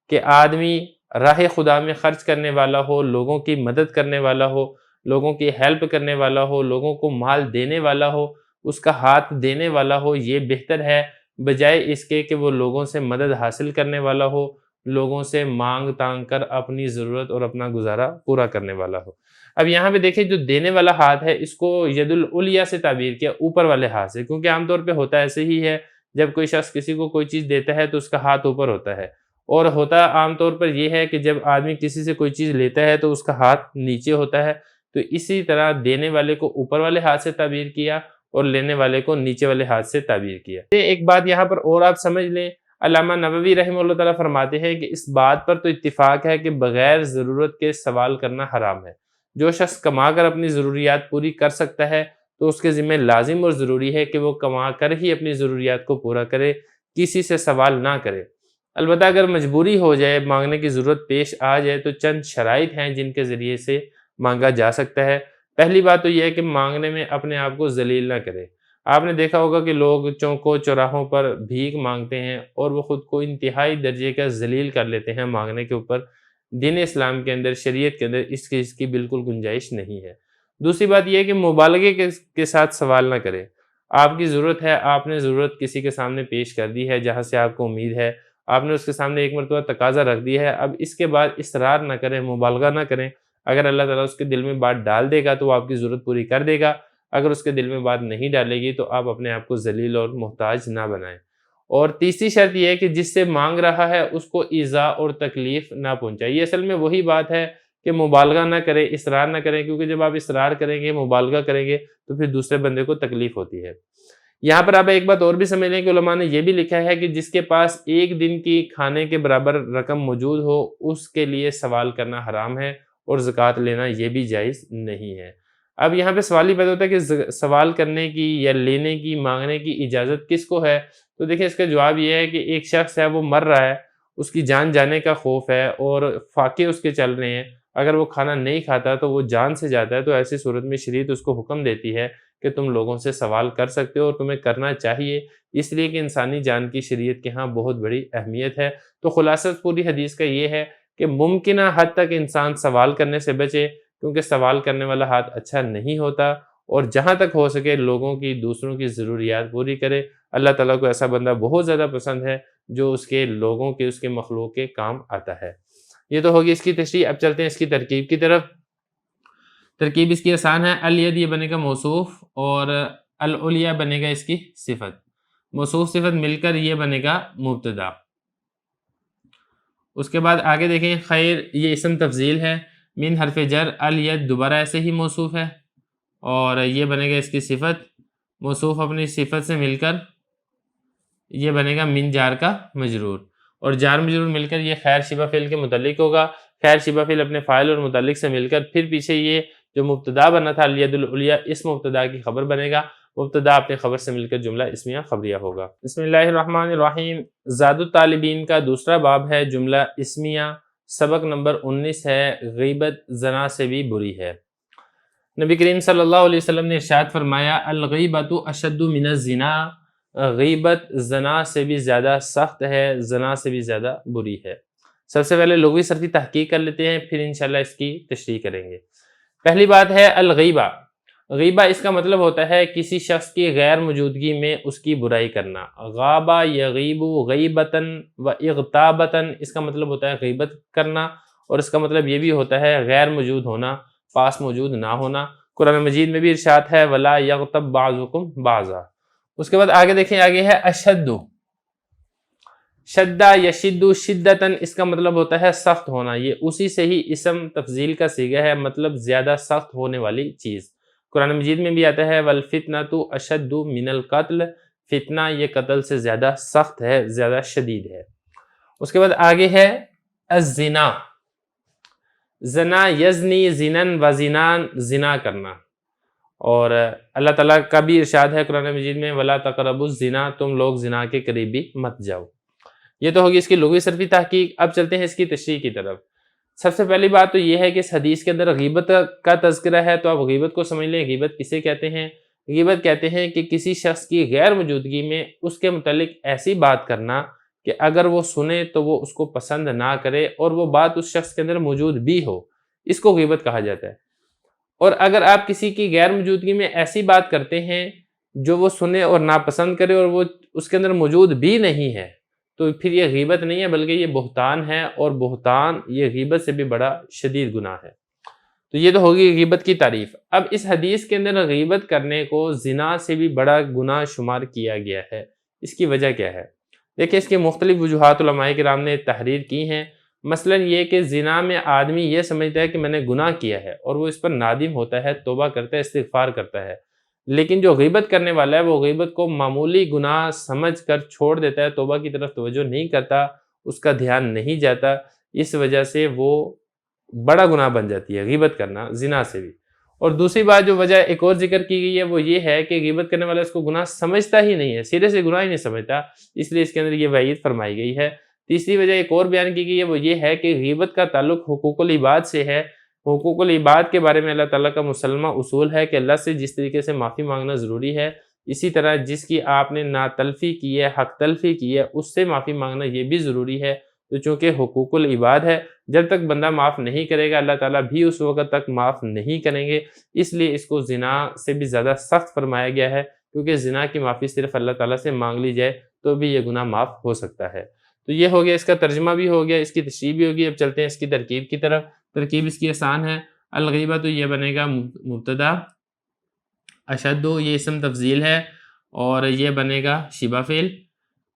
Speaker 1: کہ آدمی راہ خدا میں خرچ کرنے والا ہو، لوگوں کی مدد کرنے والا ہو، لوگوں کی ہیلپ کرنے والا ہو، لوگوں کو مال دینے والا ہو، اس کا ہاتھ دینے والا ہو، یہ بہتر ہے بجائے اس کے کہ وہ لوگوں سے مدد حاصل کرنے والا ہو، لوگوں سے مانگ تانگ کر اپنی ضرورت اور اپنا گزارا پورا کرنے والا ہو۔ اب یہاں پہ دیکھیں جو دینے والا ہاتھ ہے اس کو ید العلیٰ سے تعبیر کیا، اوپر والے ہاتھ سے، کیونکہ عام طور پہ ہوتا ایسے ہی ہے، جب کوئی شخص کسی کو کوئی چیز دیتا ہے تو اس کا ہاتھ اوپر ہوتا ہے، اور ہوتا عام طور پر یہ ہے کہ جب آدمی کسی سے کوئی چیز لیتا ہے تو اس کا ہاتھ نیچے ہوتا ہے، تو اسی طرح دینے والے کو اوپر والے ہاتھ سے تعبیر کیا اور لینے والے کو نیچے والے ہاتھ سے تعبیر کیا۔ ایک بات یہاں پر اور آپ سمجھ لیں، علامہ نووی رحمہ اللہ تعالیٰ فرماتے ہیں کہ اس بات پر تو اتفاق ہے کہ بغیر ضرورت کے سوال کرنا حرام ہے۔ جو شخص کما کر اپنی ضروریات پوری کر سکتا ہے تو اس کے ذمہ لازم اور ضروری ہے کہ وہ کما کر ہی اپنی ضروریات کو پورا کرے، کسی سے سوال نہ کرے۔ البتہ اگر مجبوری ہو جائے، مانگنے کی ضرورت پیش آ جائے، تو چند شرائط ہیں جن کے ذریعے سے مانگا جا سکتا ہے۔ پہلی بات تو یہ ہے کہ مانگنے میں اپنے آپ کو ذلیل نہ کرے۔ آپ نے دیکھا ہوگا کہ لوگ چوکوں چوراہوں پر بھیک مانگتے ہیں اور وہ خود کو انتہائی درجے کا ذلیل کر لیتے ہیں مانگنے کے اوپر۔ دین اسلام کے اندر، شریعت کے اندر اس چیز کی بالکل گنجائش نہیں ہے۔ دوسری بات یہ ہے کہ مبالغے کے ساتھ سوال نہ کریں۔ آپ کی ضرورت ہے، آپ نے ضرورت کسی کے سامنے پیش کر دی ہے جہاں سے آپ کو امید ہے، آپ نے اس کے سامنے ایک مرتبہ تقاضا رکھ دیا ہے، اب اس کے بعد اصرار نہ کریں، مبالغہ نہ کریں۔ اگر اللہ تعالیٰ اس کے دل میں بات ڈال دے گا تو وہ آپ کی ضرورت پوری کر دے گا، اگر اس کے دل میں بات نہیں ڈالے گی تو آپ اپنے آپ کو ذلیل اور محتاج نہ بنائیں۔ اور تیسری شرط یہ ہے کہ جس سے مانگ رہا ہے اس کو ایذا اور تکلیف نہ پہنچائے۔ یہ اصل میں وہی بات ہے کہ مبالغہ نہ کریں، اصرار نہ کریں، کیونکہ جب آپ اصرار کریں گے، مبالغہ کریں گے تو پھر دوسرے بندے کو تکلیف ہوتی ہے۔ یہاں پر آپ ایک بات اور بھی سمجھ لیں کہ علماء نے یہ بھی لکھا ہے کہ جس کے پاس ایک دن کی کھانے کے برابر رقم موجود ہو اس کے لیے سوال کرنا حرام ہے اور زکوٰۃ لینا یہ بھی جائز نہیں ہے۔ اب یہاں پہ سوال ہی پیدا ہوتا ہے کہ سوال کرنے کی یا لینے کی، مانگنے کی اجازت کس کو ہے؟ تو دیکھیں اس کا جواب یہ ہے کہ ایک شخص ہے، وہ مر رہا ہے، اس کی جان جانے کا خوف ہے اور فاقے اس کے چل رہے ہیں، اگر وہ کھانا نہیں کھاتا تو وہ جان سے جاتا ہے، تو ایسی صورت میں شریعت اس کو حکم دیتی ہے کہ تم لوگوں سے سوال کر سکتے ہو اور تمہیں کرنا چاہیے، اس لیے کہ انسانی جان کی شریعت کے ہاں بہت بڑی اہمیت ہے۔ تو خلاصہ پوری حدیث کا یہ ہے کہ ممکنہ حد تک انسان سوال کرنے سے بچے، کیونکہ سوال کرنے والا ہاتھ اچھا نہیں ہوتا، اور جہاں تک ہو سکے لوگوں کی، دوسروں کی ضروریات پوری کرے۔ اللہ تعالیٰ کو ایسا بندہ بہت زیادہ پسند ہے جو اس کے لوگوں کے، اس کے مخلوق کے کام آتا ہے۔ یہ تو ہوگی اس کی تشریح۔ اب چلتے ہیں اس کی ترکیب کی طرف۔ ترکیب اس کی آسان ہے۔ الید یہ بنے گا موصوف اور العلیاء بنے گا اس کی صفت، موصوف صفت مل کر یہ بنے گا مبتدا۔ اس کے بعد آگے دیکھیں، خیر یہ اسم تفضیل ہے، من حرف جر، الید دوبارہ ایسے ہی موصوف ہے اور یہ بنے گا اس کی صفت، موصوف اپنی صفت سے مل کر یہ بنے گا من جار کا مجرور، اور جار مجرور مل کر یہ خیر شبہ فعل کے متعلق ہوگا۔ خیر شبہ فعل اپنے فاعل اور متعلق سے مل کر پھر پیچھے یہ جو مبتدا بنا تھا الید العلیاء، اس مبتدا کی خبر بنے گا، مبتدا اپنے خبر سے مل کر جملہ اسمیہ خبریہ ہوگا۔ بسم اللہ الرحمن الرحیم۔ زاد الطالبین کا دوسرا باب ہے، جملہ اسمیہ، سبق نمبر 19 ہے، غیبت زنا سے بھی بری ہے۔ نبی کریم صلی اللہ علیہ وسلم نے ارشاد فرمایا، الغیبۃ اشد من الزنا، غیبت زنا سے بھی زیادہ سخت ہے، زنا سے بھی زیادہ بری ہے۔ سب سے پہلے لغوی صرفی تحقیق کر لیتے ہیں، پھر انشاءاللہ اس کی تشریح کریں گے۔ پہلی بات ہے الغیبہ۔ غیبہ اس کا مطلب ہوتا ہے کسی شخص کی غیر موجودگی میں اس کی برائی کرنا۔ غابہ یغیب غیبتاً و اغتابتاً، اس کا مطلب ہوتا ہے غیبت کرنا، اور اس کا مطلب یہ بھی ہوتا ہے غیر موجود ہونا، پاس موجود نہ ہونا۔ قرآن مجید میں بھی ارشاد ہے وَلَا يَغْتَبْ بَعْضُكُمْ بَعْضًا۔ اس کے بعد آگے دیکھیں، آگے ہے اشد، شدہ یشد شدتاً، اس کا مطلب ہوتا ہے سخت ہونا، یہ اسی سے ہی اسم تفضیل کا صیغہ ہے، مطلب زیادہ سخت ہونے والی چیز۔ قرآن مجید میں بھی آتا ہے وَالْفِتْنَةُ أَشَدُّ مِنَ الْقَتْلِ، فتنہ یہ قتل سے زیادہ سخت ہے، زیادہ شدید ہے۔ اس کے بعد آگے ہے الزنا، زنا یزنی زنن و زنان، زنا کرنا، اور اللہ تعالیٰ کا بھی ارشاد ہے قرآن مجید میں وَلَا تَقْرَبُوا الزِّنَا، تم لوگ زنا کے قریب بھی مت جاؤ۔ یہ تو ہوگی اس کی لغوی صرفی تحقیق۔ اب چلتے ہیں اس کی تشریح کی طرف۔ سب سے پہلی بات تو یہ ہے کہ اس حدیث کے اندر غیبت کا تذکرہ ہے، تو آپ غیبت کو سمجھ لیں۔ غیبت کسے کہتے ہیں؟ غیبت کہتے ہیں کہ کسی شخص کی غیر موجودگی میں اس کے متعلق ایسی بات کرنا کہ اگر وہ سنے تو وہ اس کو پسند نہ کرے، اور وہ بات اس شخص کے اندر موجود بھی ہو، اس کو غیبت کہا جاتا ہے۔ اور اگر آپ کسی کی غیر موجودگی میں ایسی بات کرتے ہیں جو وہ سنے اور ناپسند کرے اور وہ اس کے اندر موجود بھی نہیں ہے، تو پھر یہ غیبت نہیں ہے بلکہ یہ بہتان ہے، اور بہتان یہ غیبت سے بھی بڑا شدید گناہ ہے۔ تو یہ تو ہوگی غیبت کی تعریف۔ اب اس حدیث کے اندر غیبت کرنے کو زنا سے بھی بڑا گناہ شمار کیا گیا ہے، اس کی وجہ کیا ہے؟ دیکھیں اس کی مختلف وجوہات علماء کرام نے تحریر کی ہیں۔ مثلا یہ کہ زنا میں آدمی یہ سمجھتا ہے کہ میں نے گناہ کیا ہے اور وہ اس پر نادم ہوتا ہے، توبہ کرتا ہے، استغفار کرتا ہے، لیکن جو غیبت کرنے والا ہے وہ غیبت کو معمولی گناہ سمجھ کر چھوڑ دیتا ہے، توبہ کی طرف توجہ نہیں کرتا، اس کا دھیان نہیں جاتا، اس وجہ سے وہ بڑا گناہ بن جاتی ہے غیبت کرنا زنا سے بھی۔ اور دوسری بات جو وجہ ایک اور ذکر کی گئی ہے وہ یہ ہے کہ غیبت کرنے والا اس کو گناہ سمجھتا ہی نہیں ہے، سرے سے گناہ ہی نہیں سمجھتا، اس لیے اس کے اندر یہ وعید فرمائی گئی ہے۔ تیسری وجہ ایک اور بیان کی گئی ہے وہ یہ ہے کہ غیبت کا تعلق حقوق العباد سے ہے، حقوق العباد کے بارے میں اللہ تعالیٰ کا مسلمہ اصول ہے کہ اللہ سے جس طریقے سے معافی مانگنا ضروری ہے، اسی طرح جس کی آپ نے ناتلفی کی ہے، حق تلفی کی ہے، اس سے معافی مانگنا یہ بھی ضروری ہے۔ تو چونکہ حقوق العباد ہے، جب تک بندہ معاف نہیں کرے گا اللہ تعالیٰ بھی اس وقت تک معاف نہیں کریں گے، اس لیے اس کو زنا سے بھی زیادہ سخت فرمایا گیا ہے، کیونکہ زنا کی معافی صرف اللہ تعالیٰ سے مانگ لی جائے تو بھی یہ گناہ معاف ہو سکتا ہے۔ تو یہ ہو گیا، اس کا ترجمہ بھی ہو گیا، اس کی تشریح بھی ہوگی۔ اب چلتے ہیں اس کی ترکیب کی طرف۔ ترکیب اس کی آسان ہے۔ الغیبہ تو یہ بنے گا مبتدا، اشد یہ اسم تفضیل ہے، اور یہ بنے گا شبہ فعل،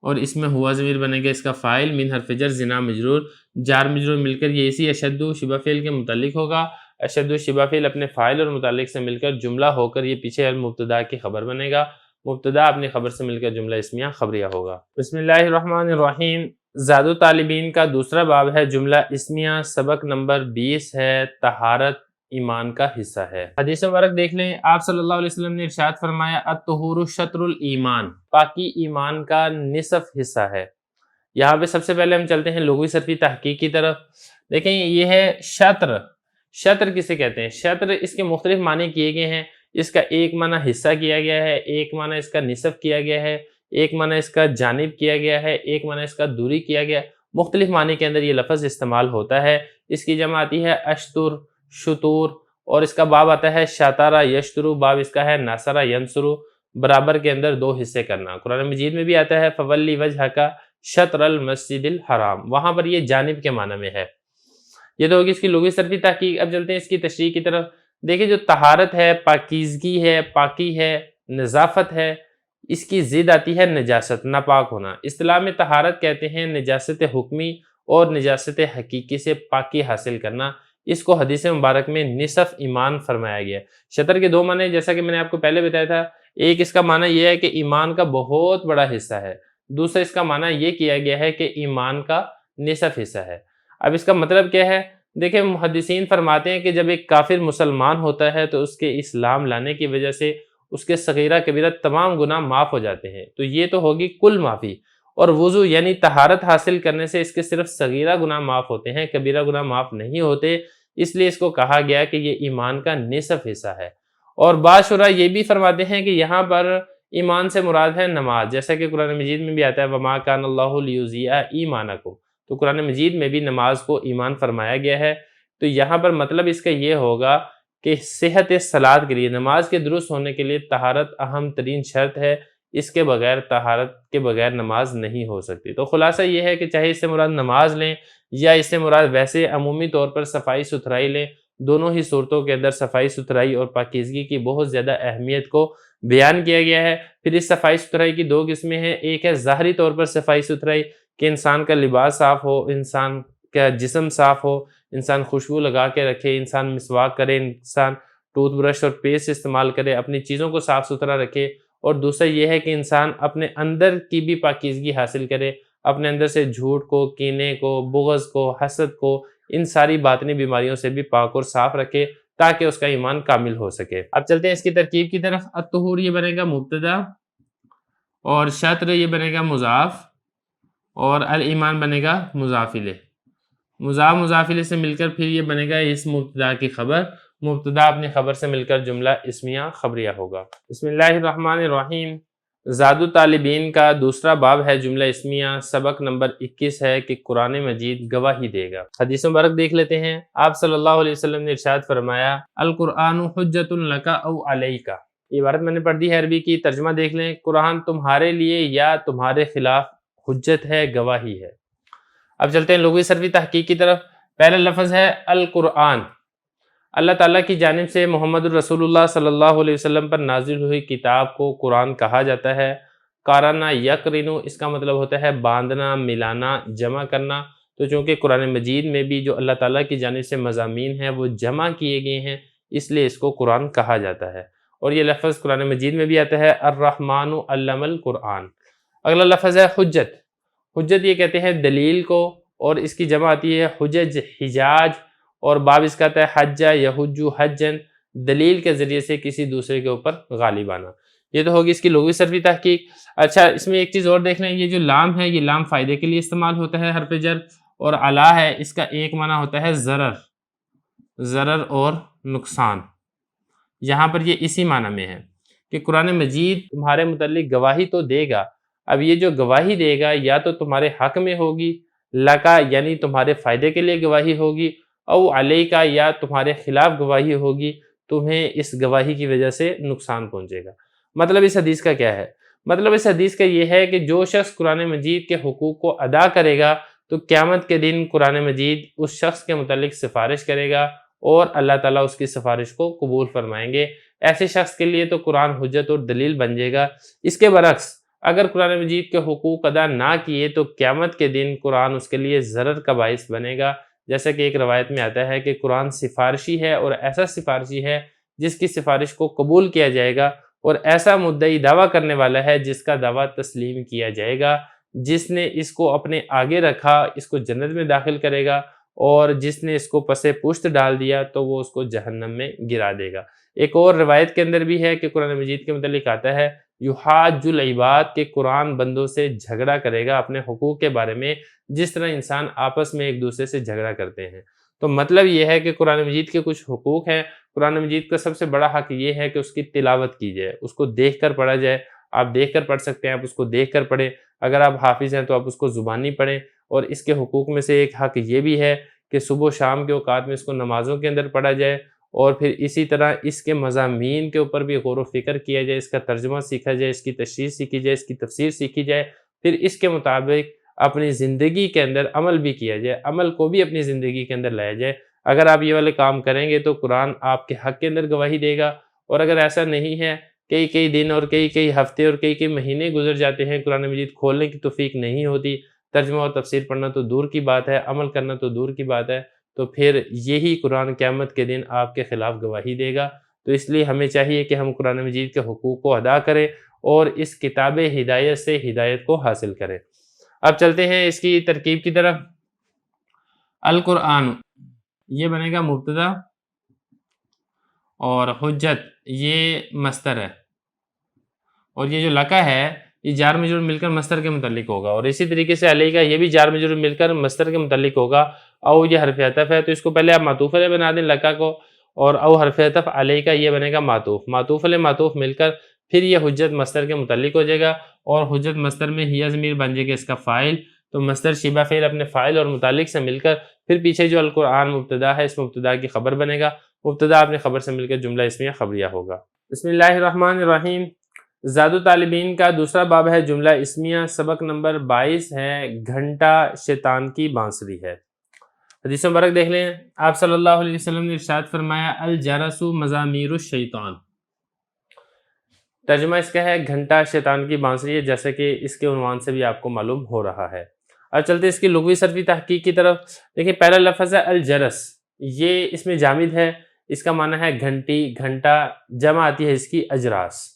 Speaker 1: اور اس میں ہوا ضمیر بنے گا اس کا فاعل، من حرف جر زنا مجرور، جار مجرور مل کر یہ اسی اشد شبہ فعل کے متعلق ہوگا۔ اشد شبہ فعل اپنے فاعل اور متعلق سے مل کر جملہ ہو کر یہ پیچھے المبتدا کی خبر بنے گا، مبتدا اپنی خبر سے مل کر جملہ اسمیہ خبریہ ہوگا۔ بسم اللہ الرحمن الرحیم۔ زاد طالبین کا دوسرا باب ہے، جملہ اسمیہ، سبق نمبر 20 ہے، طہارت ایمان کا حصہ ہے۔ حدیث مبارک دیکھ لیں، آپ صلی اللہ علیہ وسلم نے ارشاد فرمایا الطہور شطر الایمان، پاکی ایمان کا نصف حصہ ہے۔ یہاں پہ سب سے پہلے ہم چلتے ہیں لغوی صرفی تحقیق کی طرف۔ دیکھیں یہ ہے شطر، شطر کسے کہتے ہیں؟ شطر اس کے مختلف معنی کیے گئے ہیں۔ اس کا ایک معنی حصہ کیا گیا ہے، ایک معنی اس کا نصف کیا گیا ہے، ایک معنی اس کا جانب کیا گیا ہے، ایک معنی اس کا دوری کیا گیا ہے۔ مختلف معنی کے اندر یہ لفظ استعمال ہوتا ہے۔ اس کی جمع آتی ہے اشتر، شطور، اور اس کا باب آتا ہے شاتارا یشترو، باب اس کا ہے ناصرا ینصرو، برابر کے اندر دو حصے کرنا۔ قرآن مجید میں بھی آتا ہے فولی وجہک شطر المسجد الحرام، وہاں پر یہ جانب کے معنی میں ہے۔ یہ تو ہوگی اس کی لغوی صرفی تحقیق۔ اب چلتے ہیں اس کی تشریح کی طرف۔ دیکھیں جو طہارت ہے، پاکیزگی ہے، پاکی ہے، نظافت ہے، اس کی ضد آتی ہے نجاست، ناپاک ہونا۔ اصطلاح میں طہارت کہتے ہیں نجاست حکمی اور نجاست حقیقی سے پاکی حاصل کرنا۔ اس کو حدیث مبارک میں نصف ایمان فرمایا گیا ہے۔ شطر کے دو معنی جیسا کہ میں نے آپ کو پہلے بتایا تھا، ایک اس کا معنی یہ ہے کہ ایمان کا بہت بڑا حصہ ہے، دوسرا اس کا معنی یہ کیا گیا ہے کہ ایمان کا نصف حصہ ہے۔ اب اس کا مطلب کیا ہے؟ دیکھیں محدثین فرماتے ہیں کہ جب ایک کافر مسلمان ہوتا ہے تو اس کے اسلام لانے کی وجہ سے اس کے صغیرہ کبیرہ تمام گناہ معاف ہو جاتے ہیں۔ تو یہ تو ہوگی کل معافی، اور وضو یعنی طہارت حاصل کرنے سے اس کے صرف صغیرہ گناہ معاف ہوتے ہیں، کبیرہ گناہ معاف نہیں ہوتے، اس لیے اس کو کہا گیا کہ یہ ایمان کا نصف حصہ ہے۔ اور بعض شرح یہ بھی فرماتے ہیں کہ یہاں پر ایمان سے مراد ہے نماز، جیسا کہ قرآن مجید میں بھی آتا ہے وَمَا كَانَ اللَّهُ لِيُضِيعَ ایمانَكُمْ، تو قرآن مجید میں بھی نماز کو ایمان فرمایا گیا ہے۔ تو یہاں پر مطلب اس کا یہ ہوگا کہ صحت صلاۃ کے لیے، نماز کے درست ہونے کے لیے طہارت اہم ترین شرط ہے، اس کے بغیر، طہارت کے بغیر نماز نہیں ہو سکتی۔ تو خلاصہ یہ ہے کہ چاہے اس سے مراد نماز لیں یا اس سے مراد ویسے عمومی طور پر صفائی ستھرائی لیں، دونوں ہی صورتوں کے اندر صفائی ستھرائی اور پاکیزگی کی بہت زیادہ اہمیت کو بیان کیا گیا ہے۔ پھر اس صفائی ستھرائی کی دو قسمیں ہیں، ایک ہے ظاہری طور پر صفائی ستھرائی کہ انسان کا لباس صاف ہو، انسان کا جسم صاف ہو، انسان خوشبو لگا کے رکھے، انسان مسواک کرے، انسان ٹوتھ برش اور پیسٹ استعمال کرے، اپنی چیزوں کو صاف ستھرا رکھے۔ اور دوسرا یہ ہے کہ انسان اپنے اندر کی بھی پاکیزگی حاصل کرے، اپنے اندر سے جھوٹ کو، کینے کو، بغض کو، حسد کو، ان ساری باطنی بیماریوں سے بھی پاک اور صاف رکھے تاکہ اس کا ایمان کامل ہو سکے۔ اب چلتے ہیں اس کی ترکیب کی طرف۔ الطہور یہ بنے گا مبتدا، اور شطر یہ بنے گا مضاف، اور الایمان بنے گا مضاف الیہ۔ مضاف مضاف الیہ سے مل کر پھر یہ بنے گا اس مبتدا کی خبر، مبتدا اپنی خبر سے مل کر جملہ اسمیہ خبریہ ہوگا۔ بسم اللہ الرحمن الرحیم۔ زاد طالبین کا دوسرا باب ہے، جملہ اسمیہ، سبق نمبر 21 ہے کہ قرآن مجید گواہی دے گا۔ حدیث مبارک دیکھ لیتے ہیں۔ آپ صلی اللہ علیہ وسلم نے ارشاد فرمایا القرآن حجت لک او علیک، یہ عبارت میں نے پڑھ دی ہے عربی کی، ترجمہ دیکھ لیں، قرآن تمہارے لیے یا تمہارے خلاف حجت ہے، گواہی ہے۔ اب چلتے ہیں لغوی صرفی تحقیق کی طرف۔ پہلا لفظ ہے القرآن، اللہ تعالیٰ کی جانب سے محمد الرسول اللہ صلی اللہ علیہ وسلم پر نازل ہوئی کتاب کو قرآن کہا جاتا ہے۔ قارنا یقرنو، اس کا مطلب ہوتا ہے باندھنا، ملانا، جمع کرنا۔ تو چونکہ قرآن مجید میں بھی جو اللہ تعالیٰ کی جانب سے مضامین ہیں وہ جمع کیے گئے ہیں، اس لیے اس کو قرآن کہا جاتا ہے۔ اور یہ لفظ قرآن مجید میں بھی آتا ہے الرحمن علم القرآن۔ اگلا لفظ ہے حجت۔ حجت یہ کہتے ہیں دلیل کو، اور اس کی جمع آتی ہے حجج، حجاج، اور باب اس کا آتا ہے حجہ یحجو حجن، دلیل کے ذریعے سے کسی دوسرے کے اوپر غالب آنا۔ یہ تو ہوگی اس کی لغوی صرفی تحقیق۔ اچھا اس میں ایک چیز اور دیکھ لیں، یہ جو لام ہے یہ لام فائدے کے لیے استعمال ہوتا ہے حرف جر، اور علا ہے اس کا ایک معنی ہوتا ہے ضرر، ضرر اور نقصان، یہاں پر یہ اسی معنی میں ہے کہ قرآن مجید تمہارے متعلق گواہی تو دے گا، اب یہ جو گواہی دے گا یا تو تمہارے حق میں ہوگی، لکا یعنی تمہارے فائدے کے لیے گواہی ہوگی، او علیکا یا تمہارے خلاف گواہی ہوگی، تمہیں اس گواہی کی وجہ سے نقصان پہنچے گا۔ مطلب اس حدیث کا کیا ہے؟ مطلب اس حدیث کا یہ ہے کہ جو شخص قرآن مجید کے حقوق کو ادا کرے گا تو قیامت کے دن قرآن مجید اس شخص کے متعلق سفارش کرے گا اور اللہ تعالیٰ اس کی سفارش کو قبول فرمائیں گے۔ ایسے شخص کے لیے تو قرآن حجت اور دلیل بن جائے گا۔ اس کے برعکس اگر قرآن مجید کے حقوق ادا نہ کیے تو قیامت کے دن قرآن اس کے لیے ضرر کا باعث بنے گا، جیسا کہ ایک روایت میں آتا ہے کہ قرآن سفارشی ہے اور ایسا سفارشی ہے جس کی سفارش کو قبول کیا جائے گا، اور ایسا مدعی دعویٰ کرنے والا ہے جس کا دعویٰ تسلیم کیا جائے گا۔ جس نے اس کو اپنے آگے رکھا اس کو جنت میں داخل کرے گا، اور جس نے اس کو پسے پشت ڈال دیا تو وہ اس کو جہنم میں گرا دے گا۔ ایک اور روایت کے اندر بھی ہے کہ قرآن مجید کے متعلق آتا ہے یحاج العباد کہ قرآن بندوں سے جھگڑا کرے گا اپنے حقوق کے بارے میں، جس طرح انسان آپس میں ایک دوسرے سے جھگڑا کرتے ہیں۔ تو مطلب یہ ہے کہ قرآن مجید کے کچھ حقوق ہیں۔ قرآن مجید کا سب سے بڑا حق یہ ہے کہ اس کی تلاوت کی جائے، اس کو دیکھ کر پڑھا جائے۔ آپ دیکھ کر پڑھ سکتے ہیں، آپ اس کو دیکھ کر پڑھیں، اگر آپ حافظ ہیں تو آپ اس کو زبانی پڑھیں۔ اور اس کے حقوق میں سے ایک حق یہ بھی ہے کہ صبح و شام کے اوقات میں اس کو نمازوں کے اندر پڑھا جائے، اور پھر اسی طرح اس کے مضامین کے اوپر بھی غور و فکر کیا جائے، اس کا ترجمہ سیکھا جائے، اس کی تشریح سیکھی جائے، اس کی تفسیر سیکھی جائے، پھر اس کے مطابق اپنی زندگی کے اندر عمل بھی کیا جائے، عمل کو بھی اپنی زندگی کے اندر لایا جائے۔ اگر آپ یہ والے کام کریں گے تو قرآن آپ کے حق کے اندر گواہی دے گا، اور اگر ایسا نہیں ہے، کئی دن اور کئی ہفتے اور کئی مہینے گزر جاتے ہیں، قرآن مجید کھولنے کی توفیق نہیں ہوتی، ترجمہ اور تفسیر پڑھنا تو دور کی بات ہے، عمل کرنا تو دور کی بات ہے، تو پھر یہی قرآن قیامت کے دن آپ کے خلاف گواہی دے گا۔ تو اس لیے ہمیں چاہیے کہ ہم قرآن مجید کے حقوق کو ادا کریں اور اس کتاب ہدایت سے ہدایت کو حاصل کریں۔ اب چلتے ہیں اس کی ترکیب کی طرف۔ القرآن یہ بنے گا مبتدا، اور حجت یہ مصدر ہے، اور یہ جو لکا ہے یہ جار مجرور مل کر مصدر کے متعلق ہوگا، اور اسی طریقے سے علیہ کا یہ بھی جار مجرور مل کر مصدر کے متعلق ہوگا۔ او یہ حرف عطف ہے تو اس کو پہلے آپ معطوف علیہ بنا دیں لکا کو، اور او حرف عطف علیہ کا یہ بنے گا معطوف علیہ معطوف مل کر پھر یہ حجت مصدر کے متعلق ہو جائے گا، اور حجت مصدر میں ہی ضمیر بن جائے گا اس کا فاعل، تو مصدر شبہ فعل اپنے فاعل اور متعلق سے مل کر پھر پیچھے جو القرآن مبتدا ہے اس مبتدا کی خبر بنے گا، مبتدا اپنے خبر سے مل کر جملہ اسمیہ خبریہ ہوگا۔ بسم اللہ الرحمن الرحیم۔ زاد الطالبین کا دوسرا باب ہے جملہ اسمیہ، سبق نمبر 22 ہے گھنٹہ شیطان کی بانسری ہے۔ حدیث مبارک دیکھ لیں۔ آپ صلی اللہ علیہ وسلم نے ارشاد فرمایا الجرس مزامیر الشیطان، ترجمہ اس کا ہے گھنٹہ شیطان کی بانسری ہے، جیسا کہ اس کے عنوان سے بھی آپ کو معلوم ہو رہا ہے۔ اب چلتے اس کی لغوی صرفی تحقیق کی طرف۔ دیکھیں پہلا لفظ ہے الجرس، یہ اس میں جامد ہے، اس کا معنی ہے گھنٹی، گھنٹہ، جمع آتی ہے اس کی اجراس۔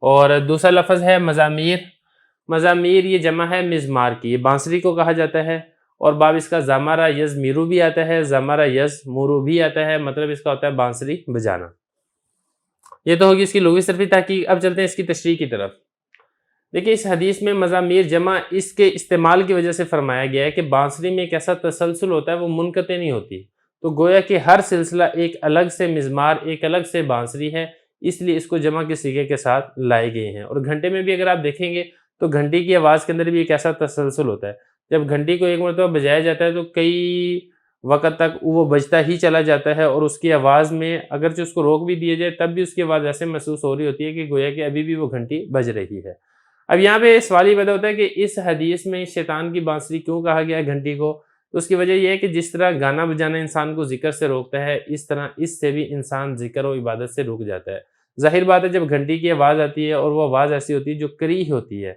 Speaker 1: اور دوسرا لفظ ہے مزامیر، مزامیر یہ جمع ہے مزمار کی، یہ بانسری کو کہا جاتا ہے، اور باب اس کا زمرہ یزمیرو بھی آتا ہے، زمرہ یزمورو بھی آتا ہے، مطلب اس کا ہوتا ہے بانسری بجانا۔ یہ تو ہوگی اس کی لغوی صرفی تحقیق۔ اب چلتے ہیں اس کی تشریح کی طرف۔ دیکھیں اس حدیث میں مزامیر جمع اس کے استعمال کی وجہ سے فرمایا گیا ہے کہ بانسری میں ایک ایسا تسلسل ہوتا ہے وہ منقطع نہیں ہوتی، تو گویا کہ ہر سلسلہ ایک الگ سے مزمار، ایک الگ سے بانسری ہے، اس لیے اس کو جمع کے صیغے کے ساتھ لائے گئے ہیں۔ اور گھنٹے میں بھی اگر آپ دیکھیں گے تو گھنٹی کی آواز کے اندر بھی ایک ایسا تسلسل ہوتا ہے، جب گھنٹی کو ایک مرتبہ بجایا جاتا ہے تو کئی وقت تک وہ بجتا ہی چلا جاتا ہے، اور اس کی آواز میں اگرچہ اس کو روک بھی دیا جائے تب بھی اس کی آواز ایسے محسوس ہو رہی ہوتی ہے کہ گویا کہ ابھی بھی وہ گھنٹی بج رہی ہے۔ اب یہاں پہ سوال یہ پیدا ہوتا ہے کہ اس حدیث میں شیطان کی بانسری کیوں کہا گیا ہے گھنٹی کو؟ تو اس کی وجہ یہ ہے کہ جس طرح گانا بجانا انسان کو ذکر سے روکتا ہے، اس طرح اس سے بھی انسان ذکر و عبادت سے رک جاتا ہے۔ ظاہر بات ہے جب گھنٹی کی آواز آتی ہے اور وہ آواز ایسی ہوتی ہے جو کریہ ہوتی ہے،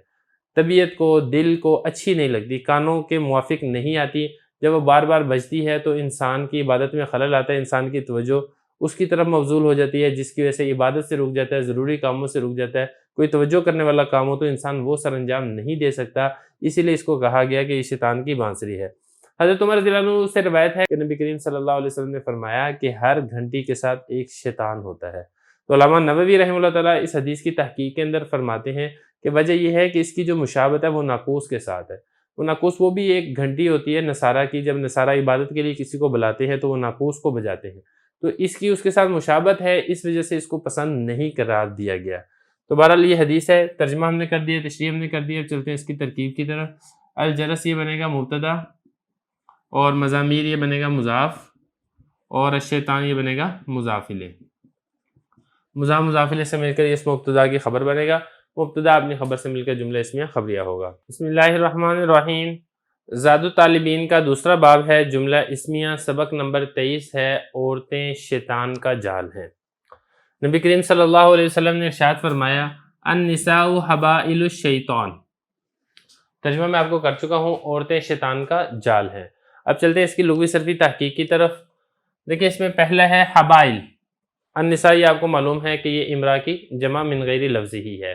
Speaker 1: طبیعت کو، دل کو اچھی نہیں لگتی، کانوں کے موافق نہیں آتی، جب وہ بار بار بجتی ہے تو انسان کی عبادت میں خلل آتا ہے، انسان کی توجہ اس کی طرف مبذول ہو جاتی ہے، جس کی وجہ سے عبادت سے رک جاتا ہے، ضروری کاموں سے رک جاتا ہے، کوئی توجہ کرنے والا کام ہو تو انسان وہ سر انجام نہیں دے سکتا، اسی لیے اس کو کہا گیا کہ یہ شیطان کی بانسری ہے۔ حضرت عمر رضی اللہ عنہ سے روایت ہے کہ نبی کریم صلی اللہ علیہ وسلم نے فرمایا کہ ہر گھنٹی کے ساتھ ایک شیطان ہوتا ہے۔ تو علامہ نووی رحمہ اللہ تعالیٰ اس حدیث کی تحقیق کے اندر فرماتے ہیں کہ وجہ یہ ہے کہ اس کی جو مشابہت ہے وہ ناقوس کے ساتھ ہے۔ وہ ناقوس وہ بھی ایک گھنٹی ہوتی ہے نصارہ کی، جب نصارہ عبادت کے لیے کسی کو بلاتے ہیں تو وہ ناقوس کو بجاتے ہیں، تو اس کی اس کے ساتھ مشابہت ہے، اس وجہ سے اس کو پسند نہیں قرار دیا گیا۔ تو بہرحال یہ حدیث ہے، ترجمہ ہم نے کر دیا، تشریح ہم نے کر دیا، اب چلتے ہیں اس کی ترکیب کی طرف۔ الجرس یہ بنے گا مبتدا، اور مزامیر یہ بنے گا مضاف، اور الشیطان یہ بنے گا مضاف الیہ۔ مضاف الیہ سے مل کر یہ اس مبتدا کی خبر بنے گا، مبتدا اپنی خبر سے مل کر جملہ اسمیہ خبریہ ہوگا۔ بسم اللہ الرحمن الرحیم۔ زاد الطالبین کا دوسرا باب ہے، جملہ اسمیہ، سبق نمبر 23 ہے، عورتیں شیطان کا جال ہیں۔ نبی کریم صلی اللہ علیہ وسلم نے ارشاد فرمایا، النساء حبائل الشیطان۔ ترجمہ میں آپ کو کر چکا ہوں، عورتیں شیطان کا جال ہیں۔ اب چلتے ہیں اس کی لغوی صرفی تحقیق کی طرف۔ دیکھیں اس میں پہلا ہے حبائل۔ النساء یہ آپ کو معلوم ہے کہ یہ امرا کی جمع من غیر لفظ ہی ہے۔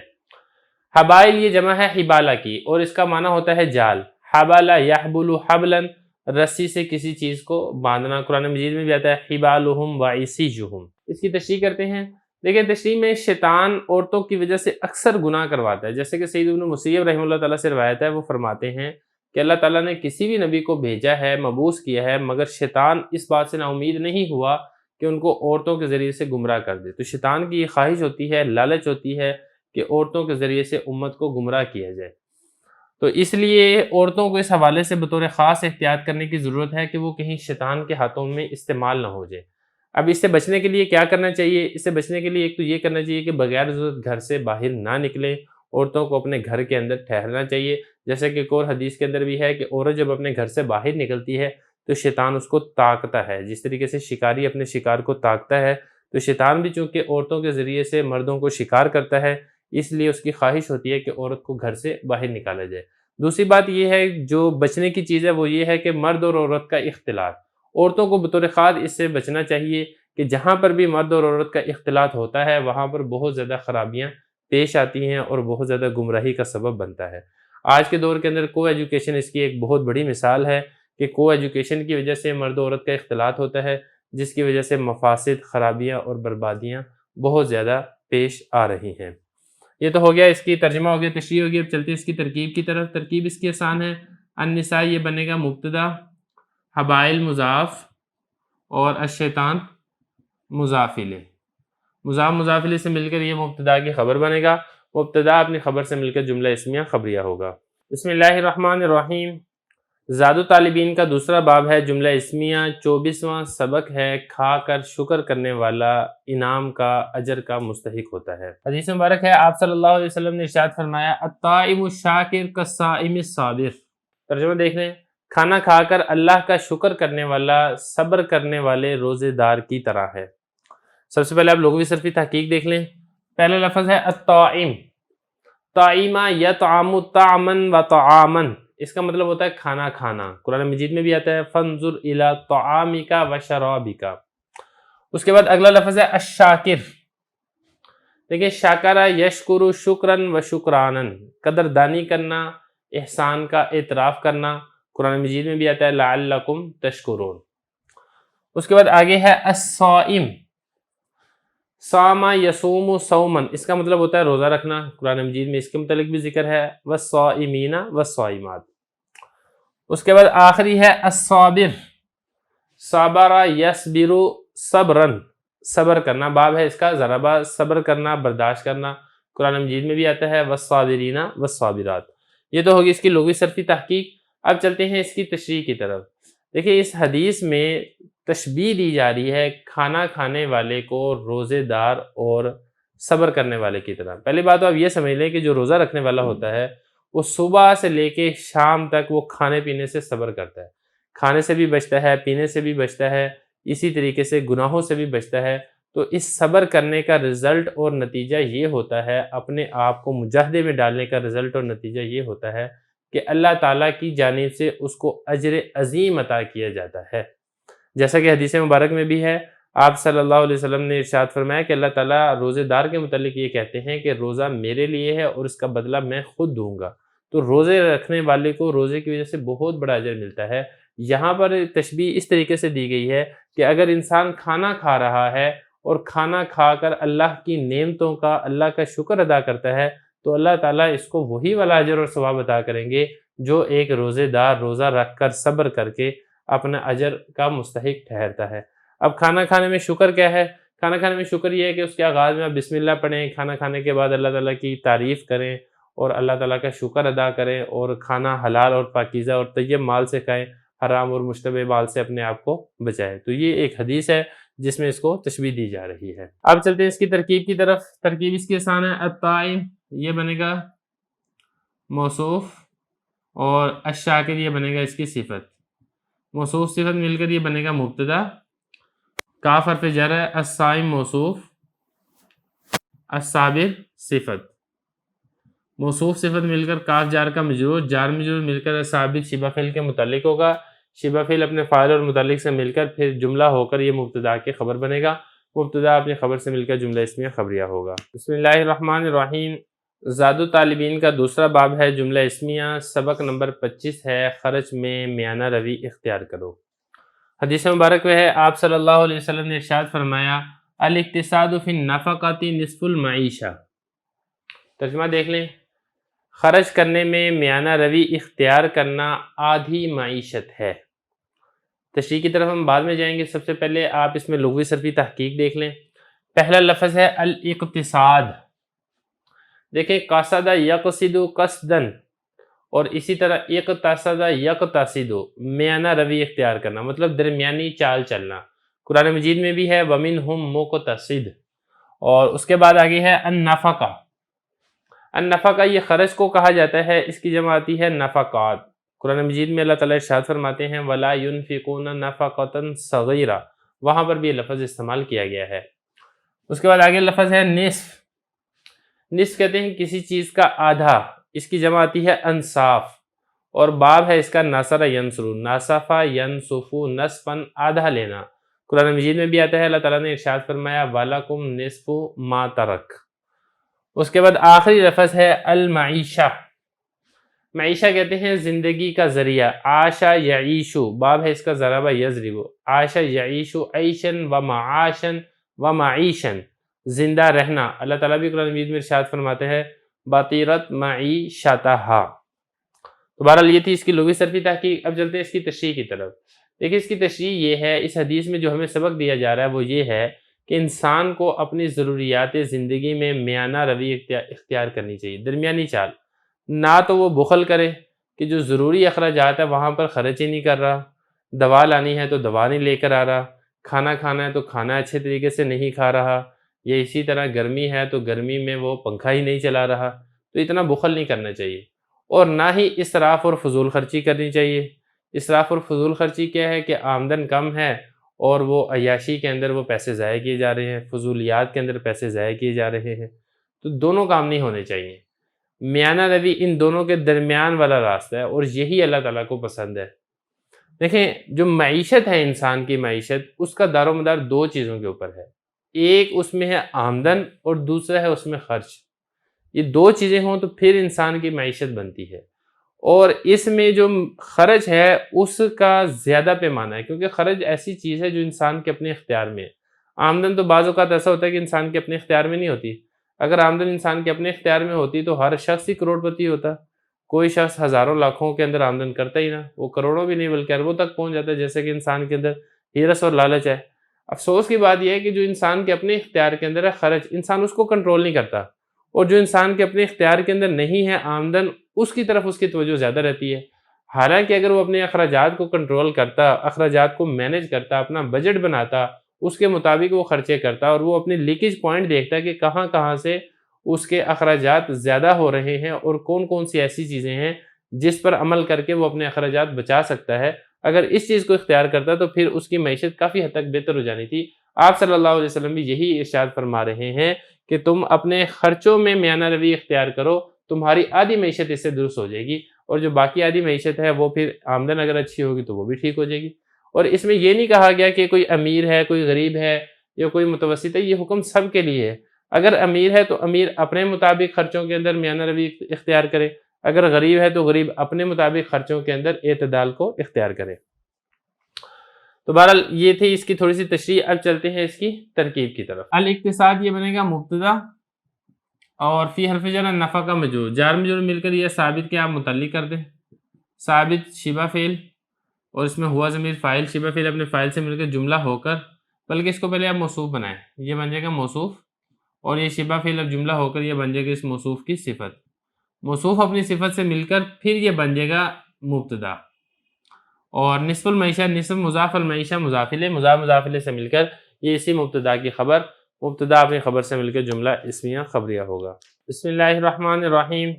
Speaker 1: حبائل یہ جمع ہے حبالہ کی، اور اس کا معنی ہوتا ہے جال۔ حبالہ یحبل حبلا، رسی سے کسی چیز کو باندھنا۔ قرآن مجید میں بھی آتا ہے حبالہم وعصیجہم۔ اس کی تشریح کرتے ہیں۔ دیکھیں تشریح میں شیطان عورتوں کی وجہ سے اکثر گناہ کرواتا ہے، جیسے کہ سید ابن مسیب رحمہ اللہ تعالیٰ سے روایت ہے، وہ فرماتے ہیں کہ اللہ تعالیٰ نے کسی بھی نبی کو بھیجا ہے، مبعوث کیا ہے، مگر شیطان اس بات سے نا امید نہیں ہوا کہ ان کو عورتوں کے ذریعے سے گمراہ کر دے۔ تو شیطان کی یہ خواہش ہوتی ہے، لالچ ہوتی ہے کہ عورتوں کے ذریعے سے امت کو گمراہ کیا جائے۔ تو اس لیے عورتوں کو اس حوالے سے بطور خاص احتیاط کرنے کی ضرورت ہے کہ وہ کہیں شیطان کے ہاتھوں میں استعمال نہ ہو جائے۔ اب اس سے بچنے کے لیے کیا کرنا چاہیے؟ اس سے بچنے کے لیے ایک تو یہ کرنا چاہیے کہ بغیر ضرورت گھر سے باہر نہ نکلیں، عورتوں کو اپنے گھر کے اندر ٹھہرنا چاہیے۔ جیسے کہ ایک اور حدیث کے اندر بھی ہے کہ عورت جب اپنے گھر سے باہر نکلتی ہے تو شیطان اس کو تاکتا ہے، جس طریقے سے شکاری اپنے شکار کو تاکتا ہے، تو شیطان بھی چونکہ عورتوں کے ذریعے سے مردوں کو شکار کرتا ہے، اس لیے اس کی خواہش ہوتی ہے کہ عورت کو گھر سے باہر نکالا جائے۔ دوسری بات یہ ہے جو بچنے کی چیز ہے وہ یہ ہے کہ مرد اور عورت کا اختلاط، عورتوں کو بطور خاص اس سے بچنا چاہیے کہ جہاں پر بھی مرد اور عورت کا اختلاط ہوتا ہے وہاں پر بہت زیادہ خرابیاں پیش آتی ہیں اور بہت زیادہ گمراہی کا سبب بنتا ہے۔ آج کے دور کے اندر کو ایجوکیشن اس کی ایک بہت بڑی مثال ہے کہ کو ایجوکیشن کی وجہ سے مرد و عورت کا اختلاط ہوتا ہے، جس کی وجہ سے مفاسد، خرابیاں اور بربادیاں بہت زیادہ پیش آ رہی ہیں۔ یہ تو ہو گیا، اس کی ترجمہ ہو گیا، تشریح ہو گیا۔ اب چلتے ہیں اس کی ترکیب کی طرف۔ ترکیب اس کی آسان ہے۔ النساء یہ بنے گا مبتدا، حبائل مضاف، اور الشیطان مضاف الیہ۔ مضاف الیہ سے مل کر یہ مبتدا کی خبر بنے گا، مبتدا اپنی خبر سے مل کر جملہ اسمیہ خبریہ ہوگا۔ بسم اللہ الرحمن الرحیم۔ زاد الطالبین کا دوسرا باب ہے، جملہ اسمیہ، 24واں سبق ہے، کھا کر شکر کرنے والا انعام کا، اجر کا مستحق ہوتا ہے۔ حدیث مبارک ہے، آپ صلی اللہ علیہ وسلم نے ارشاد فرمایا، الطائم الشاکر کالصائم الصابر۔ ترجمہ دیکھ لیں، کھانا کھا کر اللہ کا شکر کرنے والا صبر کرنے والے روزے دار کی طرح ہے۔ سب سے پہلے آپ لغوی صرفی تحقیق دیکھ لیں۔ پہلا لفظ ہے الطائم، طائمہ یطعم طعما و طعاما، اس کا مطلب ہوتا ہے کھانا کھانا۔ قرآن مجید میں بھی آتا ہے فانظر الی طعامک و شرابک۔ اس کے بعد اگلا لفظ ہے الشاکر۔ دیکھیں، شاکرہ یشکر شکرا و شکرانا، قدردانی کرنا، احسان کا اعتراف کرنا۔ قرآن مجید میں بھی آتا ہے لعلکم تشکرون۔ اس کے بعد آگے ہے الصائم، صام یصوم صوما، اس کا مطلب ہوتا ہے روزہ رکھنا۔ قرآن مجید میں اس کے متعلق بھی ذکر ہے والصائمین والصائمات۔ اس کے بعد آخری ہے الصابر، صبر یصبر صبرا، صبر کرنا، باب ہے اس کا ضربہ، صبر کرنا، برداشت کرنا۔ قرآن مجید میں بھی آتا ہے والصابرین والصابرات۔ یہ تو ہوگی اس کی لغوی صرفی تحقیق۔ اب چلتے ہیں اس کی تشریح کی طرف۔ دیکھیں، اس حدیث میں تشبیہ دی جا رہی ہے کھانا کھانے والے کو روزے دار اور صبر کرنے والے کی طرح۔ پہلی بات تو آپ یہ سمجھ لیں کہ جو روزہ رکھنے والا ہوتا ہے وہ صبح سے لے کے شام تک وہ کھانے پینے سے صبر کرتا ہے، کھانے سے بھی بچتا ہے، پینے سے بھی بچتا ہے، اسی طریقے سے گناہوں سے بھی بچتا ہے۔ تو اس صبر کرنے کا رزلٹ اور نتیجہ یہ ہوتا ہے، اپنے آپ کو مجاہدے میں ڈالنے کا رزلٹ اور نتیجہ یہ ہوتا ہے کہ اللہ تعالیٰ کی جانب سے اس کو اجر عظیم عطا کیا جاتا ہے۔ جیسا کہ حدیث مبارک میں بھی ہے، آپ صلی اللہ علیہ وسلم نے ارشاد فرمایا کہ اللہ تعالیٰ روزے دار کے متعلق یہ کہتے ہیں کہ روزہ میرے لیے ہے اور اس کا بدلہ میں خود دوں گا۔ تو روزے رکھنے والے کو روزے کی وجہ سے بہت بڑا اجر ملتا ہے۔ یہاں پر تشبیہ اس طریقے سے دی گئی ہے کہ اگر انسان کھانا کھا رہا ہے اور کھانا کھا کر اللہ کی نعمتوں کا، اللہ کا شکر ادا کرتا ہے، تو اللہ تعالیٰ اس کو وہی والا اجر اور ثواب عطا کریں گے جو ایک روزے دار روزہ رکھ کر صبر کر کے اپنا اجر کا مستحق ٹھہرتا ہے۔ اب کھانا کھانے میں شکر کیا ہے؟ کھانا کھانے میں شکر یہ ہے کہ اس کے آغاز میں آپ بسم اللہ پڑھیں، کھانا کھانے کے بعد اللہ تعالیٰ کی تعریف کریں اور اللہ تعالیٰ کا شکر ادا کریں، اور کھانا حلال اور پاکیزہ اور طیب مال سے کھائیں، حرام اور مشتبہ مال سے اپنے آپ کو بچائیں۔ تو یہ ایک حدیث ہے جس میں اس کو تشبیہ دی جا رہی ہے۔ اب چلتے ہیں اس کی ترکیب کی طرف۔ ترکیب اس کی آسان ہے۔ الطائم یہ بنے گا موصوف، اور الشاکر یہ بنے گا اس کی صفت۔ موصوف صفت مل کر یہ بنے گا مبتدا، کاف حرف جر ہے، الصائم موصوف، الصابر صفت۔ موصوف صفت مل کر کاف جار کا مجرور، جار مجرور مل کر الصابر شبہ فعل کے متعلق ہوگا، شبہ فعل اپنے فاعل اور متعلق سے مل کر پھر جملہ ہو کر یہ مبتدا کے خبر بنے گا، مبتدا اپنی خبر سے مل کر جملہ اسمیہ خبریہ ہوگا۔ بسم اللہ الرحمن الرحیم۔ زاد الطالبین کا دوسرا باب ہے جملہ اسمیہ، سبق نمبر 25 ہے، خرچ میں میانہ روی اختیار کرو۔ حدیث مبارک میں ہے آپ صلی اللہ علیہ وسلم نے ارشاد فرمایا الاقتصاد فی النفقۃ نصف المعیشہ۔ ترجمہ دیکھ لیں، خرچ کرنے میں میانہ روی اختیار کرنا آدھی معیشت ہے۔ تشریح کی طرف ہم بعد میں جائیں گے، سب سے پہلے آپ اس میں لغوی صرفی تحقیق دیکھ لیں۔ پہلا لفظ ہے الاقتصاد، دیکھیں قصد یقصد قصدن، اور اسی طرح اقتصد یقتصد، میانہ روی اختیار کرنا مطلب درمیانی چال چلنا۔ قرآن مجید میں بھی ہے وَمِنْهُمْ مُقْتَصِدٌ، اور اس کے بعد آگے ہے النفقہ۔ النفقہ یہ خرچ کو کہا جاتا ہے، اس کی جمع آتی ہے نفقات۔ قرآن مجید میں اللہ تعالیٰ ارشاد فرماتے ہیں وَلَا يُنْفِقُونَ نَفَقَةً صَغِيرًا، وہاں پر بھی یہ لفظ استعمال کیا گیا ہے۔ اس کے بعد آگے لفظ ہے نصف۔ نصف کہتے ہیں کسی چیز کا آدھا، اس کی جمع آتی ہے انصاف، اور باب ہے اس کا ناصر ینصر، ناصفہ ینصفو نصفاً، آدھا لینا۔ قرآن مجید میں بھی آتا ہے، اللہ تعالیٰ نے ارشاد فرمایا وَلَكُمْ نِصْفُ مَا تَرَكَ۔ اس کے بعد آخری لفظ ہے المعیشہ۔ معیشہ کہتے ہیں زندگی کا ذریعہ، عاشا یعیشو، باب ہے اس کا ضربہ یضرب، عاشا یعیشو عیشن و معاشن و معیشن، زندہ رہنا۔ اللہ تعالیٰ بھی قرآن مجید میں ارشاد فرماتے ہیں بطیرت معیشتہا۔ تو بہرحال یہ تھی اس کی لغوی صرفی تحقیق۔ اب چلتے ہیں اس کی تشریح کی طرف۔ دیکھیں اس کی تشریح یہ ہے، اس حدیث میں جو ہمیں سبق دیا جا رہا ہے وہ یہ ہے کہ انسان کو اپنی ضروریات زندگی میں میانہ روی اختیار کرنی چاہیے، درمیانی چال۔ نہ تو وہ بخل کرے کہ جو ضروری اخراجات ہے وہاں پر خرچ ہی نہیں کر رہا، دوا لانی ہے تو دوا نہیں لے کر آ رہا، کھانا کھانا ہے تو کھانا اچھے طریقے سے نہیں کھا رہا، یا اسی طرح گرمی ہے تو گرمی میں وہ پنکھا ہی نہیں چلا رہا۔ تو اتنا بخل نہیں کرنا چاہیے، اور نہ ہی اسراف اور فضول خرچی کرنی چاہیے۔ اسراف اور فضول خرچی کیا ہے کہ آمدن کم ہے اور وہ عیاشی کے اندر وہ پیسے ضائع کیے جا رہے ہیں، فضولیات کے اندر پیسے ضائع کیے جا رہے ہیں۔ تو دونوں کام نہیں ہونے چاہیے۔ میانہ روی ان دونوں کے درمیان والا راستہ ہے، اور یہی اللہ تعالیٰ کو پسند ہے۔ دیکھیں جو معیشت ہے، انسان کی معیشت، اس کا دار و مدار دو چیزوں کے اوپر ہے، ایک اس میں ہے آمدن اور دوسرا ہے اس میں خرچ۔ یہ دو چیزیں ہوں تو پھر انسان کی معیشت بنتی ہے، اور اس میں جو خرچ ہے اس کا زیادہ پیمانہ ہے، کیونکہ خرچ ایسی چیز ہے جو انسان کے اپنے اختیار میں ہے۔ آمدن تو بعض اوقات ایسا ہوتا ہے کہ انسان کے اپنے اختیار میں نہیں ہوتی۔ اگر آمدن انسان کے اپنے اختیار میں ہوتی تو ہر شخص ہی کروڑ پتی ہوتا۔ کوئی شخص ہزاروں لاکھوں کے اندر آمدن کرتا ہی نہ، وہ کروڑوں بھی نہیں بلکہ اربوں تک پہنچ جاتا ہے، جیسے کہ انسان کے اندر ہرس اور لالچ ہے۔ افسوس کی بات یہ ہے کہ جو انسان کے اپنے اختیار کے اندر ہے خرچ، انسان اس کو کنٹرول نہیں کرتا، اور جو انسان کے اپنے اختیار کے اندر نہیں ہے آمدن، اس کی طرف اس کی توجہ زیادہ رہتی ہے۔ حالانکہ اگر وہ اپنے اخراجات کو کنٹرول کرتا، اخراجات کو مینیج کرتا، اپنا بجٹ بناتا، اس کے مطابق وہ خرچے کرتا، اور وہ اپنے لیکیج پوائنٹ دیکھتا ہے کہ کہاں کہاں سے اس کے اخراجات زیادہ ہو رہے ہیں اور کون کون سی ایسی چیزیں ہیں جس پر عمل کر کے وہ اپنے اخراجات بچا سکتا ہے، اگر اس چیز کو اختیار کرتا تو پھر اس کی معیشت کافی حد تک بہتر ہو جانی تھی۔ آپ صلی اللہ علیہ وسلم بھی یہی ارشاد فرما رہے ہیں کہ تم اپنے خرچوں میں میانہ روی اختیار کرو، تمہاری آدھی معیشت اس سے درست ہو جائے گی، اور جو باقی آدھی معیشت ہے وہ پھر آمدن اگر اچھی ہوگی تو وہ بھی ٹھیک ہو جائے گی۔ اور اس میں یہ نہیں کہا گیا کہ کوئی امیر ہے، کوئی غریب ہے، یا کوئی متوسط ہے، یہ حکم سب کے لیے ہے۔ اگر امیر ہے تو امیر اپنے مطابق خرچوں کے اندر میانہ روی اختیار کرے، اگر غریب ہے تو غریب اپنے مطابق خرچوں کے اندر اعتدال کو اختیار کرے۔ تو بہرحال یہ تھی اس کی تھوڑی سی تشریح۔ اب چلتے ہیں اس کی ترکیب کی طرف۔ الاقتصاد یہ بنے گا مبتدا، اور فی حرف جر نفع کا مجرور، جار مجرور مل کر یہ ثابت کہ آپ متعلق کر دیں، ثابت شبہ فعل اور اس میں ہوا ضمیر فاعل، شبہ فعل اپنے فاعل سے مل کر جملہ ہو کر، بلکہ اس کو پہلے آپ موصوف بنائیں، یہ بن جائے گا موصوف، اور یہ شبہ فعل اب جملہ ہو کر یہ بن جائے گا اس موصوف کی صفت۔ موصوف اپنی صفت سے مل کر پھر یہ بن جائے گا مبتدا، اور نصف المعیشہ، نصف مضاف المعیشہ مضاف الیہ، مضاف الیہ سے مل کر یہ اسی مبتدا کی خبر، مبتدا اپنی خبر سے مل کر جملہ اسمیہ خبریہ ہوگا۔ بسم اللہ الرحمن الرحیم۔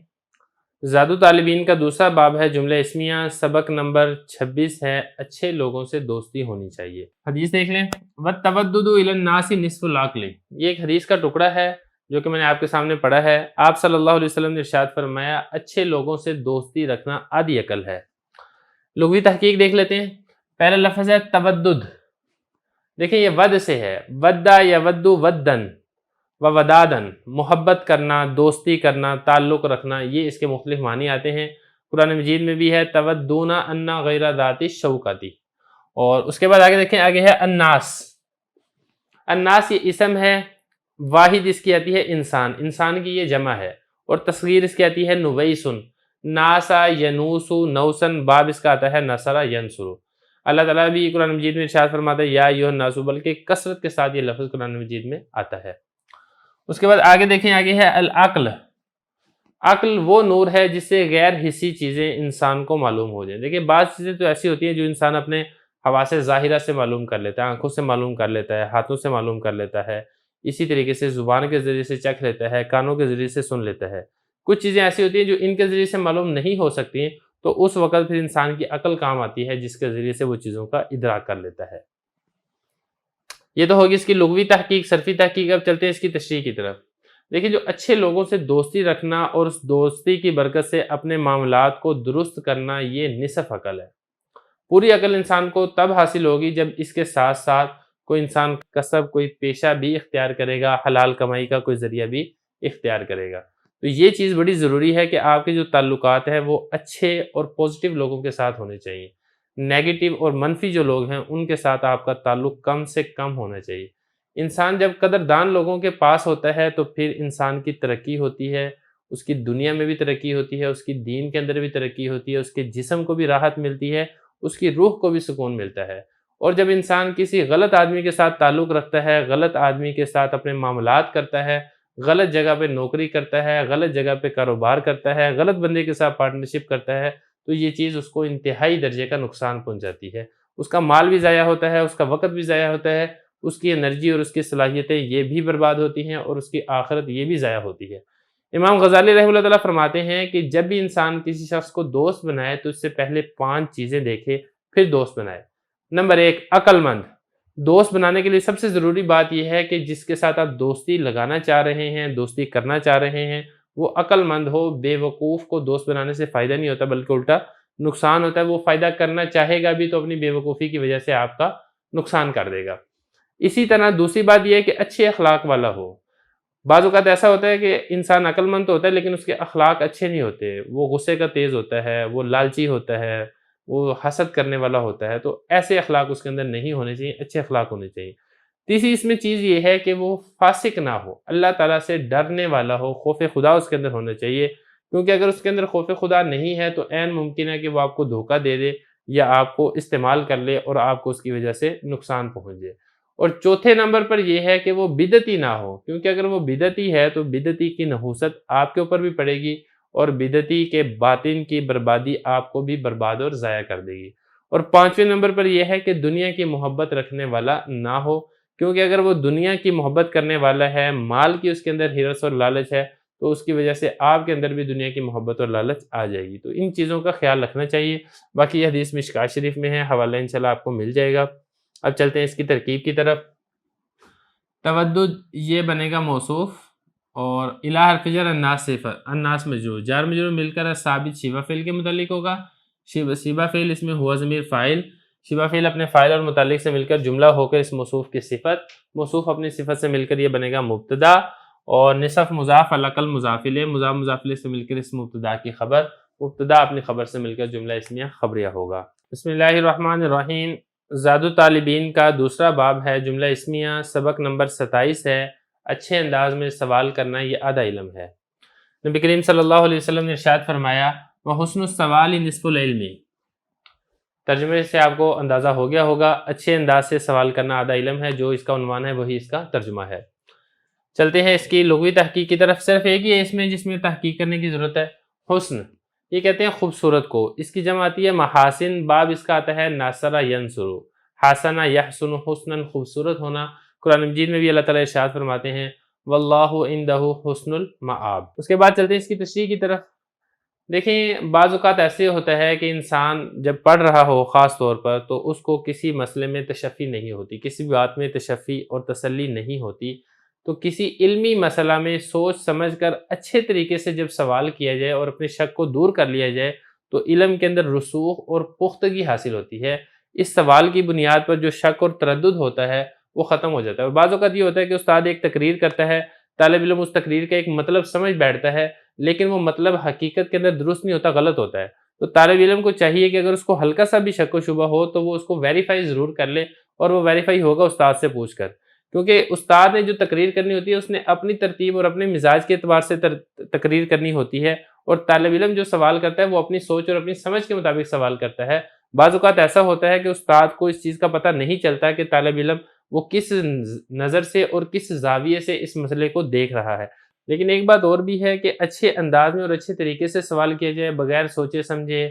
Speaker 1: زاد طالبین کا دوسرا باب ہے جملہ اسمیہ، سبق نمبر 26 ہے، اچھے لوگوں سے دوستی ہونی چاہیے۔ حدیث دیکھ لیں، وَالتَّوَدُّدُ إِلَى النَّاسِ نِصْفُ الْعَقْلِ، یہ ایک حدیث کا ٹکڑا ہے جو کہ میں نے آپ کے سامنے پڑھا ہے۔ آپ صلی اللہ علیہ وسلم نے ارشاد فرمایا اچھے لوگوں سے دوستی رکھنا آدھی عقل ہے۔ لغوی تحقیق دیکھ لیتے ہیں۔ پہلا لفظ ہے تودد، دیکھیں یہ ود سے ہے، ودا یود ودن و ودادن، محبت کرنا، دوستی کرنا، تعلق رکھنا، یہ اس کے مختلف معنی آتے ہیں۔ قرآن مجید میں بھی ہے تودون ان غیر ذات الشوکۃ، اور اس کے بعد آگے دیکھیں، آگے ہے الناس۔ الناس یہ اسم ہے، واحد اس کی آتی ہے انسان، انسان کی یہ جمع ہے، اور تصغیر اس کی آتی ہے نویسن، ناسا ینوسو نوسن، باب اس کا آتا ہے نصرہ ینصرو۔ اللہ تعالیٰ بھی قرآن مجید میں ارشاد فرماتا ہے یا ایھا الناس، بلکہ کثرت کے ساتھ یہ لفظ قرآن مجید میں آتا ہے۔ اس کے بعد آگے دیکھیں، آگے ہے العقل۔ عقل وہ نور ہے جس سے غیر حسی چیزیں انسان کو معلوم ہو جائیں۔ دیکھیں بعض چیزیں تو ایسی ہوتی ہیں جو انسان اپنے حواس ظاہرہ سے معلوم کر لیتا ہے، آنکھوں سے معلوم کر لیتا ہے، ہاتھوں سے معلوم کر لیتا ہے، اسی طریقے سے زبان کے ذریعے سے چکھ لیتا ہے، کانوں کے ذریعے سے سن لیتا ہے۔ کچھ چیزیں ایسی ہوتی ہیں جو ان کے ذریعے سے معلوم نہیں ہو سکتی ہیں، تو اس وقت پھر انسان کی عقل کام آتی ہے جس کے ذریعے سے وہ چیزوں کا ادراک کر لیتا ہے۔ یہ تو ہوگی اس کی لغوی تحقیق، صرفی تحقیق۔ اب چلتے ہیں اس کی تشریح کی طرف۔ دیکھیں جو اچھے لوگوں سے دوستی رکھنا اور اس دوستی کی برکت سے اپنے معاملات کو درست کرنا، یہ نصف عقل ہے۔ پوری عقل انسان کو تب حاصل ہوگی جب اس کے ساتھ ساتھ کوئی انسان کسب، کوئی پیشہ بھی اختیار کرے گا، حلال کمائی کا کوئی ذریعہ بھی اختیار کرے گا۔ تو یہ چیز بڑی ضروری ہے کہ آپ کے جو تعلقات ہیں وہ اچھے اور پازیٹیو لوگوں کے ساتھ ہونے چاہیے۔ نیگیٹو اور منفی جو لوگ ہیں ان کے ساتھ آپ کا تعلق کم سے کم ہونا چاہیے۔ انسان جب قدردان لوگوں کے پاس ہوتا ہے تو پھر انسان کی ترقی ہوتی ہے، اس کی دنیا میں بھی ترقی ہوتی ہے، اس کی دین کے اندر بھی ترقی ہوتی ہے، اس کے جسم کو بھی راحت ملتی ہے، اس کی روح کو بھی سکون ملتا ہے۔ اور جب انسان کسی غلط آدمی کے ساتھ تعلق رکھتا ہے، غلط آدمی کے ساتھ اپنے معاملات کرتا ہے، غلط جگہ پہ نوکری کرتا ہے، غلط جگہ پہ کاروبار کرتا ہے، غلط بندے کے ساتھ پارٹنرشپ کرتا ہے، تو یہ چیز اس کو انتہائی درجے کا نقصان پہنچاتی ہے۔ اس کا مال بھی ضائع ہوتا ہے، اس کا وقت بھی ضائع ہوتا ہے، اس کی انرجی اور اس کی صلاحیتیں یہ بھی برباد ہوتی ہیں، اور اس کی آخرت یہ بھی ضائع ہوتی ہے۔ امام غزالی رحمہ اللہ تعالیٰ فرماتے ہیں کہ جب بھی انسان کسی شخص کو دوست بنائے تو اس سے پہلے 5 چیزیں دیکھے پھر دوست بنائے۔ نمبر 1، عقل مند۔ دوست بنانے کے لیے سب سے ضروری بات یہ ہے کہ جس کے ساتھ آپ دوستی لگانا چاہ رہے ہیں، دوستی کرنا چاہ رہے ہیں، وہ عقل مند ہو۔ بے وقوف کو دوست بنانے سے فائدہ نہیں ہوتا بلکہ الٹا نقصان ہوتا ہے۔ وہ فائدہ کرنا چاہے گا بھی تو اپنی بے وقوفی کی وجہ سے آپ کا نقصان کر دے گا۔ اسی طرح دوسری بات یہ ہے کہ اچھے اخلاق والا ہو۔ بعض اوقات ایسا ہوتا ہے کہ انسان عقل مند تو ہوتا ہے لیکن اس کے اخلاق اچھے نہیں ہوتے، وہ غصے کا تیز ہوتا ہے، وہ لالچی ہوتا ہے، وہ حسد کرنے والا ہوتا ہے، تو ایسے اخلاق اس کے اندر نہیں ہونے چاہیے، اچھے اخلاق ہونے چاہیے۔ تیسری اس میں چیز یہ ہے کہ وہ فاسق نہ ہو، اللہ تعالیٰ سے ڈرنے والا ہو، خوف خدا اس کے اندر ہونا چاہیے، کیونکہ اگر اس کے اندر خوف خدا نہیں ہے تو عین ممکن ہے کہ وہ آپ کو دھوکہ دے دے یا آپ کو استعمال کر لے اور آپ کو اس کی وجہ سے نقصان پہنچ جائے۔ اور چوتھے نمبر پر یہ ہے کہ وہ بدعتی نہ ہو، کیونکہ اگر وہ بدعتی ہے تو بدعتی کی نحوست آپ کے اوپر بھی پڑے گی اور بدعتی کے باطن کی بربادی آپ کو بھی برباد اور ضائع کر دے گی۔ اور 5ویں نمبر پر یہ ہے کہ دنیا کی محبت رکھنے والا نہ ہو، کیونکہ اگر وہ دنیا کی محبت کرنے والا ہے، مال کی اس کے اندر حرص اور لالچ ہے، تو اس کی وجہ سے آپ کے اندر بھی دنیا کی محبت اور لالچ آ جائے گی۔ تو ان چیزوں کا خیال رکھنا چاہیے۔ باقی یہ حدیث مشکوٰۃ شریف میں ہے، حوالہ انشاءاللہ آپ کو مل جائے گا۔ اب چلتے ہیں اس کی ترکیب کی طرف۔ تودد یہ بنے گا موصوف، اور الہ حرف جر الناس صفت، الناس مجرور، جار مجرور مل کر ثابت شبہ فعل کے متعلق ہوگا۔ شبہ فعل اس میں ہوا ضمیر فاعل، شبہ فعل اپنے فاعل اور متعلق سے مل کر جملہ ہو کر اس موصوف کی صفت، موصوف اپنی صفت سے مل کر یہ بنے گا مبتدا، اور نصف مضاف العقل مضاف الیہ، مضاف الیہ سے مل کر اس مبتدا کی خبر، مبتدا اپنی خبر سے مل کر جملہ اسمیہ خبریہ ہوگا۔ بسم اللہ الرحمن الرحیم۔ زاد طالبین کا دوسرا باب ہے جملہ اسمیہ، سبق نمبر 27 ہے، اچھے انداز میں سوال کرنا یہ آدھا علم ہے۔ نبی کریم صلی اللہ علیہ وسلم نے ارشاد فرمایا وحسن السوال نصف العلم۔ ترجمے سے آپ کو اندازہ ہو گیا ہوگا، اچھے انداز سے سوال کرنا آدھا علم ہے، جو اس کا عنوان ہے وہی اس کا ترجمہ ہے۔ چلتے ہیں اس کی لغوی تحقیق کی طرف۔ صرف ایک ہی ہے اس میں جس میں تحقیق کرنے کی ضرورت ہے، حسن، یہ کہتے ہیں خوبصورت کو، اس کی جمع آتی ہے محاسن، باب اس کا آتا ہے ناصرہ ینصر، حسنہ یحسن حسنا، خوبصورت ہونا۔ قرآن مجید میں بھی اللہ تعالیٰ ارشاد فرماتے ہیں واللہ عندہ حسن المآب۔ اس کے بعد چلتے ہیں اس کی تشریح کی طرف۔ دیکھیں بعض اوقات ایسے ہوتا ہے کہ انسان جب پڑھ رہا ہو خاص طور پر، تو اس کو کسی مسئلے میں تشفی نہیں ہوتی، کسی بات میں تشفی اور تسلی نہیں ہوتی، تو کسی علمی مسئلہ میں سوچ سمجھ کر اچھے طریقے سے جب سوال کیا جائے اور اپنے شک کو دور کر لیا جائے تو علم کے اندر رسوخ اور پختگی حاصل ہوتی ہے۔ اس سوال کی بنیاد پر جو شک اور تردد ہوتا ہے وہ ختم ہو جاتا ہے۔ اور بعض اوقات یہ ہوتا ہے کہ استاد ایک تقریر کرتا ہے، طالب علم اس تقریر کا ایک مطلب سمجھ بیٹھتا ہے، لیکن وہ مطلب حقیقت کے اندر درست نہیں ہوتا، غلط ہوتا ہے۔ تو طالب علم کو چاہیے کہ اگر اس کو ہلکا سا بھی شک و شبہ ہو تو وہ اس کو ویریفائی ضرور کر لے، اور وہ ویریفائی ہوگا استاد سے پوچھ کر، کیونکہ استاد نے جو تقریر کرنی ہوتی ہے اس نے اپنی ترتیب اور اپنے مزاج کے اعتبار سے تقریر کرنی ہوتی ہے، اور طالب علم جو سوال کرتا ہے وہ اپنی سوچ اور اپنی سمجھ کے مطابق سوال کرتا ہے۔ بعض اوقات ایسا ہوتا ہے کہ استاد کو اس چیز کا پتہ نہیں چلتا کہ طالب علم وہ کس نظر سے اور کس زاویے سے اس مسئلے کو دیکھ رہا ہے۔ لیکن ایک بات اور بھی ہے کہ اچھے انداز میں اور اچھے طریقے سے سوال کیا جائے، بغیر سوچے سمجھے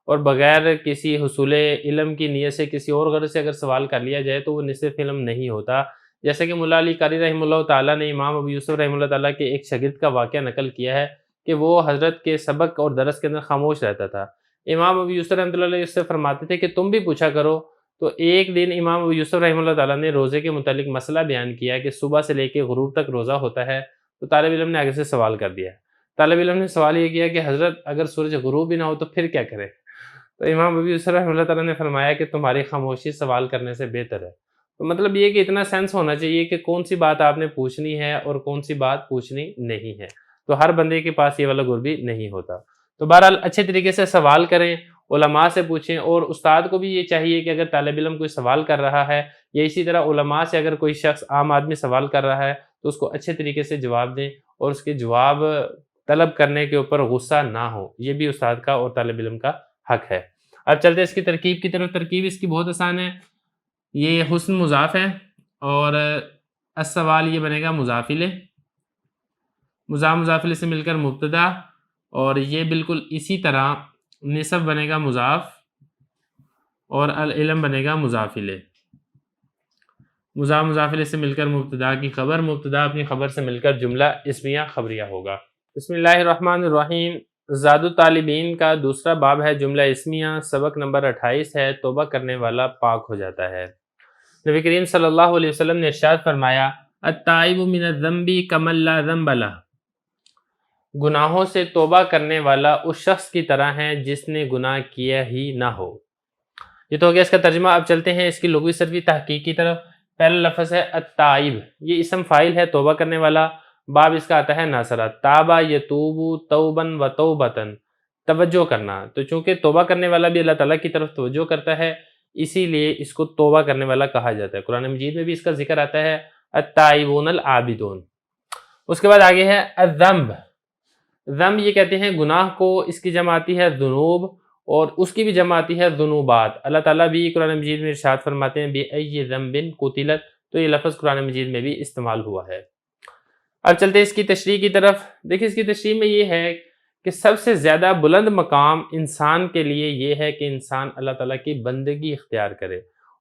Speaker 1: اور بغیر کسی حصول علم کی نیت سے کسی اور غرض سے اگر سوال کر لیا جائے تو وہ نصف علم نہیں ہوتا۔ جیسے کہ مولا علی قاری رحمہ اللہ تعالیٰ نے امام ابو یوسف رحمہ اللہ تعالیٰ کے ایک شاگرد کا واقعہ نقل کیا ہے کہ وہ حضرت کے سبق اور درس کے اندر خاموش رہتا تھا۔ امام ابو یوسف رحمہ اللہ علیہ اس سے فرماتے تھے کہ تم بھی پوچھا کرو۔ تو ایک دن امام ابو یوسف رحمہ اللہ تعالیٰ نے روزے کے متعلق مسئلہ بیان کیا کہ صبح سے لے کے غروب تک روزہ ہوتا ہے، تو طالب علم نے آگے سے سوال کر دیا۔ طالب علم نے سوال یہ کیا کہ حضرت اگر سورج غروب بھی نہ ہو تو پھر کیا کرے؟ تو امام ابو یوسف رحمہ اللہ تعالیٰ نے فرمایا کہ تمہاری خاموشی سوال کرنے سے بہتر ہے۔ تو مطلب یہ کہ اتنا سینس ہونا چاہیے کہ کون سی بات آپ نے پوچھنی ہے اور کون سی بات پوچھنی نہیں ہے۔ تو ہر بندے کے پاس یہ والا گر بھی نہیں ہوتا۔ تو بہرحال اچھے طریقے سے سوال کریں، علماء سے پوچھیں، اور استاد کو بھی یہ چاہیے کہ اگر طالب علم کوئی سوال کر رہا ہے یا اسی طرح علماء سے اگر کوئی شخص عام آدمی سوال کر رہا ہے تو اس کو اچھے طریقے سے جواب دیں، اور اس کے جواب طلب کرنے کے اوپر غصہ نہ ہو۔ یہ بھی استاد کا اور طالب علم کا حق ہے۔ اب چلتے اس کی ترکیب کی طرف۔ ترکیب اس کی بہت آسان ہے۔ یہ حسن مضاف ہے اور السوال یہ بنے گا مضاف الیہ، مضاف الیہ سے مل کر مبتدا، اور یہ بالکل اسی طرح نصب بنے گا مضاف اور العلم بنے گا مضاف الیہ۔ مضاف الیہ سے مل کر مبتدا کی خبر، مبتدا اپنی خبر سے مل کر جملہ اسمیہ خبریہ ہوگا۔ بسم اللہ الرحمن الرحیم۔ زاد الطالبین کا دوسرا باب ہے جملہ اسمیہ، سبق نمبر 28 ہے، توبہ کرنے والا پاک ہو جاتا ہے۔ نبی کریم صلی اللہ علیہ وسلم نے ارشاد فرمایا التائب من الذنب کمن لا ذنب لہ، گناہوں سے توبہ کرنے والا اس شخص کی طرح ہے جس نے گناہ کیا ہی نہ ہو۔ یہ تو ہو گیا اس کا ترجمہ۔ اب چلتے ہیں اس کی لغوی صرفی تحقیق کی طرف۔ پہلا لفظ ہے التائب، یہ اسم فاعل ہے توبہ کرنے والا، باب اس کا آتا ہے ناصرہ، تابا یتوب توبن و توبتن، توجہ کرنا۔ تو چونکہ توبہ کرنے والا بھی اللہ تعالیٰ کی طرف توجہ کرتا ہے، اسی لیے اس کو توبہ کرنے والا کہا جاتا ہے۔ قرآن مجید میں بھی اس کا ذکر آتا ہے التائبون العابدون۔ اس کے بعد آگے ہے الذنب۔ ذنب یہ کہتے ہیں گناہ کو، اس کی جمع آتی ہے ذنوب، اور اس کی بھی جمع آتی ہے ذنوبات۔ اللہ تعالیٰ بھی قرآن مجید میں ارشاد فرماتے ہیں بِأَيِّ ذَنبٍ قُتِلَتْ، تو یہ لفظ قرآن مجید میں بھی استعمال ہوا ہے۔ اب چلتے ہیں اس کی تشریح کی طرف۔ دیکھیں اس کی تشریح میں یہ ہے کہ سب سے زیادہ بلند مقام انسان کے لیے یہ ہے کہ انسان اللہ تعالیٰ کی بندگی اختیار کرے،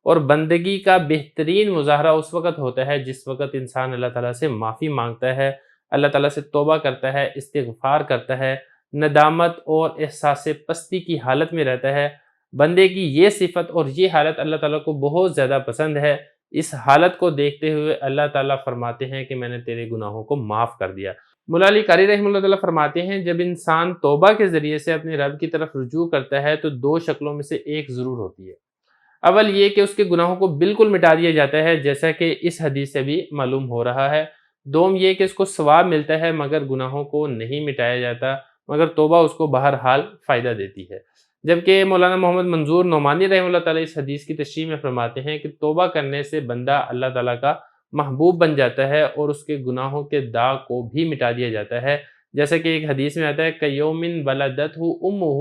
Speaker 1: اور بندگی کا بہترین مظاہرہ اس وقت ہوتا ہے جس وقت انسان اللہ تعالیٰ سے معافی مانگتا ہے، اللہ تعالیٰ سے توبہ کرتا ہے، استغفار کرتا ہے، ندامت اور احساس پستی کی حالت میں رہتا ہے۔ بندے کی یہ صفت اور یہ حالت اللہ تعالیٰ کو بہت زیادہ پسند ہے۔ اس حالت کو دیکھتے ہوئے اللہ تعالیٰ فرماتے ہیں کہ میں نے تیرے گناہوں کو معاف کر دیا۔ مولا علی قاری رحمہ اللہ تعالیٰ فرماتے ہیں جب انسان توبہ کے ذریعے سے اپنے رب کی طرف رجوع کرتا ہے تو دو شکلوں میں سے ایک ضرور ہوتی ہے۔ اول یہ کہ اس کے گناہوں کو بالکل مٹا دیا جاتا ہے، جیسا کہ اس حدیث سے بھی معلوم ہو رہا ہے۔ دوم یہ کہ اس کو ثواب ملتا ہے مگر گناہوں کو نہیں مٹایا جاتا، مگر توبہ اس کو بہرحال فائدہ دیتی ہے۔ جبکہ مولانا محمد منظور نعمانی رحمہ اللہ تعالیٰ اس حدیث کی تشریح میں فرماتے ہیں کہ توبہ کرنے سے بندہ اللہ تعالیٰ کا محبوب بن جاتا ہے اور اس کے گناہوں کے داغ کو بھی مٹا دیا جاتا ہے، جیسا کہ ایک حدیث میں آتا ہے کیومن ولدتہ امہ،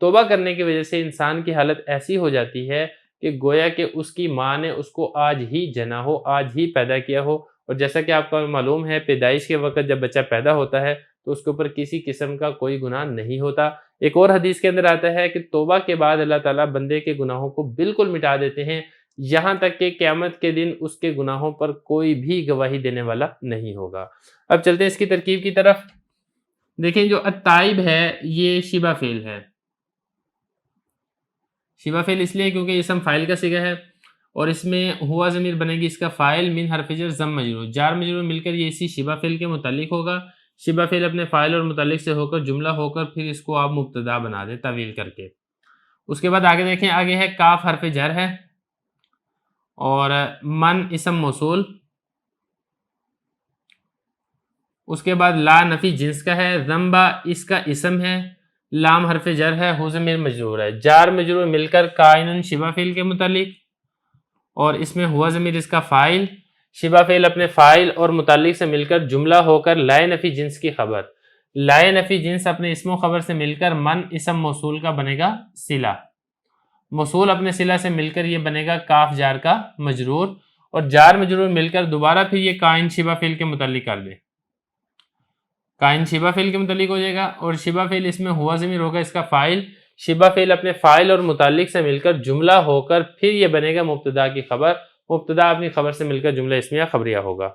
Speaker 1: توبہ کرنے کی وجہ سے انسان کی حالت ایسی ہو جاتی ہے کہ گویا کہ اس کی ماں نے اس کو آج ہی جنا ہو، آج ہی پیدا کیا ہو۔ اور جیسا کہ آپ کو معلوم ہے پیدائش کے وقت جب بچہ پیدا ہوتا ہے تو اس کے اوپر کسی قسم کا کوئی گناہ نہیں ہوتا۔ ایک اور حدیث کے اندر آتا ہے کہ توبہ کے بعد اللہ تعالیٰ بندے کے گناہوں کو بالکل مٹا دیتے ہیں، یہاں تک کہ قیامت کے دن اس کے گناہوں پر کوئی بھی گواہی دینے والا نہیں ہوگا۔ اب چلتے ہیں اس کی ترکیب کی طرف۔ دیکھیں جو التائب ہے یہ شبہ فعل ہے، شبہ فعل اس لیے کیونکہ اسم فاعل کا صیغہ ہے، اور اس میں ہوا ضمیر بنے گی اس کا فاعل من حرف جر ضم مجرور، جار مجرور مل کر یہ اسی شبہ فعل کے متعلق ہوگا۔ شبہ فعل اپنے فاعل اور متعلق سے ہو کر جملہ ہو کر پھر اس کو آپ مبتدا بنا دیں طویل کر کے۔ اس کے بعد آگے دیکھیں، آگے ہے کاف حرف جر ہے، اور من اسم موصول، اس کے بعد لا نفی جنس کا ہے، ذنبا اس کا اسم ہے، لام حرف جر ہے، ہو ضمیر مجرور ہے، جار مجرور مل کر کائنن شبہ فعل کے متعلق، اور اس میں ہوا ضمیر اس کا فاعل، شبہ فعل اپنے فاعل اور متعلق سے مل کر جملہ ہو کر لائے نفی جنس کی خبر، لائے نفی جنس اپنے اسم و خبر سے مل کر من اسم موصول کا بنے گا صلہ، موصول اپنے صلہ سے مل کر یہ بنے گا کاف جار کا مجرور، اور جار مجرور مل کر دوبارہ پھر یہ کائن شبہ فعل کے متعلق کر دیں، کائن شبہ فعل کے متعلق ہو جائے گا، اور شبہ فعل اس میں ہوا ضمیر ہوگا اس کا فاعل، شبہ فعل اپنے فاعل اور متعلق سے مل کر جملہ ہو کر پھر یہ بنے گا مبتدا کی خبر، مبتدا اپنی خبر سے مل کر جملہ اسمیہ خبریہ ہوگا۔